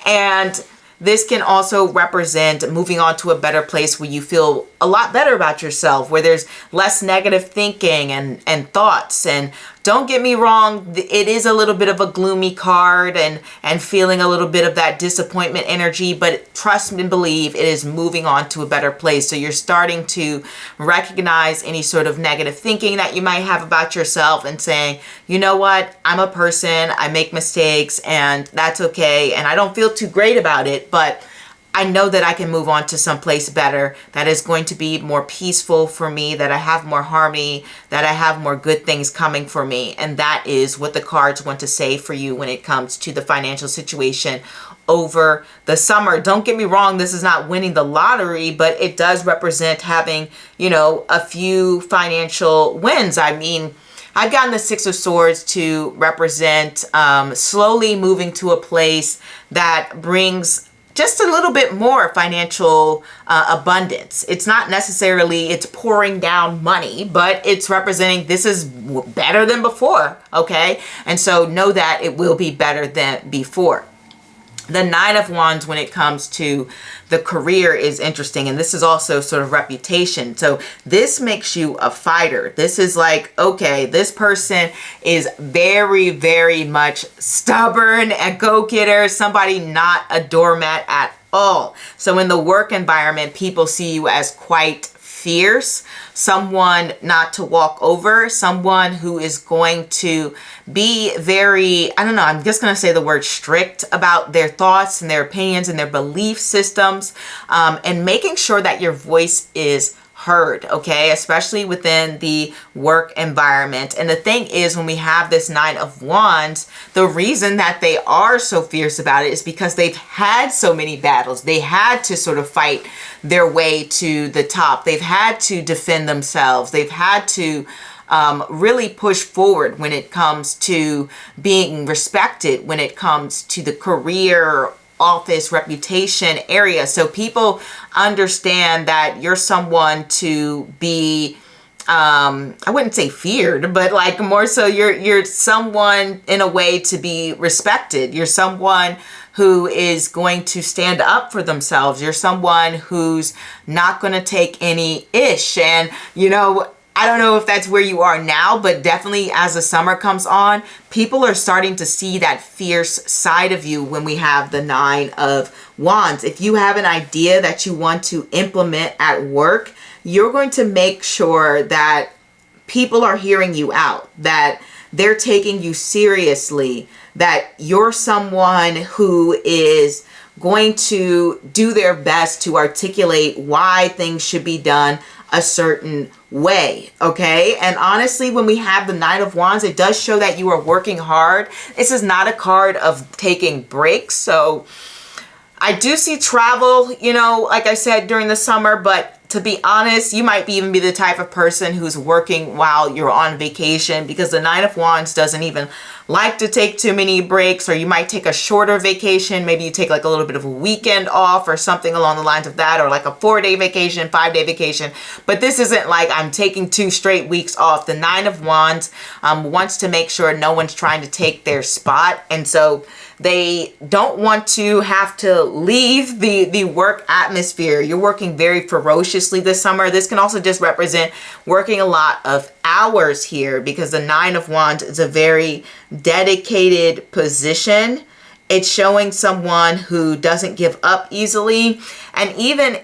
And this can also represent moving on to a better place where you feel a lot better about yourself, where there's less negative thinking and thoughts. And don't get me wrong, it is a little bit of a gloomy card and feeling a little bit of that disappointment energy, but trust and believe it is moving on to a better place. So you're starting to recognize any sort of negative thinking that you might have about yourself and saying, you know what, I'm a person, I make mistakes, and that's okay. And I don't feel too great about it, but I know that I can move on to someplace better that is going to be more peaceful for me, that I have more harmony, that I have more good things coming for me. And that is what the cards want to say for you when it comes to the financial situation over the summer. Don't get me wrong, this is not winning the lottery, but it does represent having, you know, a few financial wins. I mean, I've gotten the Six of Swords to represent slowly moving to a place that brings just a little bit more financial abundance. It's not necessarily it's pouring down money, but it's representing this is better than before, okay? And so know that it will be better than before. The Nine of Wands, when it comes to the career, is interesting. And this is also sort of reputation. So this makes you a fighter. This is like, okay, this person is very, very much stubborn, a go-getter, somebody not a doormat at all. So in the work environment, people see you as quite fierce, someone not to walk over, someone who is going to be very, I don't know, I'm just going to say the word strict about their thoughts and their opinions and their belief systems, and making sure that your voice is heard, okay, especially within the work environment. And the thing is, when we have this Nine of Wands, the reason that they are so fierce about it is because they've had so many battles. They had to sort of fight their way to the top. They've had to defend themselves. They've had to really push forward when it comes to being respected, when it comes to the career, office, reputation area. So people understand that you're someone to be, I wouldn't say feared, but like more so you're someone in a way to be respected. You're someone who is going to stand up for themselves. You're someone who's not going to take any ish. And, you know, I don't know if that's where you are now, but definitely as the summer comes on, people are starting to see that fierce side of you when we have the Nine of Wands. If you have an idea that you want to implement at work, you're going to make sure that people are hearing you out, that they're taking you seriously, that you're someone who is going to do their best to articulate why things should be done a certain way, okay? And honestly, when we have the Nine of Wands, it does show that you are working hard. This is not a card of taking breaks. So I do see travel, you know, like I said, during the summer, but to be honest, you might even be the type of person who's working while you're on vacation, because the Nine of Wands doesn't even like to take too many breaks. Or you might take a shorter vacation. Maybe you take like a little bit of a weekend off or something along the lines of that, or like a 4-day vacation, 5-day vacation. But this isn't like I'm taking 2 straight weeks off. The Nine of Wands wants to make sure no one's trying to take their spot. And so they don't want to have to leave the work atmosphere. You're working very ferociously this summer. This can also just represent working a lot of hours here, because the Nine of Wands is a very dedicated position. It's showing someone who doesn't give up easily. And even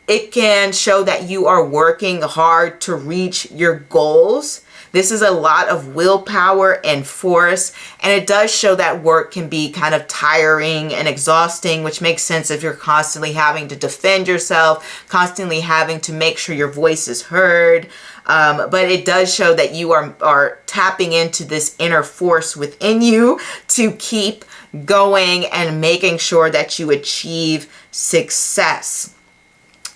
it can show that you are working hard to reach your goals. This is a lot of willpower and force, and it does show that work can be kind of tiring and exhausting, which makes sense if you're constantly having to defend yourself, constantly having to make sure your voice is heard. But it does show that you are tapping into this inner force within you to keep going and making sure that you achieve success.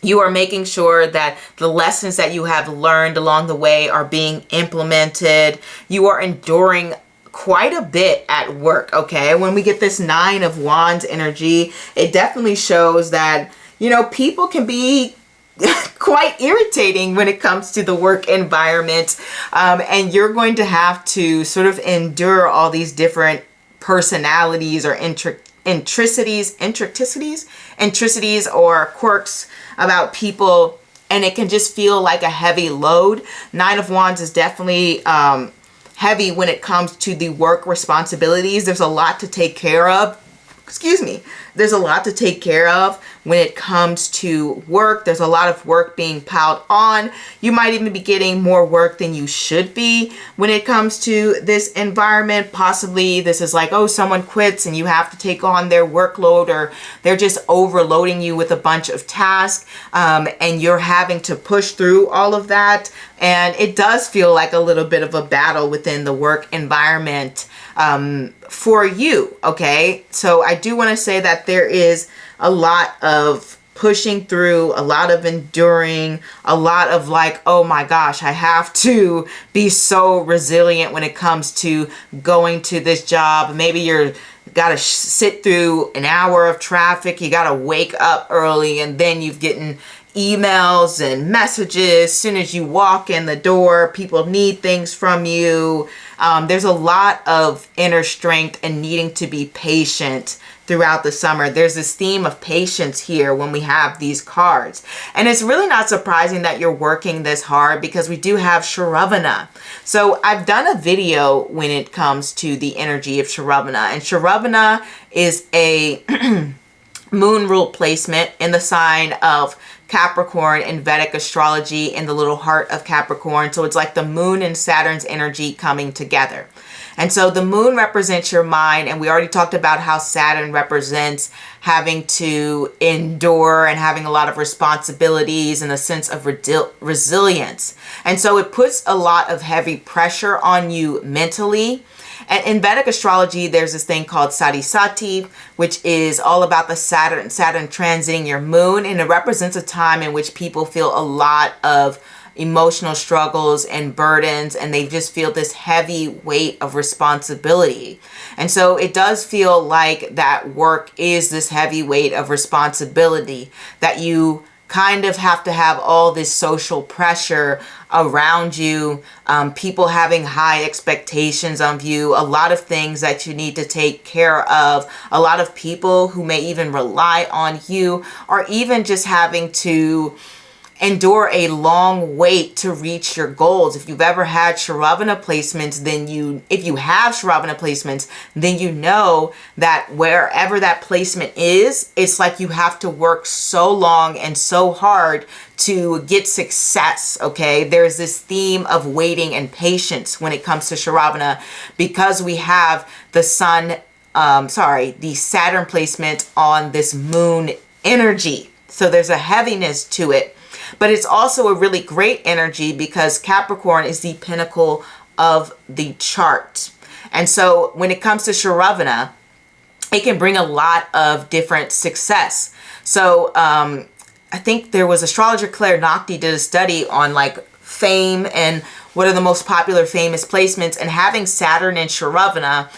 You are making sure that the lessons that you have learned along the way are being implemented. You are enduring quite a bit at work, okay? When we get this Nine of Wands energy, it definitely shows that, you know, people can be quite irritating when it comes to the work environment. And you're going to have to sort of endure all these different personalities or intricities or quirks about people, and it can just feel like a heavy load. Nine of Wands is definitely heavy when it comes to the work responsibilities. There's a lot to take care of. There's a lot to take care of when it comes to work. There's a lot of work being piled on. You might even be getting more work than you should be when it comes to this environment. Possibly this is like, oh, someone quits and you have to take on their workload, or they're just overloading you with a bunch of tasks, and you're having to push through all of that. And it does feel like a little bit of a battle within the work environment for you, okay? So I do want to say that there is a lot of pushing through, a lot of enduring, a lot of like, oh my gosh, I have to be so resilient when it comes to going to this job. Maybe you're got to sit through an hour of traffic. You got to wake up early, and then you've getting emails and messages. As soon as you walk in the door, people need things from you. There's a lot of inner strength and needing to be patient throughout the summer. There's this theme of patience here when we have these cards. And it's really not surprising that you're working this hard, because we do have Sharavana. So I've done a video when it comes to the energy of Sharavana. And Sharavana is a moon rule placement in the sign of Capricorn in Vedic astrology, in the little heart of Capricorn. So it's like the moon and Saturn's energy coming together. And so the moon represents your mind, and we already talked about how Saturn represents having to endure and having a lot of responsibilities and a sense of resilience. And so it puts a lot of heavy pressure on you mentally. And in Vedic astrology, there's this thing called Sadhisati, which is all about the Saturn transiting your moon. And it represents a time in which people feel a lot of emotional struggles and burdens, and they just feel this heavy weight of responsibility. And so it does feel like that work is this heavy weight of responsibility, that you kind of have to have all this social pressure around you, people having high expectations of you, a lot of things that you need to take care of, a lot of people who may even rely on you, or even just having to endure a long wait to reach your goals. If you've ever had Sharavana placements, if you have Sharavana placements, then you know that wherever that placement is, it's like you have to work so long and so hard to get success, okay? There's this theme of waiting and patience when it comes to Sharavana, because we have the the Saturn placement on this moon energy. So there's a heaviness to it. But it's also a really great energy, because Capricorn is the pinnacle of the chart. And so when it comes to Sharavana, it can bring a lot of different success. So I think there was astrologer Claire Nocti did a study on like fame and what are the most popular famous placements. And having Saturn in Sharavana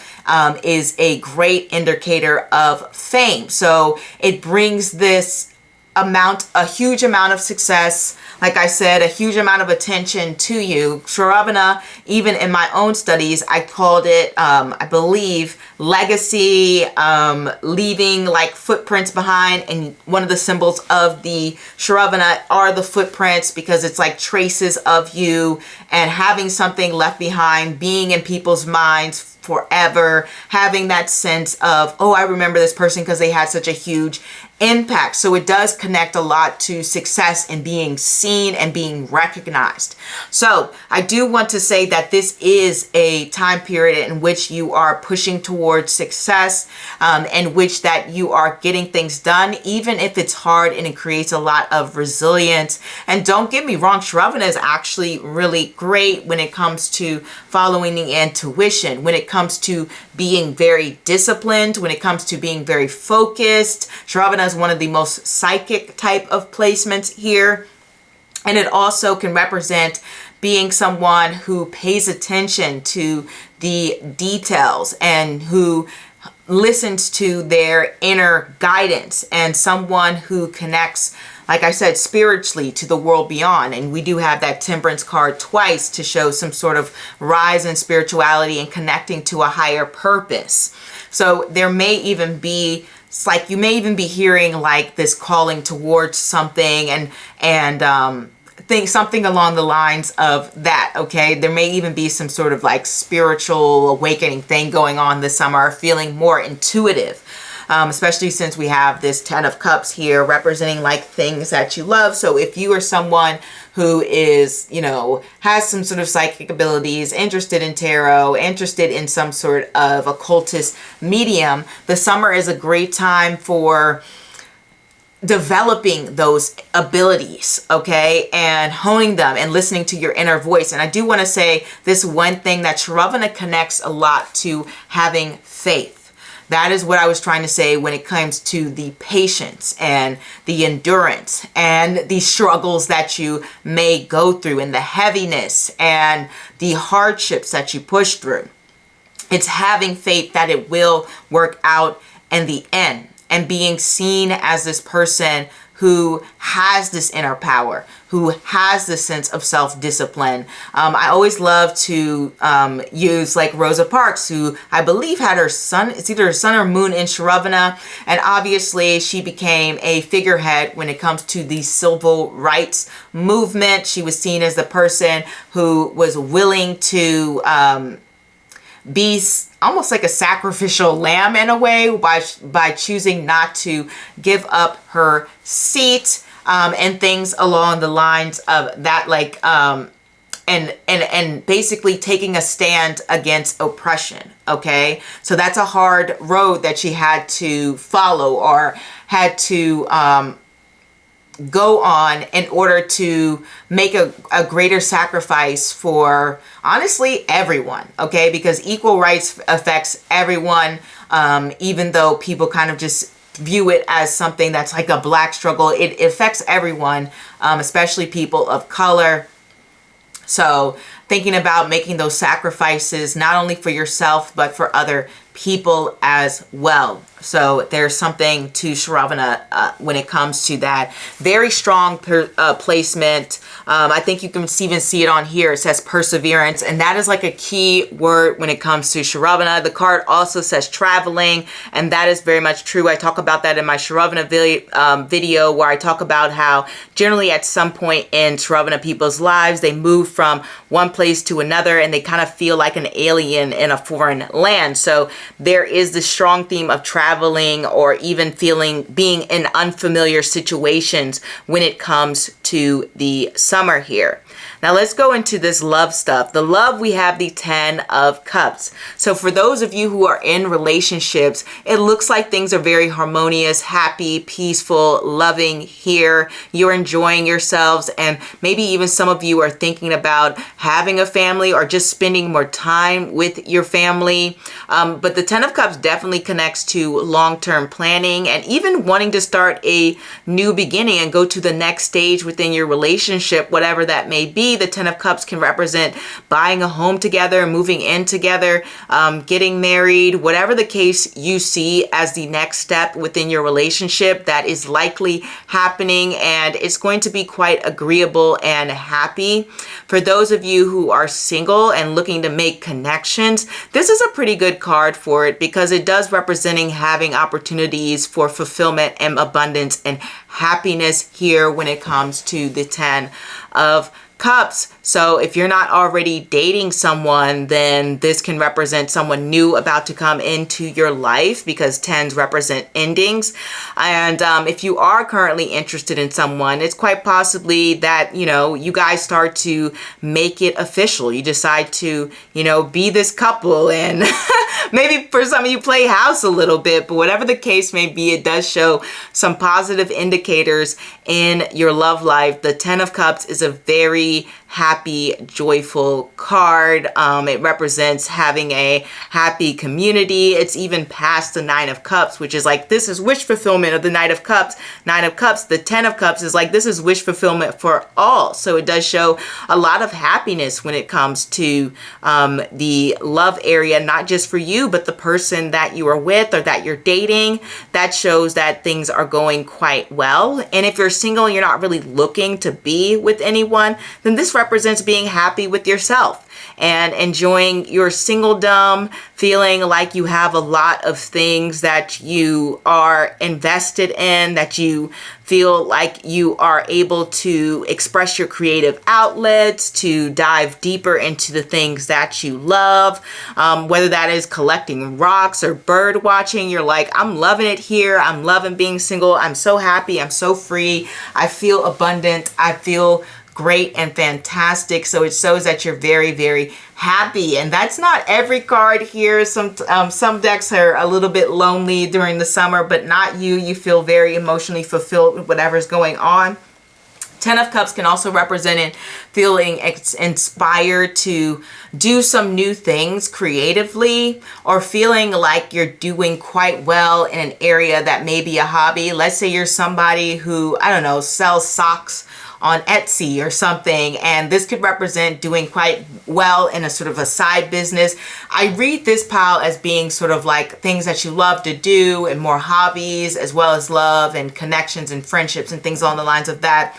is a great indicator of fame. So it brings this a huge amount of success, like I said, a huge amount of attention to you. Sharavana, even in my own studies, I called it, I believe, legacy, leaving like footprints behind. And one of the symbols of the Sharavana are the footprints, because it's like traces of you and having something left behind, being in people's minds forever, having that sense of, oh, I remember this person because they had such a huge impact. So it does connect a lot to success and being seen and being recognized. So I do want to say that this is a time period in which you are pushing towards success, in which that you are getting things done, even if it's hard, and it creates a lot of resilience. And don't get me wrong, Sharavana is actually really great when it comes to following the intuition. When it comes comes to being very disciplined, when it comes to being very focused. Shravana is one of the most psychic type of placements here. And it also can represent being someone who pays attention to the details and who listens to their inner guidance, and someone who connects, like I said, spiritually to the world beyond. And we do have that Temperance card twice to show some sort of rise in spirituality and connecting to a higher purpose. So there may even be, it's like you may even be hearing like this calling towards something, and think something along the lines of that. Okay, there may even be some sort of like spiritual awakening thing going on this summer, feeling more intuitive, especially since we have this 10 of Cups here representing like things that you love. So if you are someone who is, you know, has some sort of psychic abilities, interested in tarot, interested in some sort of occultist medium, the summer is a great time for developing those abilities, okay, and honing them and listening to your inner voice. And I do want to say this one thing, that Shravana connects a lot to having faith. That is what I was trying to say when it comes to the patience and the endurance and the struggles that you may go through, and the heaviness and the hardships that you push through. It's having faith that it will work out in the end, and being seen as this person who has this inner power, who has this sense of self-discipline. I always love to use like Rosa Parks, who I believe had her son, it's either her son or moon in Shravana, and obviously she became a figurehead when it comes to the civil rights movement. She was seen as the person who was willing to be almost like a sacrificial lamb in a way, by choosing not to give up her seat, and things along the lines of that, like and basically taking a stand against oppression. Okay, so that's a hard road that she had to follow, or had to go on, in order to make a greater sacrifice for, honestly, everyone. Okay, because equal rights affects everyone, even though people kind of just view it as something that's like a black struggle. It affects everyone, especially people of color. So thinking about making those sacrifices, not only for yourself, but for other people as well. So there's something to Shravana when it comes to that. Very strong placement. I think you can even see it on here. It says perseverance, and that is like a key word when it comes to Shravana. The card also says traveling, and that is very much true. I talk about that in my Shravana video, where I talk about how generally at some point in Shravana people's lives, they move from one place to another, and they kind of feel like an alien in a foreign land. So there is this strong theme of traveling, or even being in unfamiliar situations when it comes to the summer here. Now let's go into this love stuff. The love, we have the 10 of Cups. So for those of you who are in relationships, it looks like things are very harmonious, happy, peaceful, loving here. You're enjoying yourselves, and maybe even some of you are thinking about having a family, or just spending more time with your family. But the 10 of Cups definitely connects to long-term planning, and even wanting to start a new beginning and go to the next stage within your relationship, whatever that may be. The 10 of Cups can represent buying a home together, moving in together, getting married, whatever the case you see as the next step within your relationship. That is likely happening, and it's going to be quite agreeable and happy. For those of you who are single and looking to make connections, this is a pretty good card for it, because it does representing having opportunities for fulfillment and abundance and happiness here when it comes to the 10 of Cups. So if you're not already dating someone, then this can represent someone new about to come into your life, because 10s represent endings. And if you are currently interested in someone, it's quite possibly that, you know, you guys start to make it official. You decide to, you know, be this couple and Maybe for some of you play house a little bit, but whatever the case may be, it does show some positive indicators in your love life. The Ten of Cups is a very happy, joyful card. It represents having a happy community. It's even past the Nine of Cups, which is like, this is wish fulfillment of the Nine of Cups. Nine of Cups, the Ten of Cups is like, this is wish fulfillment for all. So it does show a lot of happiness when it comes to the love area, not just for you, but the person that you are with or that you're dating. That shows that things are going quite well. And if you're single and you're not really looking to be with anyone, then this represents being happy with yourself and enjoying your singledom, feeling like you have a lot of things that you are invested in, that you feel like you are able to express your creative outlets, to dive deeper into the things that you love, whether that is collecting rocks or bird watching. You're like, I'm loving it here. I'm loving being single. I'm so happy. I'm so free. I feel abundant. I feel great and fantastic. So it shows that you're very, very happy. And that's not every card here. Some decks are a little bit lonely during the summer, but not you. You feel very emotionally fulfilled with whatever's going on. Ten of Cups can also represent feeling inspired to do some new things creatively, or feeling like you're doing quite well in an area that may be a hobby. Let's say you're somebody who, I don't know, sells socks on Etsy or something, and this could represent doing quite well in a sort of a side business. I read this pile as being sort of like things that you love to do and more hobbies, as well as love and connections and friendships and things along the lines of that.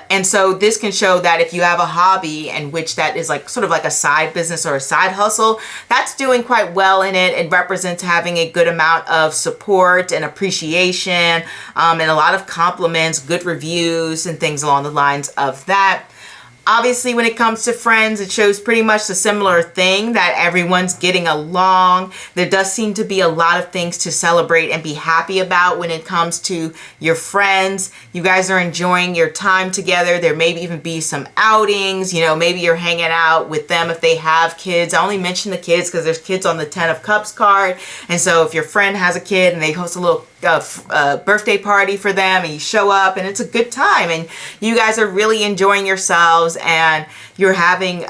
And so this can show that if you have a hobby in which that is like sort of like a side business or a side hustle, that's doing quite well in it. It represents having a good amount of support and appreciation, and a lot of compliments, good reviews, and things along the lines of that. Obviously, when it comes to friends, it shows pretty much the similar thing, that everyone's getting along. There does seem to be a lot of things to celebrate and be happy about when it comes to your friends. You guys are enjoying your time together. There may even be some outings. You know, maybe you're hanging out with them if they have kids. I only mention the kids because there's kids on the Ten of Cups card. And so if your friend has a kid and they host a little birthday party for them, and you show up and it's a good time and you guys are really enjoying yourselves and you're having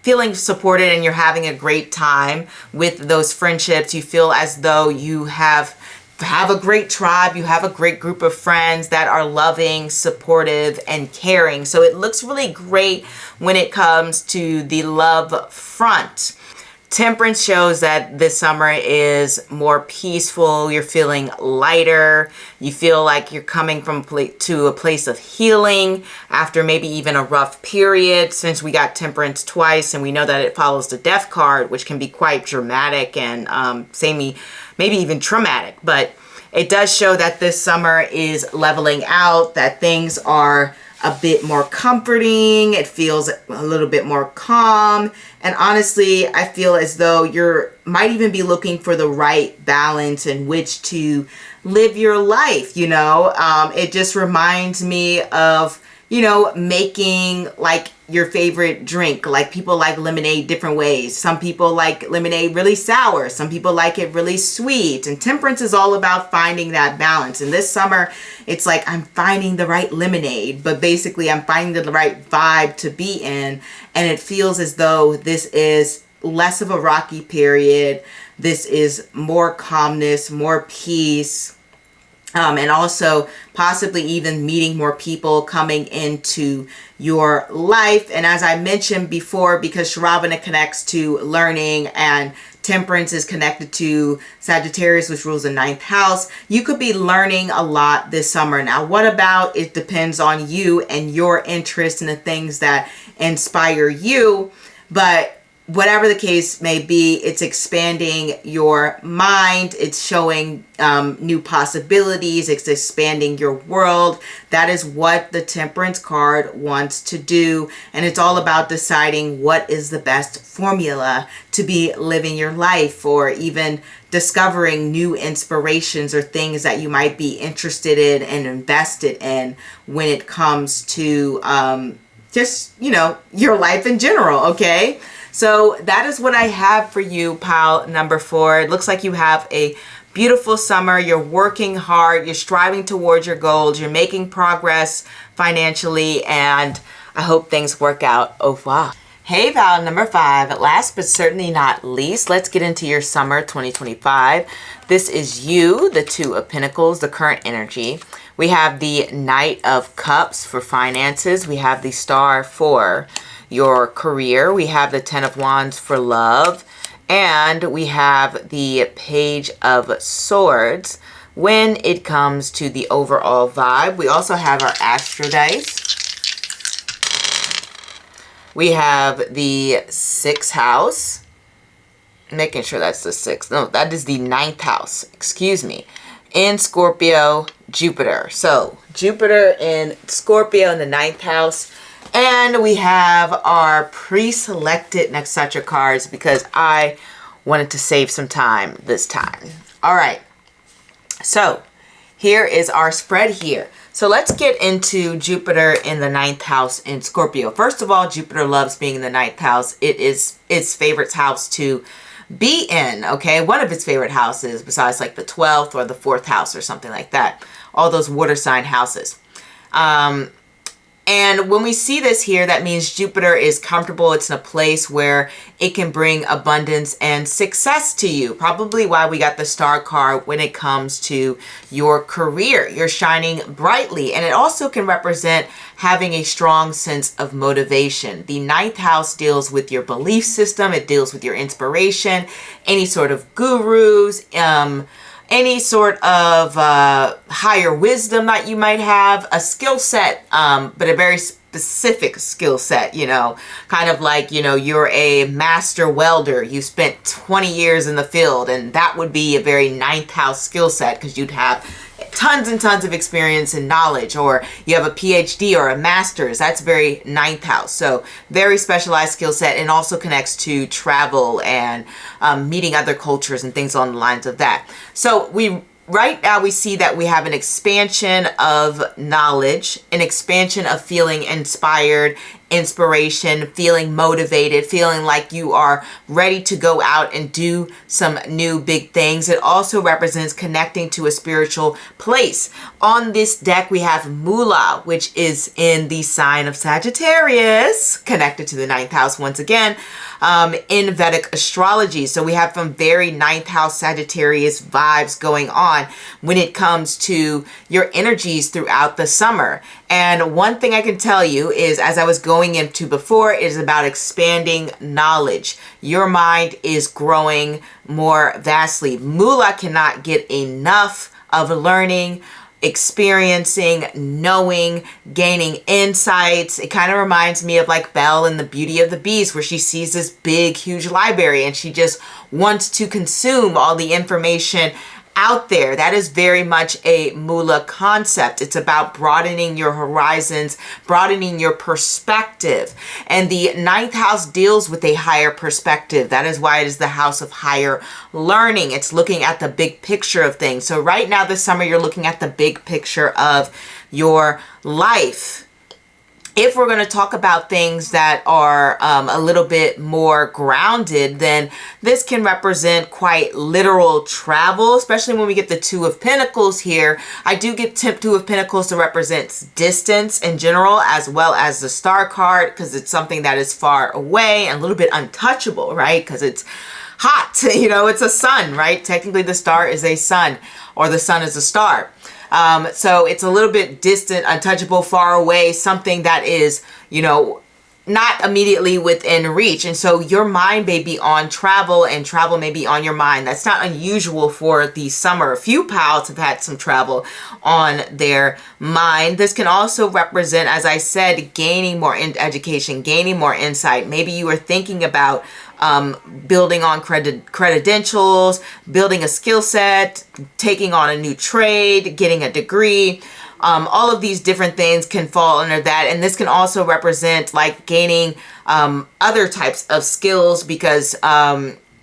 feeling supported and you're having a great time with those friendships, you feel as though you have a great tribe, you have a great group of friends that are loving, supportive, and caring. So it looks really great when it comes to the love front. Temperance shows that this summer is more peaceful. You're feeling lighter. You feel like you're coming from to a place of healing after maybe even a rough period, since we got Temperance twice and we know that it follows the Death card, which can be quite dramatic and maybe even traumatic. But it does show that this summer is leveling out, that things are a bit more comforting. It feels a little bit more calm. And honestly, I feel as though might even be looking for the right balance in which to live your life. You know, it just reminds me of, you know, making like your favorite drink. Like, people like lemonade different ways. Some people like lemonade really sour. Some people like it really sweet. And Temperance is all about finding that balance. And this summer, it's like I'm finding the right lemonade, but basically I'm finding the right vibe to be in. And it feels as though this is less of a rocky period. This is more calmness, more peace. And also possibly even meeting more people coming into your life. And as I mentioned before, because Shravana connects to learning and Temperance is connected to Sagittarius, which rules the 9th house, you could be learning a lot this summer. Now, what about, it depends on you and your interest in the things that inspire you. But whatever the case may be, it's expanding your mind. It's showing new possibilities. It's expanding your world. That is what the Temperance card wants to do. And it's all about deciding what is the best formula to be living your life, or even discovering new inspirations or things that you might be interested in and invested in when it comes to just, you know, your life in general, okay? So that is what I have for you, pile number 4. It looks like you have a beautiful summer. You're working hard. You're striving towards your goals. You're making progress financially, and I hope things work out. Au revoir. Hey, pile number 5. Last but certainly not least, let's get into your summer 2025. This is you, the 2 of Pentacles, the current energy. We have the Knight of Cups for finances. We have the Star for your career. We have the 10 of Wands for love. And we have the Page of Swords when it comes to the overall vibe. We also have our Astro dice. We have the 6th house. Making sure that's the 6th. No, that is the 9th house. Excuse me. In Scorpio, Jupiter. So, Jupiter in Scorpio in the 9th house. And we have our pre-selected Nakshatra cards because I wanted to save some time this time. All right. So, here is our spread here. So let's get into Jupiter in the 9th house in Scorpio. First of all, Jupiter loves being in the 9th house. It is its favorite house to be in, okay? One of its favorite houses besides like the 12th or the 4th house or something like that. All those water sign houses. And when we see this here, that means Jupiter is comfortable. It's in a place where it can bring abundance and success to you. Probably why we got the Star card when it comes to your career. You're shining brightly. And it also can represent having a strong sense of motivation. The 9th house deals with your belief system. It deals with your inspiration, any sort of gurus, any sort of higher wisdom that you might have, a skill set, but a very specific skill set, you know, kind of like, you know, you're a master welder. You spent 20 years in the field, and that would be a very 9th house skill set because you'd have tons and tons of experience and knowledge, or you have a PhD or a master's. That's very 9th house. So very specialized skill set, and also connects to travel and meeting other cultures and things along the lines of that. So right now we see that we have an expansion of knowledge, an expansion of feeling inspired, inspiration, feeling motivated, feeling like you are ready to go out and do some new big things. It also represents connecting to a spiritual place. On this deck, we have Mula, which is in the sign of Sagittarius, connected to the 9th house once again, in Vedic astrology. So we have some very 9th house Sagittarius vibes going on when it comes to your energies throughout the summer. And one thing I can tell you is, as I was going into before, is about expanding knowledge. Your mind is growing more vastly. Mula cannot get enough of learning, experiencing, knowing, gaining insights. It kind of reminds me of like Belle in The Beauty of the Beast, where she sees this big, huge library and she just wants to consume all the information out there. That is very much a Mula concept. It's about broadening your horizons, broadening your perspective. And the 9th house deals with a higher perspective. That is why it is the house of higher learning. It's looking at the big picture of things. So right now this summer, you're looking at the big picture of your life. If we're going to talk about things that are a little bit more grounded, then this can represent quite literal travel, especially when we get the 2 of Pentacles here. I do get 2 of Pentacles to represent distance in general, as well as the Star card, because it's something that is far away and a little bit untouchable, right? Because it's hot, you know, it's a sun, right? Technically the star is a sun, or the sun is a star. So it's a little bit distant, untouchable, far away, something that is, you know, not immediately within reach. And so your mind may be on travel, and travel may be on your mind. That's not unusual for the summer. A few pals have had some travel on their mind. This can also represent, as I said, gaining more education, gaining more insight. Maybe you are thinking about building on credentials, building a skill set, taking on a new trade, getting a degree. All of these different things can fall under that. And this can also represent like gaining other types of skills, because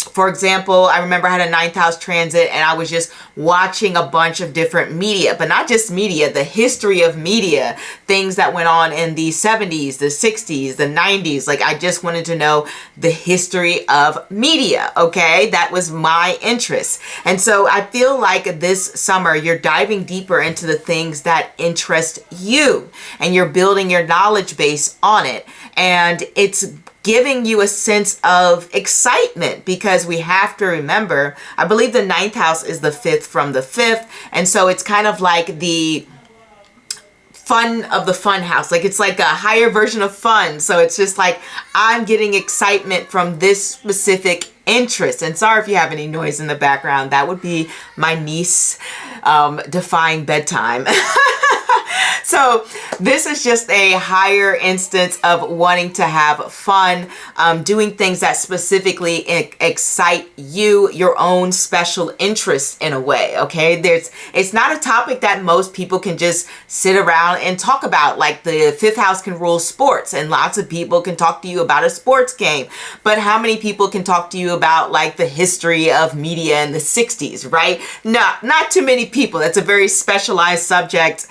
For example, I remember I had a ninth house transit and I was just watching a bunch of different media, but not just media, the history of media, things that went on in the 70s, the 60s, the 90s. Like, I just wanted to know the history of media, okay? That was my interest. And so I feel like this summer you're diving deeper into the things that interest you and you're building your knowledge base on it. And it's giving you a sense of excitement, because we have to remember, I believe the ninth house is the fifth from the fifth. And so it's kind of like the fun of the fun house. Like, it's like a higher version of fun. So it's just like, I'm getting excitement from this specific interest. And sorry if you have any noise in the background. That would be my niece defying bedtime. So this is just a higher instance of wanting to have fun, doing things that specifically excite you, your own special interest in a way, okay? It's not a topic that most people can just sit around and talk about. Like, the fifth house can rule sports, and lots of people can talk to you about a sports game. But how many people can talk to you about, like, the history of media in the 60s, right? Not too many people. That's a very specialized subject,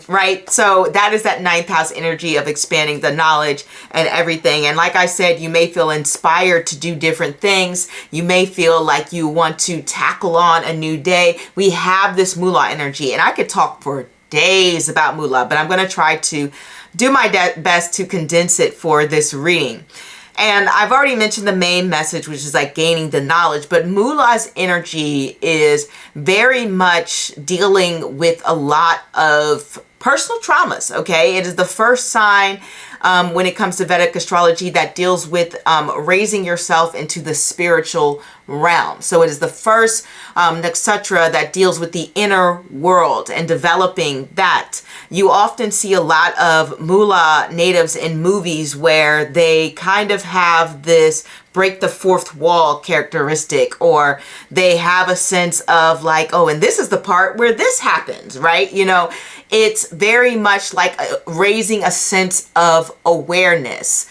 right? So that is that ninth house energy of expanding the knowledge and everything. And like I said, you may feel inspired to do different things. You may feel like you want to tackle on a new day. We have this moolah energy, and I could talk for days about moolah, but I'm going to try to do my best to condense it for this reading. And I've already mentioned the main message, which is like gaining the knowledge, but Moolah's energy is very much dealing with a lot of personal traumas, okay? It is the first sign when it comes to Vedic astrology that deals with raising yourself into the spiritual realm. So it is the first nakshatra that deals with the inner world and developing that. You often see a lot of Moolah natives in movies where they kind of have this break the fourth wall characteristic, or they have a sense of like, oh, and this is the part where this happens, right? You know, it's very much like raising a sense of awareness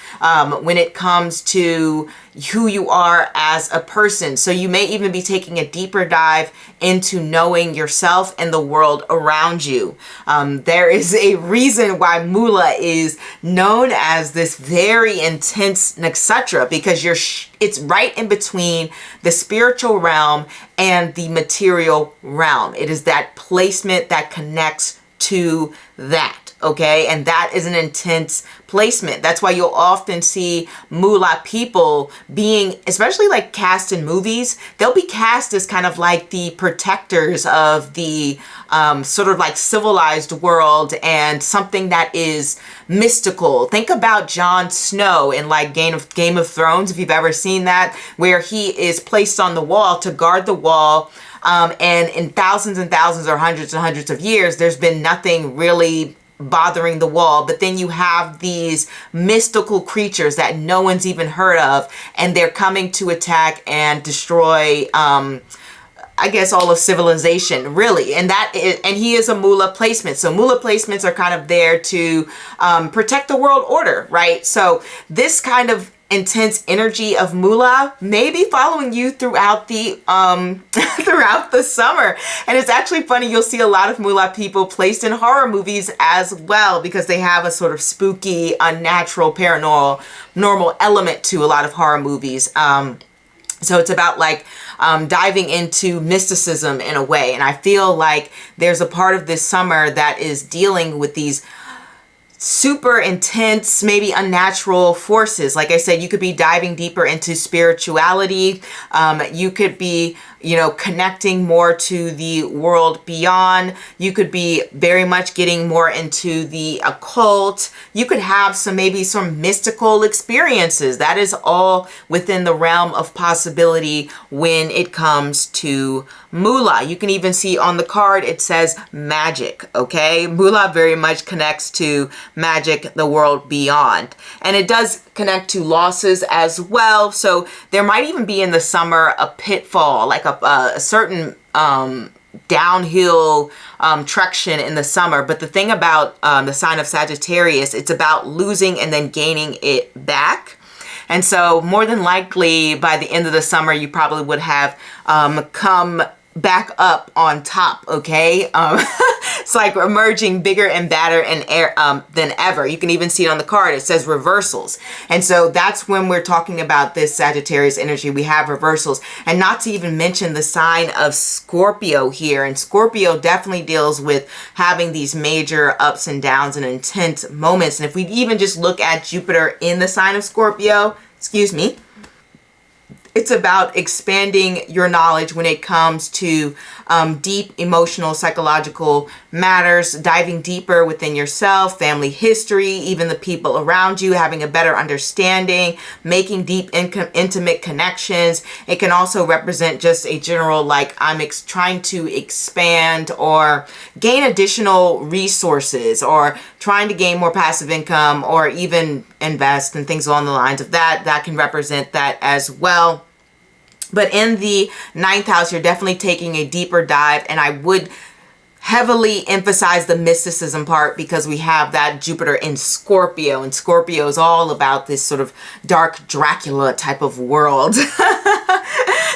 when it comes to who you are as a person. So you may even be taking a deeper dive into knowing yourself and the world around you. There is a reason why Moolah is known as this very intense nakshatra, because it's right in between the spiritual realm and the material realm. It is that placement that connects to that. Okay, and that is an intense placement. That's why you'll often see Moolah people being, especially like cast in movies, they'll be cast as kind of like the protectors of the sort of like civilized world and something that is mystical. Think about Jon Snow in like Game of Thrones, if you've ever seen that, where he is placed on the wall to guard the wall. And in thousands and thousands or hundreds and hundreds of years, there's been nothing really bothering the wall. But then you have these mystical creatures that no one's even heard of, and they're coming to attack and destroy, I guess, all of civilization, really. And he is a Moolah placement. So Moolah placements are kind of there to protect the world order, right? So this kind of intense energy of Moolah may be following you throughout the throughout the summer. And it's actually funny, you'll see a lot of Moolah people placed in horror movies as well, because they have a sort of spooky, unnatural, paranormal element to a lot of horror movies. So it's about like diving into mysticism in a way. And I feel like there's a part of this summer that is dealing with these super intense, maybe unnatural forces. Like I said, you could be diving deeper into spirituality. You could be, connecting more to the world beyond. You could be very much getting more into the occult. You could have maybe some mystical experiences. That is all within the realm of possibility when it comes to Moolah. You can even see on the card, it says magic, okay? Moolah very much connects to magic, the world beyond. And it does connect to losses as well. So there might even be in the summer a pitfall, like a certain downhill traction in the summer. But the thing about the sign of Sagittarius, it's about losing and then gaining it back. And so more than likely by the end of the summer, you probably would have come back up on top, okay? It's like emerging bigger and badder than ever. You can even see it on the card. It says reversals. And so that's when we're talking about this Sagittarius energy. We have reversals. And not to even mention the sign of Scorpio here. And Scorpio definitely deals with having these major ups and downs and intense moments. And if we even just look at Jupiter in the sign of Scorpio, excuse me, it's about expanding your knowledge when it comes to deep emotional, psychological matters, diving deeper within yourself, family history, even the people around you, having a better understanding, making deep, intimate connections. It can also represent just a general, like, I'm trying to expand or gain additional resources, or trying to gain more passive income, or even invest and things along the lines of that. That can represent that as well. But in the 9th house, you're definitely taking a deeper dive, and I would heavily emphasize the mysticism part, because we have that Jupiter in Scorpio, and Scorpio is all about this sort of dark Dracula type of world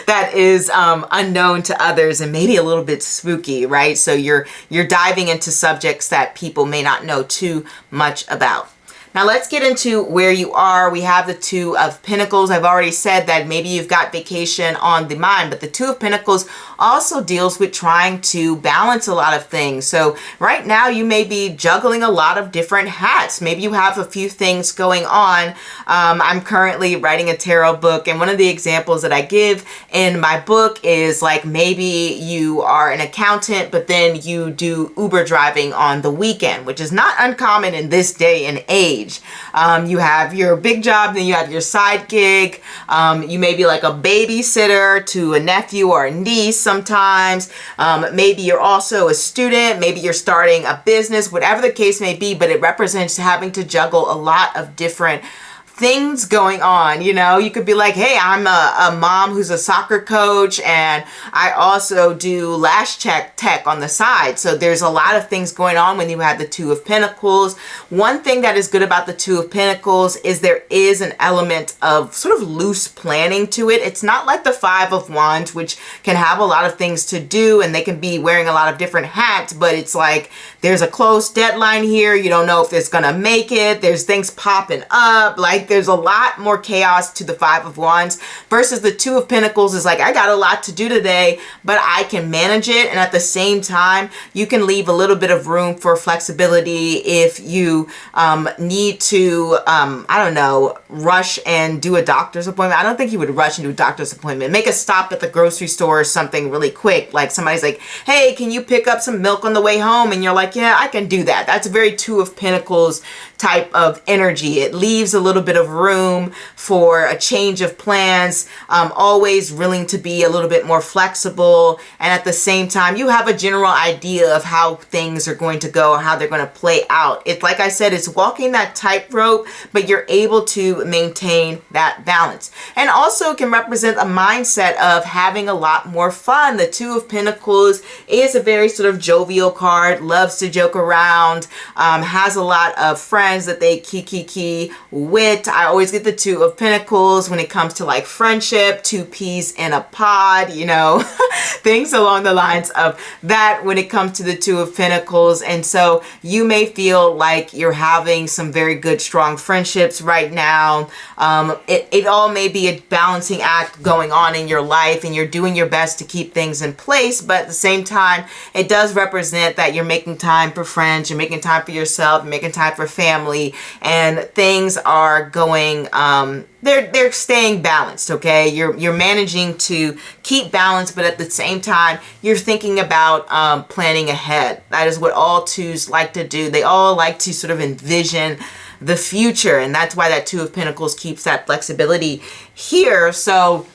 that is unknown to others and maybe a little bit spooky, right? So you're diving into subjects that people may not know too much about. Now let's get into where you are. We have the Two of Pentacles. I've already said that maybe you've got vacation on the mind, but the Two of Pentacles also deals with trying to balance a lot of things. So right now you may be juggling a lot of different hats. Maybe you have a few things going on. I'm currently writing a tarot book, and one of the examples that I give in my book is like, maybe you are an accountant, but then you do Uber driving on the weekend, which is not uncommon in this day and age. You have your big job, then you have your side gig. You may be like a babysitter to a nephew or a niece sometimes. Maybe you're also a student. Maybe you're starting a business, whatever the case may be, but it represents having to juggle a lot of different things going on. You know, you could be like, hey, I'm a mom who's a soccer coach, and I also do lash tech on the side. So there's a lot of things going on when you have the Two of Pentacles. One thing that is good about the Two of Pentacles is there is an element of sort of loose planning to it. It's not like the Five of Wands, which can have a lot of things to do, and they can be wearing a lot of different hats, but it's like there's a close deadline here. You don't know if it's gonna make it. There's things popping up. Like, there's a lot more chaos to the Five of Wands versus the Two of Pentacles is like, I got a lot to do today, but I can manage it. And at the same time, you can leave a little bit of room for flexibility if you need to, I don't know, rush and do a doctor's appointment. I don't think you would rush and do a doctor's appointment. Make a stop at the grocery store or something really quick. Like somebody's like, hey, can you pick up some milk on the way home? And you're like, yeah, I can do that. That's a very Two of Pentacles type of energy. It leaves a little bit of room for a change of plans, always willing to be a little bit more flexible, and at the same time you have a general idea of how things are going to go, how they're going to play out. It's like I said, it's walking that tightrope, but you're able to maintain that balance. And also can represent a mindset of having a lot more fun. The Two of Pentacles is a very sort of jovial card, loves to joke around, has a lot of friends that they kiki with. I always get the Two of Pentacles when it comes to like friendship, two peas in a pod, you know, things along the lines of that when it comes to the Two of Pentacles. And so you may feel like you're having some very good, strong friendships right now. It all may be a balancing act going on in your life, and you're doing your best to keep things in place. But at the same time, it does represent that you're making time for friends, you're making time for yourself, you're making time for family, and things are going, they're staying balanced, okay? You're managing to keep balance, but at the same time, you're thinking about planning ahead. That is what all twos like to do. They all like to sort of envision the future, and that's why that Two of Pentacles keeps that flexibility here. So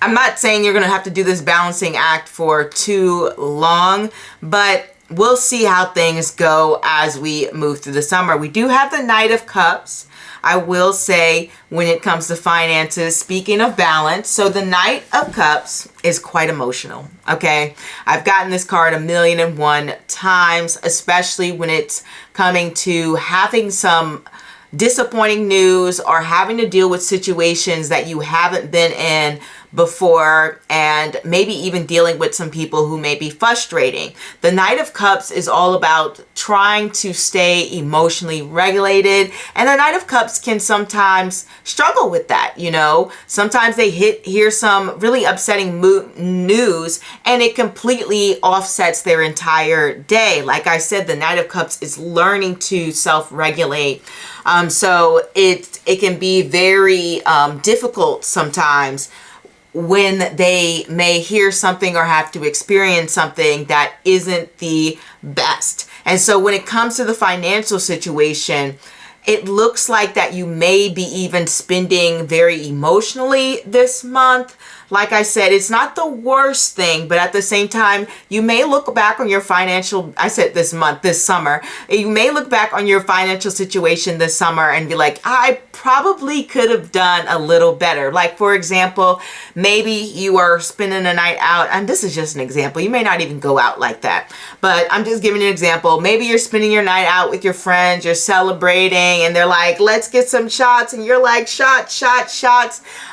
I'm not saying you're going to have to do this balancing act for too long, but we'll see how things go as we move through the summer. We do have the Knight of Cups. I will say when it comes to finances, speaking of balance, so the Knight of Cups is quite emotional, okay? I've gotten this card 1,000,001 times, especially when it's coming to having some disappointing news or having to deal with situations that you haven't been in before, and maybe even dealing with some people who may be frustrating. The Knight of Cups is all about trying to stay emotionally regulated, and the Knight of Cups can sometimes struggle with that, you know. Sometimes they hear some really upsetting news and it completely offsets their entire day. Like I said, the Knight of Cups is learning to self-regulate. So it can be very difficult sometimes when they may hear something or have to experience something that isn't the best. And so when it comes to the financial situation, it looks like that you may be even spending very emotionally this month. Like I said, it's not the worst thing, but at the same time, you may look back on your financial, I said this month, this summer, you may look back on your financial situation this summer and be like, I probably could have done a little better. Like, for example, maybe you are spending a night out, and this is just an example. You may not even go out like that, but I'm just giving you an example. Maybe you're spending your night out with your friends, you're celebrating, and they're like, let's get some shots, and you're like, shots.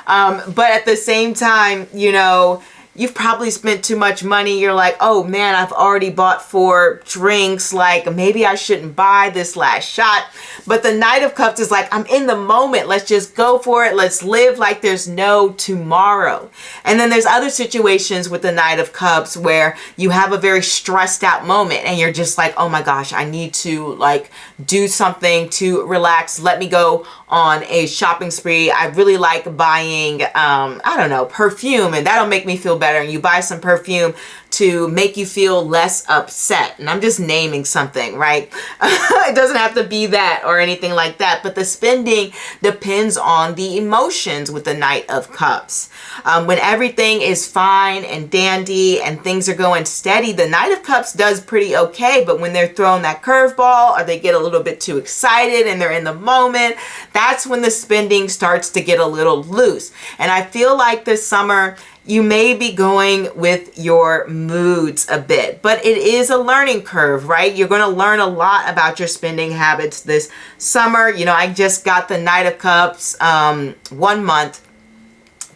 But at the same time, you know, you've probably spent too much money. You're like, oh man, I've already bought 4 drinks. Like, maybe I shouldn't buy this last shot. But the Knight of Cups is like, I'm in the moment. Let's just go for it. Let's live like there's no tomorrow. And then there's other situations with the Knight of Cups where you have a very stressed out moment and you're just like, oh my gosh, I need to like do something to relax. Let me go on a shopping spree. I really like buying, I don't know, perfume, and that'll make me feel better. And you buy some perfume to make you feel less upset. And I'm just naming something, right? It doesn't have to be that or anything like that, but the spending depends on the emotions with the Knight of Cups. When everything is fine and dandy and things are going steady, the Knight of Cups does pretty okay, but when they're throwing that curveball or they get a little bit too excited and they're in the moment, that's when the spending starts to get a little loose. And I feel like this summer, you may be going with your moods a bit, but it is a learning curve, right? You're going to learn a lot about your spending habits this summer. You know, I just got the Knight of Cups 1 month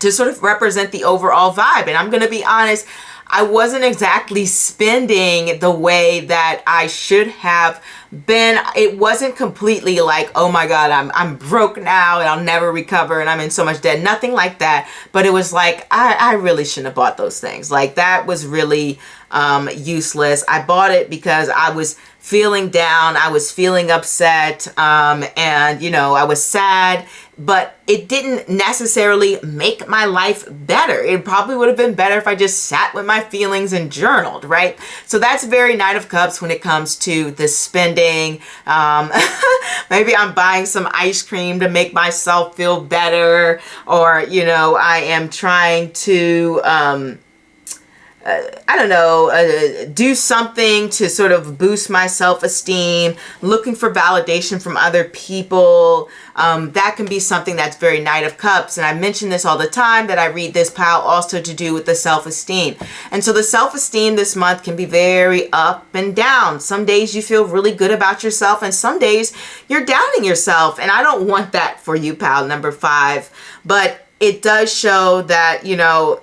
to sort of represent the overall vibe. And I'm going to be honest, I wasn't exactly spending the way that I should have been. It wasn't completely like, oh my God, I'm broke now and I'll never recover and I'm in so much debt. Nothing like that. But it was like, I really shouldn't have bought those things. Like, that was really useless. I bought it because I was feeling down. I was feeling upset. And, you know, I was sad. But it didn't necessarily make my life better. It probably would have been better if I just sat with my feelings and journaled, right? So that's very Knight of Cups when it comes to the spending. Maybe I'm buying some ice cream to make myself feel better, or, you know, I am trying to I don't know, do something to sort of boost my self-esteem, looking for validation from other people. That can be something that's very Knight of Cups. And I mention this all the time, that I read this pile also to do with the self-esteem. And so the self-esteem this month can be very up and down. Some days you feel really good about yourself, and some days you're doubting yourself. And I don't want that for you, pal number 5. But it does show that, you know,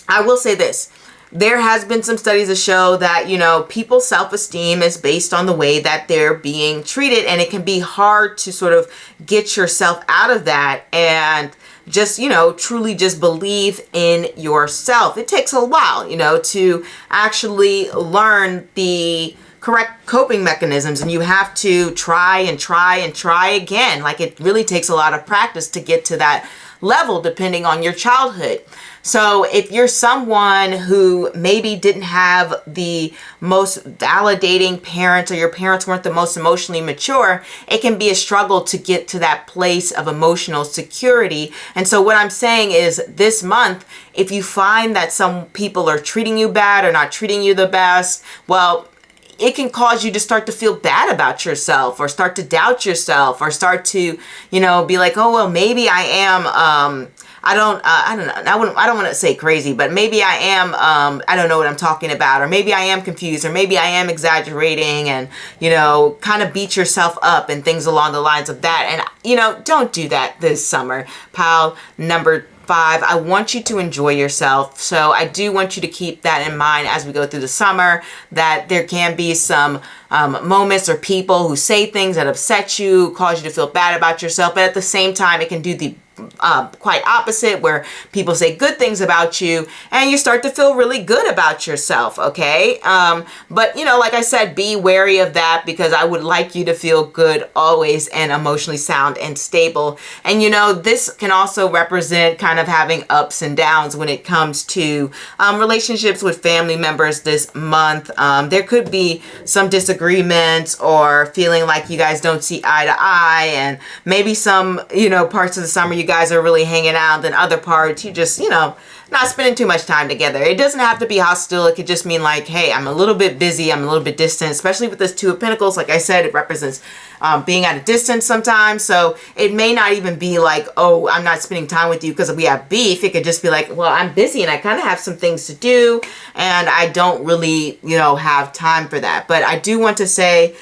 I will say this. There has been some studies that show that, you know, people's self-esteem is based on the way that they're being treated. And it can be hard to sort of get yourself out of that and just, you know, truly just believe in yourself. It takes a while, you know, to actually learn the correct coping mechanisms, and you have to try and try and try again. Like, it really takes a lot of practice to get to that level, depending on your childhood. So if you're someone who maybe didn't have the most validating parents, or your parents weren't the most emotionally mature, it can be a struggle to get to that place of emotional security. And so what I'm saying is, this month, if you find that some people are treating you bad or not treating you the best, well, it can cause you to start to feel bad about yourself, or start to doubt yourself, or start to, you know, be like, oh, well, maybe I am, I don't know. I don't want to say crazy, but maybe I am, I don't know what I'm talking about, or maybe I am confused, or maybe I am exaggerating, and, you know, kind of beat yourself up and things along the lines of that. And, you know, don't do that this summer. Pile number 5, I want you to enjoy yourself. So I do want you to keep that in mind as we go through the summer, that there can be some moments or people who say things that upset you, cause you to feel bad about yourself. But at the same time, it can do the quite opposite, where people say good things about you and you start to feel really good about yourself. Okay. But, you know, like I said, be wary of that, because I would like you to feel good always and emotionally sound and stable. And, you know, this can also represent kind of having ups and downs when it comes to relationships with family members this month. There could be some disagreements, or feeling like you guys don't see eye to eye, and maybe some, you know, parts of the summer you guys are really hanging out, then other parts you just, you know, not spending too much time together. It doesn't have to be hostile. It could just mean like, hey, I'm a little bit busy, I'm a little bit distant, especially with this 2 of Pentacles. Like I said, it represents being at a distance sometimes. So it may not even be like, oh, I'm not spending time with you because we have beef. It could just be like, well, I'm busy and I kind of have some things to do, and I don't really, you know, have time for that. But I do want to say,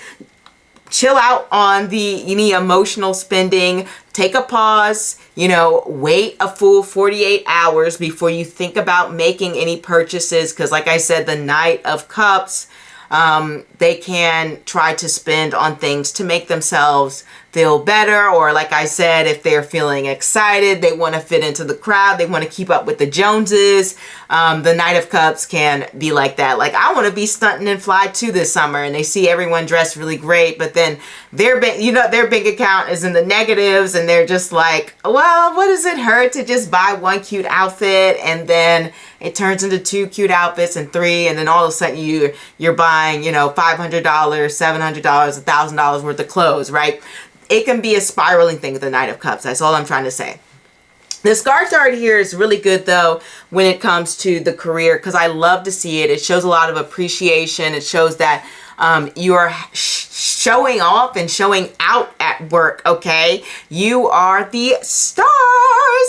chill out on any emotional spending. Take a pause, you know, wait a full 48 hours before you think about making any purchases. Because like I said, the Knight of Cups, they can try to spend on things to make themselves feel better, or like I said, if they're feeling excited, they want to fit into the crowd, they want to keep up with the Joneses. The Knight of Cups can be like that. Like, I want to be stunting and fly too this summer, and they see everyone dressed really great, but then their bank account is in the negatives, and they're just like, well, what does it hurt to just buy one cute outfit, and then it turns into 2 cute outfits and 3, and then all of a sudden you're buying, you know, $500, $700, $1,000 worth of clothes, right? It can be a spiraling thing with the Knight of Cups. That's all I'm trying to say. The star chart here is really good though when it comes to the career, because I love to see it. It shows a lot of appreciation. It shows that you are showing off and showing out at work. Okay, you are the star,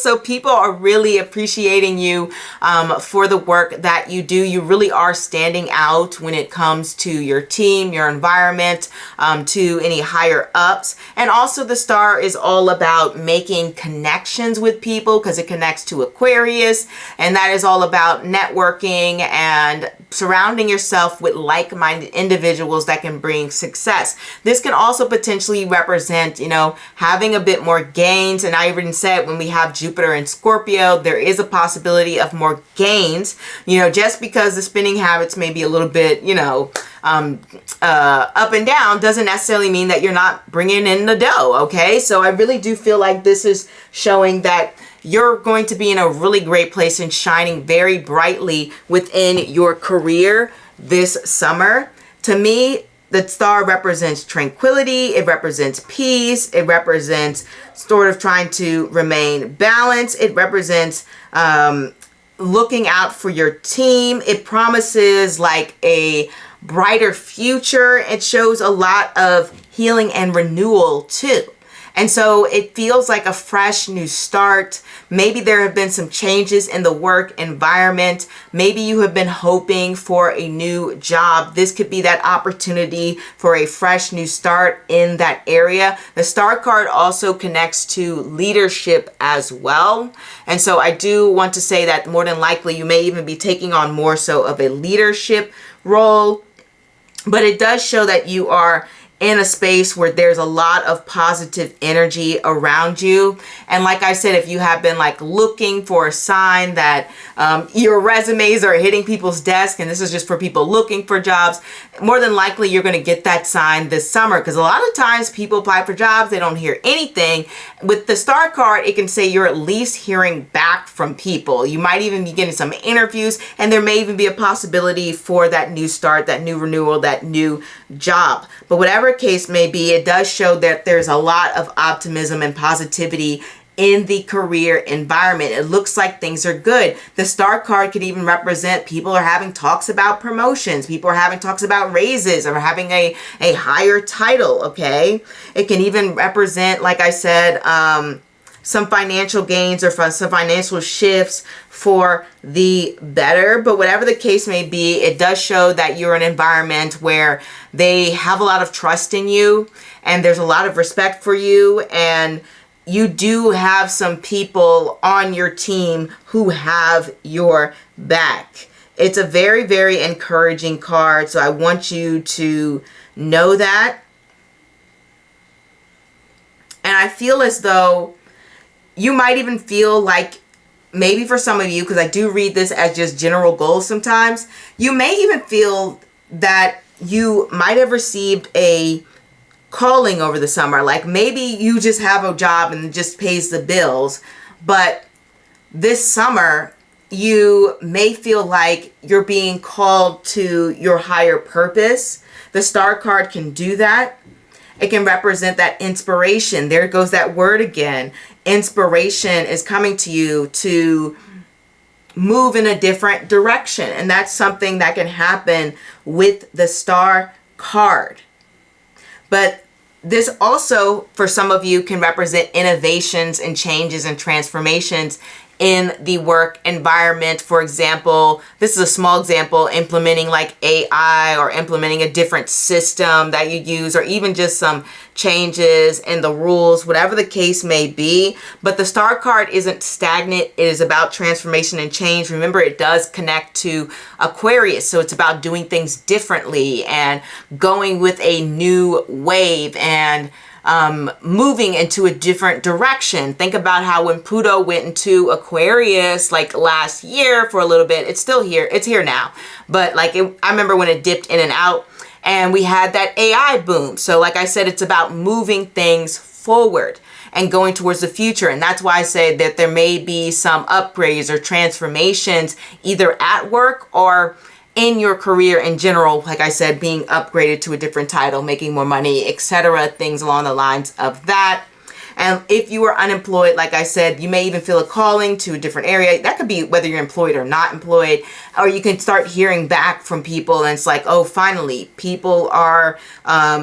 so people are really appreciating you for the work that you do. You really are standing out when it comes to your team, your environment, to any higher ups. And also the star is all about making connections with people, because it connects to Aquarius, and that is all about networking and surrounding yourself with like-minded individuals that can bring success. This can also potentially represent, you know, having a bit more gains. And I even said, when we have Jupiter and Scorpio, there is a possibility of more gains, you know, just because the spending habits may be a little bit, you know, up and down, doesn't necessarily mean that you're not bringing in the dough. Okay, so I really do feel like this is showing that you're going to be in a really great place and shining very brightly within your career this summer. To me, the star represents tranquility. It represents peace. It represents sort of trying to remain balanced. It represents looking out for your team. It promises like a brighter future. It shows a lot of healing and renewal too. And so it feels like a fresh new start. Maybe there have been some changes in the work environment. Maybe you have been hoping for a new job. This could be that opportunity for a fresh new start in that area. The star card also connects to leadership as well. And so I do want to say that more than likely you may even be taking on more so of a leadership role. But it does show that you are in a space where there's a lot of positive energy around you. And like I said, if you have been like looking for a sign that your resumes are hitting people's desk, and this is just for people looking for jobs, more than likely you're going to get that sign this summer, because a lot of times people apply for jobs, they don't hear anything. With the star card, it can say you're at least hearing back from people. You might even be getting some interviews, and there may even be a possibility for that new start, that new renewal, that new job. But whatever case may be, it does show that there's a lot of optimism and positivity in the career environment. It looks like things are good. The Star card could even represent people are having talks about promotions. People are having talks about raises or having a higher title, okay? It can even represent, like I said, some financial gains or some financial shifts for the better. But whatever the case may be, it does show that you're in an environment where they have a lot of trust in you and there's a lot of respect for you, and you do have some people on your team who have your back. It's a very, very encouraging card, so I want you to know that. And I feel as though you might even feel like, maybe for some of you, because I do read this as just general goals sometimes, you may even feel that you might have received a calling over the summer. Like maybe you just have a job and it just pays the bills, but this summer you may feel like you're being called to your higher purpose. The Star card can do that. It can represent that inspiration. There goes that word again. Inspiration is coming to you to move in a different direction, and that's something that can happen with the Star card. But this also, for some of you, can represent innovations and changes and transformations in the work environment. For example, this is a small example, implementing like AI or implementing a different system that you use, or even just some changes in the rules, whatever the case may be. But the Star card isn't stagnant. It is about transformation and change. Remember, it does connect to Aquarius, so it's about doing things differently and going with a new wave and moving into a different direction. Think about how when Pluto went into Aquarius like last year for a little bit, it's still here, it's here now, but like I remember when it dipped in and out and we had that AI boom. So like I said, it's about moving things forward and going towards the future. And that's why I say that there may be some upgrades or transformations either at work or in your career in general, like I said, being upgraded to a different title, making more money, etc., things along the lines of that. And if you are unemployed, like I said, you may even feel a calling to a different area. That could be whether you're employed or not employed, or you can start hearing back from people and it's like, oh, finally, people are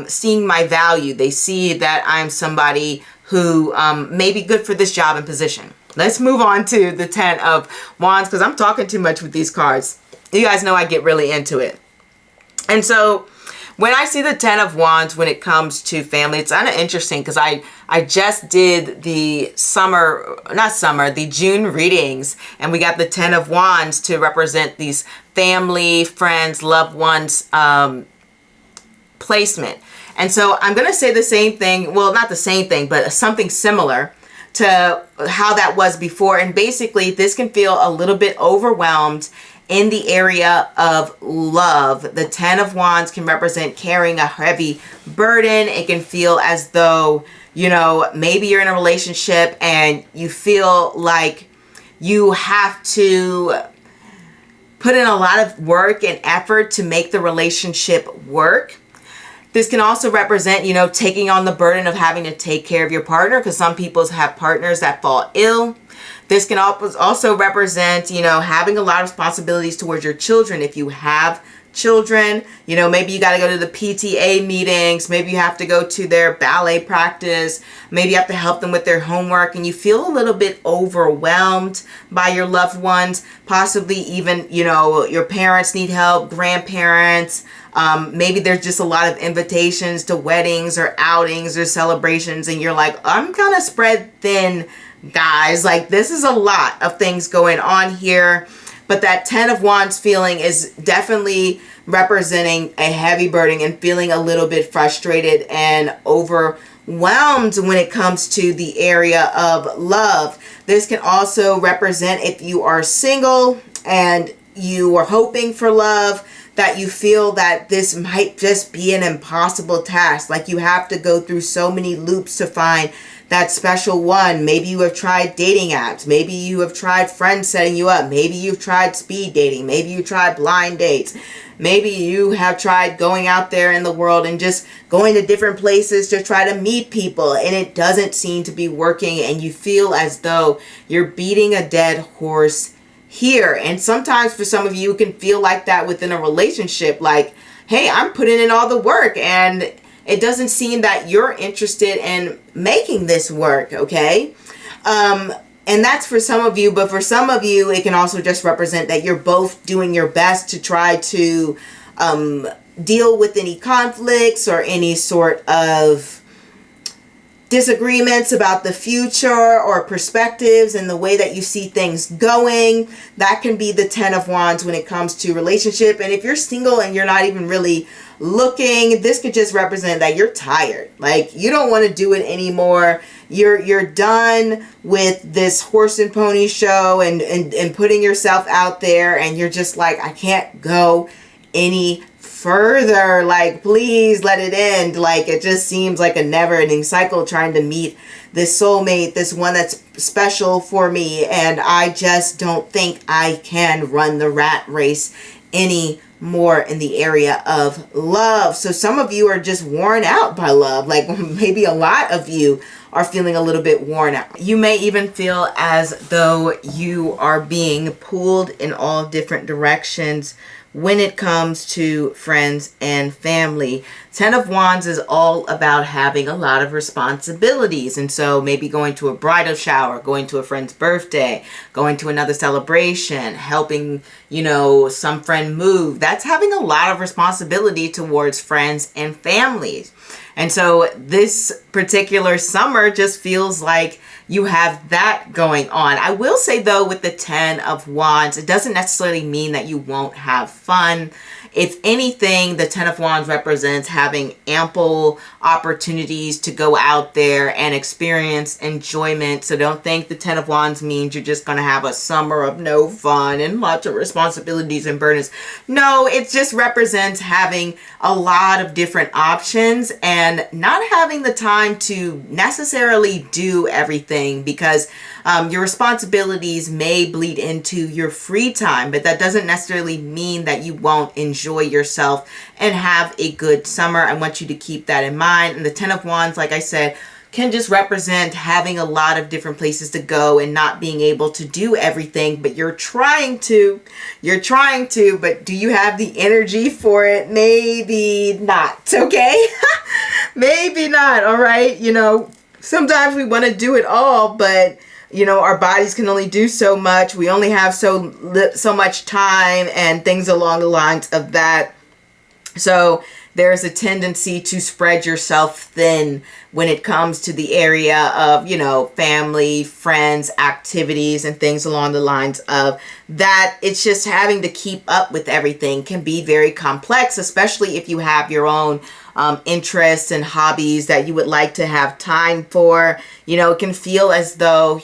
seeing my value. They see that I'm somebody who may be good for this job and position. Let's move on to the 10 of Wands, because I'm talking too much with these cards. You guys know I get really into it. And so when I see the 10 of Wands when it comes to family, it's kind of interesting because I just did the the June readings, and we got the 10 of Wands to represent these family, friends, loved ones placement. And so I'm going to say the same thing, well, not the same thing, but something similar to how that was before. And basically this can feel a little bit overwhelmed in the area of love. The 10 of Wands can represent carrying a heavy burden. It can feel as though, you know, maybe you're in a relationship and you feel like you have to put in a lot of work and effort to make the relationship work. This can also represent, you know, taking on the burden of having to take care of your partner, because some people have partners that fall ill. This can also represent, you know, having a lot of responsibilities towards your children. If you have children, you know, maybe you got to go to the PTA meetings, maybe you have to go to their ballet practice, maybe you have to help them with their homework, and you feel a little bit overwhelmed by your loved ones, possibly even, you know, your parents need help, grandparents, maybe there's just a lot of invitations to weddings or outings or celebrations, and you're like, I'm kind of spread thin, guys. Like, this is a lot of things going on here. But that 10 of Wands feeling is definitely representing a heavy burden and feeling a little bit frustrated and overwhelmed when it comes to the area of love. This can also represent if you are single and you are hoping for love. that you feel that this might just be an impossible task. Like you have to go through so many loops to find that special one. Maybe you have tried dating apps. Maybe you have tried friends setting you up. Maybe you've tried speed dating. Maybe you tried blind dates. Maybe you have tried going out there in the world and just going to different places to try to meet people, and it doesn't seem to be working, and you feel as though you're beating a dead horse here. And sometimes for some of you, it can feel like that within a relationship. Like, hey, I'm putting in all the work and it doesn't seem that you're interested in making this work, okay? And that's for some of you, but for some of you, it can also just represent that you're both doing your best to try to deal with any conflicts or any sort of disagreements about the future or perspectives and the way that you see things going. That can be the 10 of Wands when it comes to relationship. And if you're single and you're not even really looking, this could just represent that you're tired. Like you don't want to do it anymore. You're done with this horse and pony show and putting yourself out there, and you're just like, I can't go any further. Like, please let it end. Like, it just seems like a never-ending cycle trying to meet this soulmate, this one that's special for me, and I just don't think I can run the rat race anymore in the area of love. So some of you are just worn out by love. Like maybe a lot of you are feeling a little bit worn out. You may even feel as though you are being pulled in all different directions when it comes to friends and family. 10 of Wands is all about having a lot of responsibilities. And so maybe going to a bridal shower, going to a friend's birthday, going to another celebration, helping, some friend move. That's having a lot of responsibility towards friends and families. And so this particular summer just feels like you have that going on. I will say though, with the 10 of Wands, it doesn't necessarily mean that you won't have fun. If anything, the 10 of Wands represents having ample opportunities to go out there and experience enjoyment. So don't think the 10 of Wands means you're just going to have a summer of no fun and lots of responsibilities and burdens. No, it just represents having a lot of different options and not having the time to necessarily do everything, because your responsibilities may bleed into your free time, but that doesn't necessarily mean that you won't enjoy yourself and have a good summer. I want you to keep that in mind. And the 10 of Wands, like I said, can just represent having a lot of different places to go and not being able to do everything, but you're trying to, but do you have the energy for it? Maybe not, okay? Maybe not, all right? Sometimes we want to do it all, but our bodies can only do so much. We only have so much time and things along the lines of that. So there's a tendency to spread yourself thin when it comes to the area of, family, friends, activities, and things along the lines of that. It's just having to keep up with everything can be very complex, especially if you have your own interests and hobbies that you would like to have time for. It can feel as though,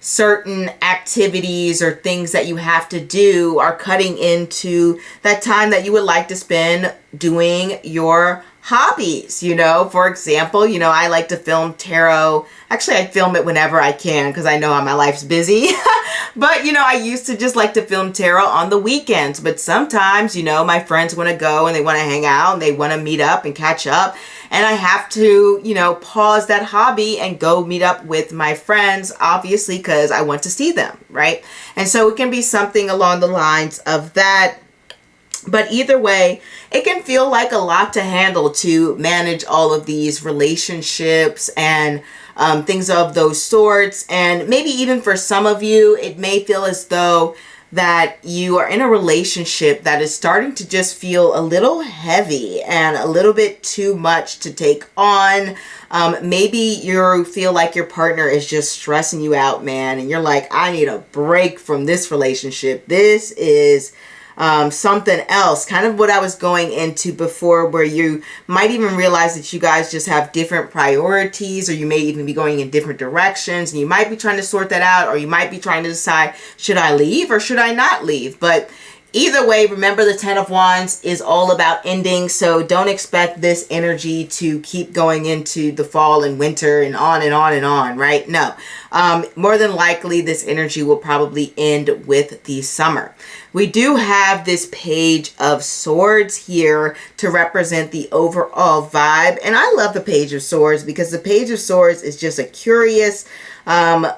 certain activities or things that you have to do are cutting into that time that you would like to spend doing your hobbies. For example, I like to film tarot. Actually, I film it whenever I can because I know how my life's busy. But, I used to just like to film tarot on the weekends. But sometimes, my friends want to go and they want to hang out and they want to meet up and catch up. And I have to, pause that hobby and go meet up with my friends, obviously, because I want to see them, right? And so it can be something along the lines of that. But either way, it can feel like a lot to handle to manage all of these relationships and things of those sorts. And maybe even for some of you, it may feel as though that you are in a relationship that is starting to just feel a little heavy and a little bit too much to take on. Maybe you feel like your partner is just stressing you out, man, and you're like, I need a break from this relationship. This is something else, kind of what I was going into before, where you might even realize that you guys just have different priorities, or you may even be going in different directions, and you might be trying to sort that out, or you might be trying to decide, should I leave or should I not leave? But Either way, remember the Ten of Wands is all about ending, so don't expect this energy to keep going into the fall and winter and on and on and on, right? No. More than likely, this energy will probably end with the summer. We do have this Page of Swords here to represent the overall vibe, and I love the Page of Swords because the Page of Swords is just a curious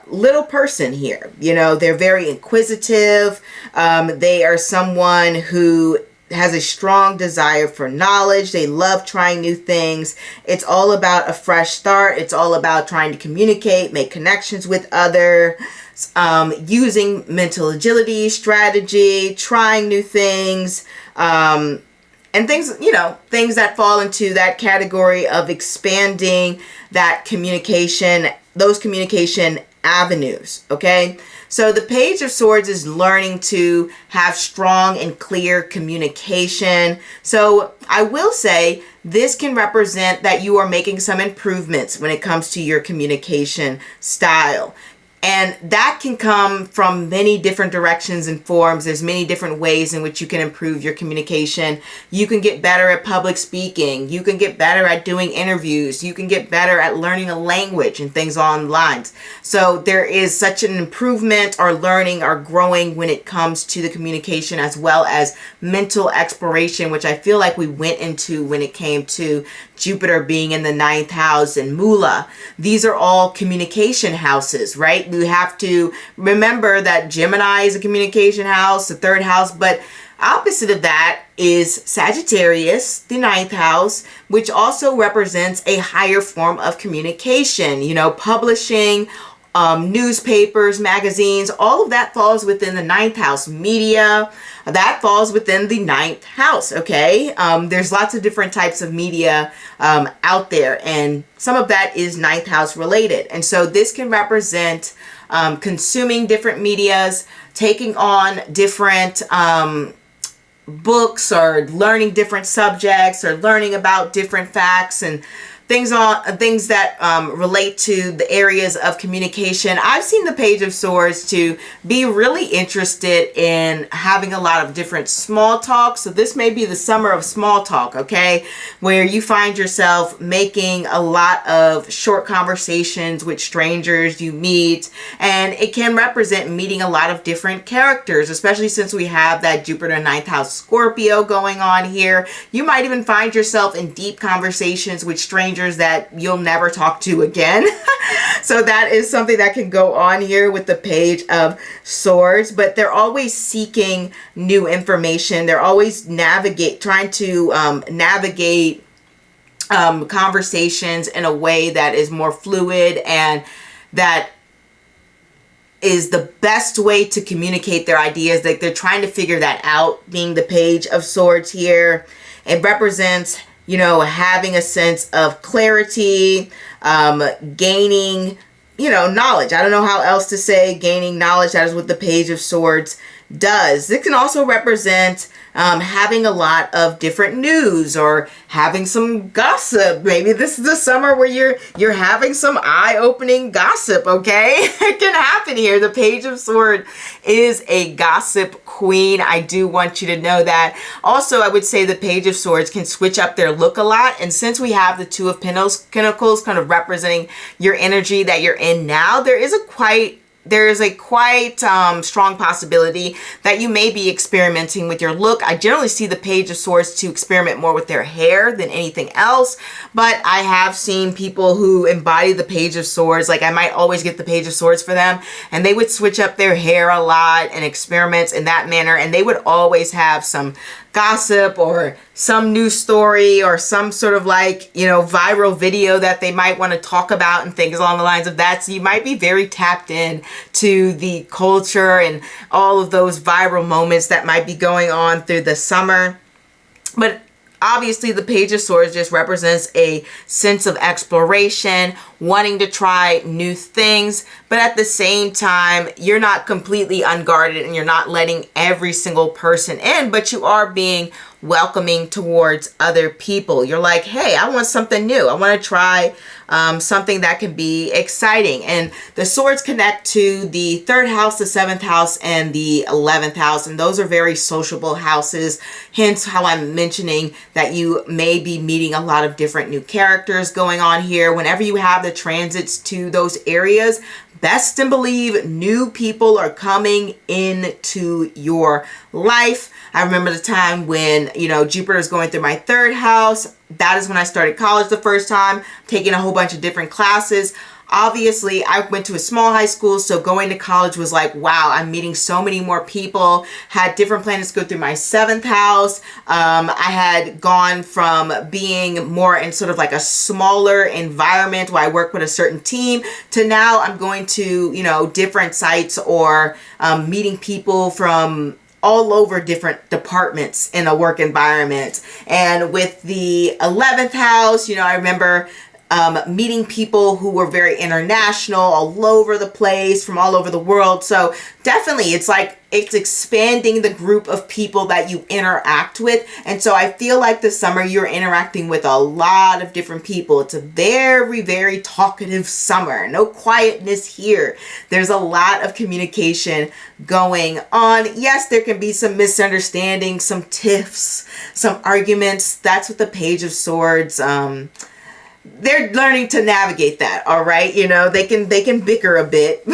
little person here. You know, they're very inquisitive. They are someone who has a strong desire for knowledge. They love trying new things. It's all about a fresh start. It's all about trying to communicate, make connections with others, using mental agility, strategy, trying new things, and things, you know, things that fall into that category of expanding that communication, those communication avenues, okay? So the Page of Swords is learning to have strong and clear communication. So I will say this can represent that you are making some improvements when it comes to your communication style. And that can come from many different directions and forms. There's many different ways in which you can improve your communication. You can get better at public speaking. You can get better at doing interviews. You can get better at learning a language and things along the lines. So there is such an improvement or learning or growing when it comes to the communication, as well as mental exploration, which I feel like we went into when it came to Jupiter being in the 9th house and Mula. These are all communication houses, right? We have to remember that Gemini is a communication house, the 3rd house, but opposite of that is Sagittarius, the 9th house, which also represents a higher form of communication, you know, publishing, newspapers, magazines, all of that falls within the 9th house. Media, that falls within the 9th house, okay? There's lots of different types of media out there, and some of that is 9th house related. And so this can represent consuming different medias, taking on different books, or learning different subjects, or learning about different facts and things that relate to the areas of communication. I've seen the Page of Swords to be really interested in having a lot of different small talk. So this may be the summer of small talk, okay? Where you find yourself making a lot of short conversations with strangers you meet. And it can represent meeting a lot of different characters, especially since we have that Jupiter 9th house Scorpio going on here. You might even find yourself in deep conversations with strangers that you'll never talk to again. So that is something that can go on here with the Page of Swords, but they're always seeking new information. They're always trying to navigate conversations in a way that is more fluid, and that is the best way to communicate their ideas. Like, they're trying to figure that out, being the Page of Swords here. It represents, you know, having a sense of clarity, gaining, you know, knowledge. I don't know how else to say gaining knowledge. That is what the Page of Swords does. It can also represent having a lot of different news, or having some gossip. Maybe this is the summer where you're having some eye-opening gossip, okay? It can happen here. The Page of Swords is a gossip queen. I do want you to know that. Also, I would say the Page of Swords can switch up their look a lot. And since we have the Two of Pentacles kind of representing your energy that you're in now, there is a quite strong possibility that you may be experimenting with your look. I generally see the Page of Swords to experiment more with their hair than anything else, but I have seen people who embody the Page of Swords. Like, I might always get the Page of Swords for them, and they would switch up their hair a lot and experiment in that manner, and they would always have some gossip or some news story or some sort of, like, you know, viral video that they might want to talk about and things along the lines of that. So you might be very tapped in to the culture and all of those viral moments that might be going on through the summer. But obviously the Page of Swords just represents a sense of exploration, wanting to try new things, but at the same time, you're not completely unguarded and you're not letting every single person in, but you are being welcoming towards other people. You're like, hey, I want something new. I want to try something that can be exciting. And the swords connect to the 3rd house, the 7th house, and the 11th house. And those are very sociable houses. Hence how I'm mentioning that you may be meeting a lot of different new characters going on here. Whenever you have the transits to those areas, best and believe new people are coming into your life. I remember the time when, Jupiter is going through my 3rd house. That is when I started college the first time, taking a whole bunch of different classes. Obviously, I went to a small high school, so going to college was like, wow, I'm meeting so many more people. Had different planets go through my 7th house. I had gone from being more in sort of like a smaller environment where I work with a certain team to now I'm going to, different sites or meeting people from all over different departments in a work environment. And with the 11th house, I remember meeting people who were very international, all over the place, from all over the world. So definitely it's like it's expanding the group of people that you interact with. And so I feel like this summer you're interacting with a lot of different people. It's a very, very talkative summer. No quietness here. There's a lot of communication going on. Yes, there can be some misunderstandings, some tiffs, some arguments. That's what the Page of Swords, they're learning to navigate that, all right? They can bicker a bit.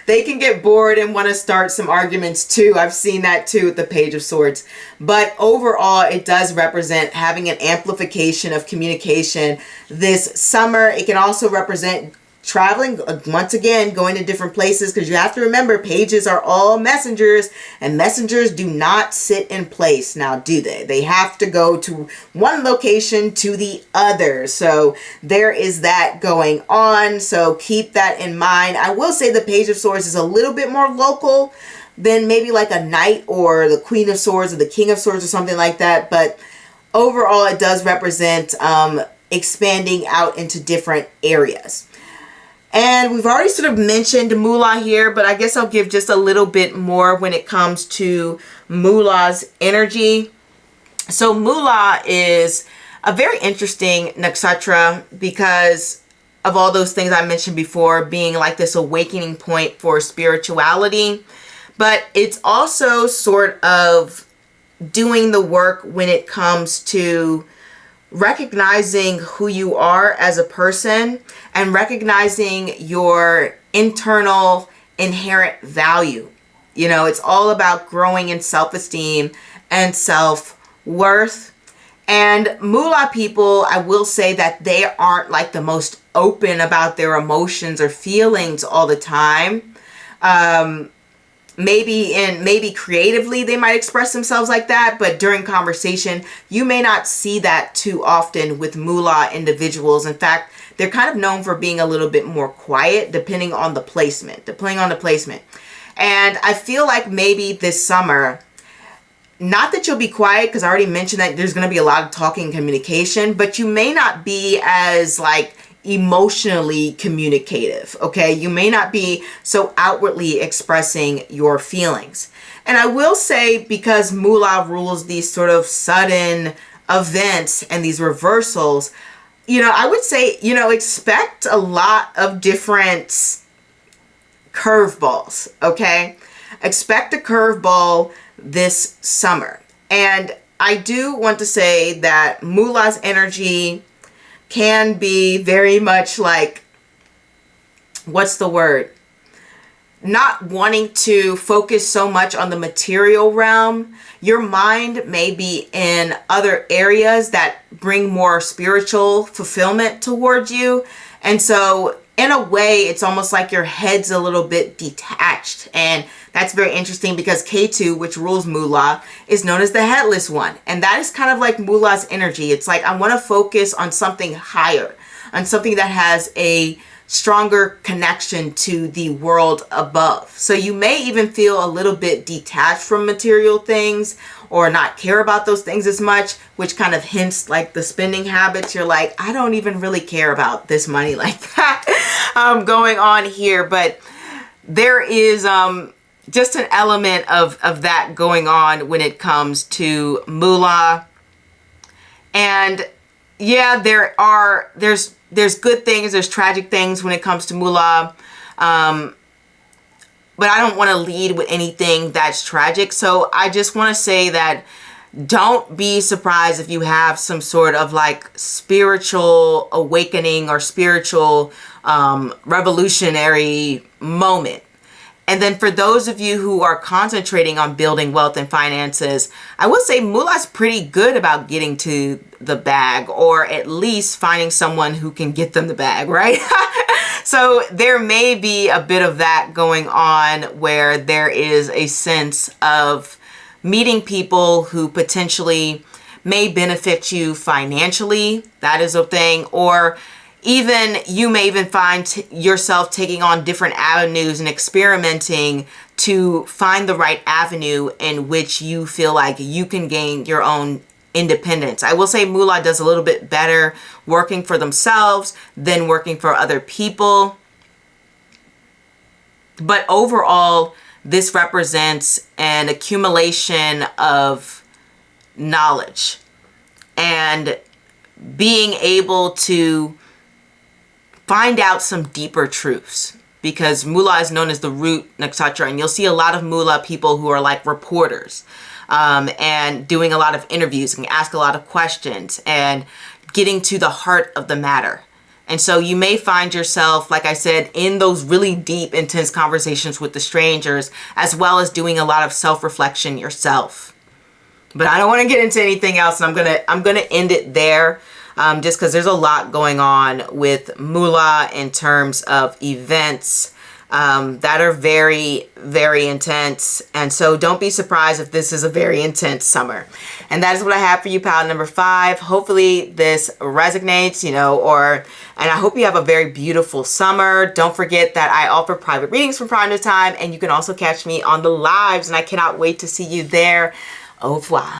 They can get bored and want to start some arguments too. I've seen that too with the Page of Swords. But overall, it does represent having an amplification of communication this summer. It can also represent traveling, once again, going to different places, because you have to remember pages are all messengers, and messengers do not sit in place. Now, do they? They have to go to one location to the other. So there is that going on. So keep that in mind. I will say the Page of Swords is a little bit more local than maybe like a Knight or the Queen of Swords or the King of Swords or something like that. But overall, it does represent expanding out into different areas. And we've already sort of mentioned Moolah here, but I guess I'll give just a little bit more when it comes to Moolah's energy. So Moolah is a very interesting nakshatra because of all those things I mentioned before, being like this awakening point for spirituality. But it's also sort of doing the work when it comes to recognizing who you are as a person and recognizing your internal inherent value. It's all about growing in self-esteem and self-worth. And Moolah people, I will say that they aren't like the most open about their emotions or feelings all the time. Maybe creatively they might express themselves like that, but during conversation you may not see that too often with Moolah individuals. In fact, they're kind of known for being a little bit more quiet depending on the placement. And I feel like maybe this summer, not that you'll be quiet, because I already mentioned that there's going to be a lot of talking and communication, but you may not be as like emotionally communicative, okay? You may not be so outwardly expressing your feelings. And I will say, because Moolah rules these sort of sudden events and these reversals, I would say, expect a lot of different curveballs, okay? Expect a curveball this summer. And I do want to say that Moolah's energy can be very much like, what's the word? Not wanting to focus so much on the material realm. Your mind may be in other areas that bring more spiritual fulfillment towards you. And so in a way, it's almost like your head's a little bit detached. And that's very interesting because K2, which rules Moolah, is known as the headless one. And that is kind of like Moolah's energy. It's like, I want to focus on something higher, on something that has a stronger connection to the world above. So you may even feel a little bit detached from material things, or not care about those things as much, which kind of hints like the spending habits. You're like, I don't even really care about this money like that going on here. But there is just an element of that going on when it comes to moolah. And yeah, there's good things, there's tragic things when it comes to moolah. But I don't want to lead with anything that's tragic. So I just want to say that don't be surprised if you have some sort of like spiritual awakening or spiritual revolutionary moment. And then for those of you who are concentrating on building wealth and finances, I will say Mullah's pretty good about getting to the bag, or at least finding someone who can get them the bag, right? So there may be a bit of that going on where there is a sense of meeting people who potentially may benefit you financially. That is a thing. Or even you may even find yourself taking on different avenues and experimenting to find the right avenue in which you feel like you can gain your own independence. I will say Mullah does a little bit better working for themselves than working for other people. But overall, this represents an accumulation of knowledge and being able to find out some deeper truths, because Mullah is known as the root nakshatra, and you'll see a lot of Mullah people who are like reporters and doing a lot of interviews and ask a lot of questions and getting to the heart of the matter. And so you may find yourself, like I said, in those really deep, intense conversations with the strangers, as well as doing a lot of self-reflection yourself. But I don't want to get into anything else, and I'm gonna end it there. Just because there's a lot going on with Mullah in terms of events that are very, very intense. And so don't be surprised if this is a very intense summer. And that is what I have for you, pal number 5. Hopefully this resonates, and I hope you have a very beautiful summer. Don't forget that I offer private readings from time to time, and you can also catch me on the lives, and I cannot wait to see you there. Au revoir.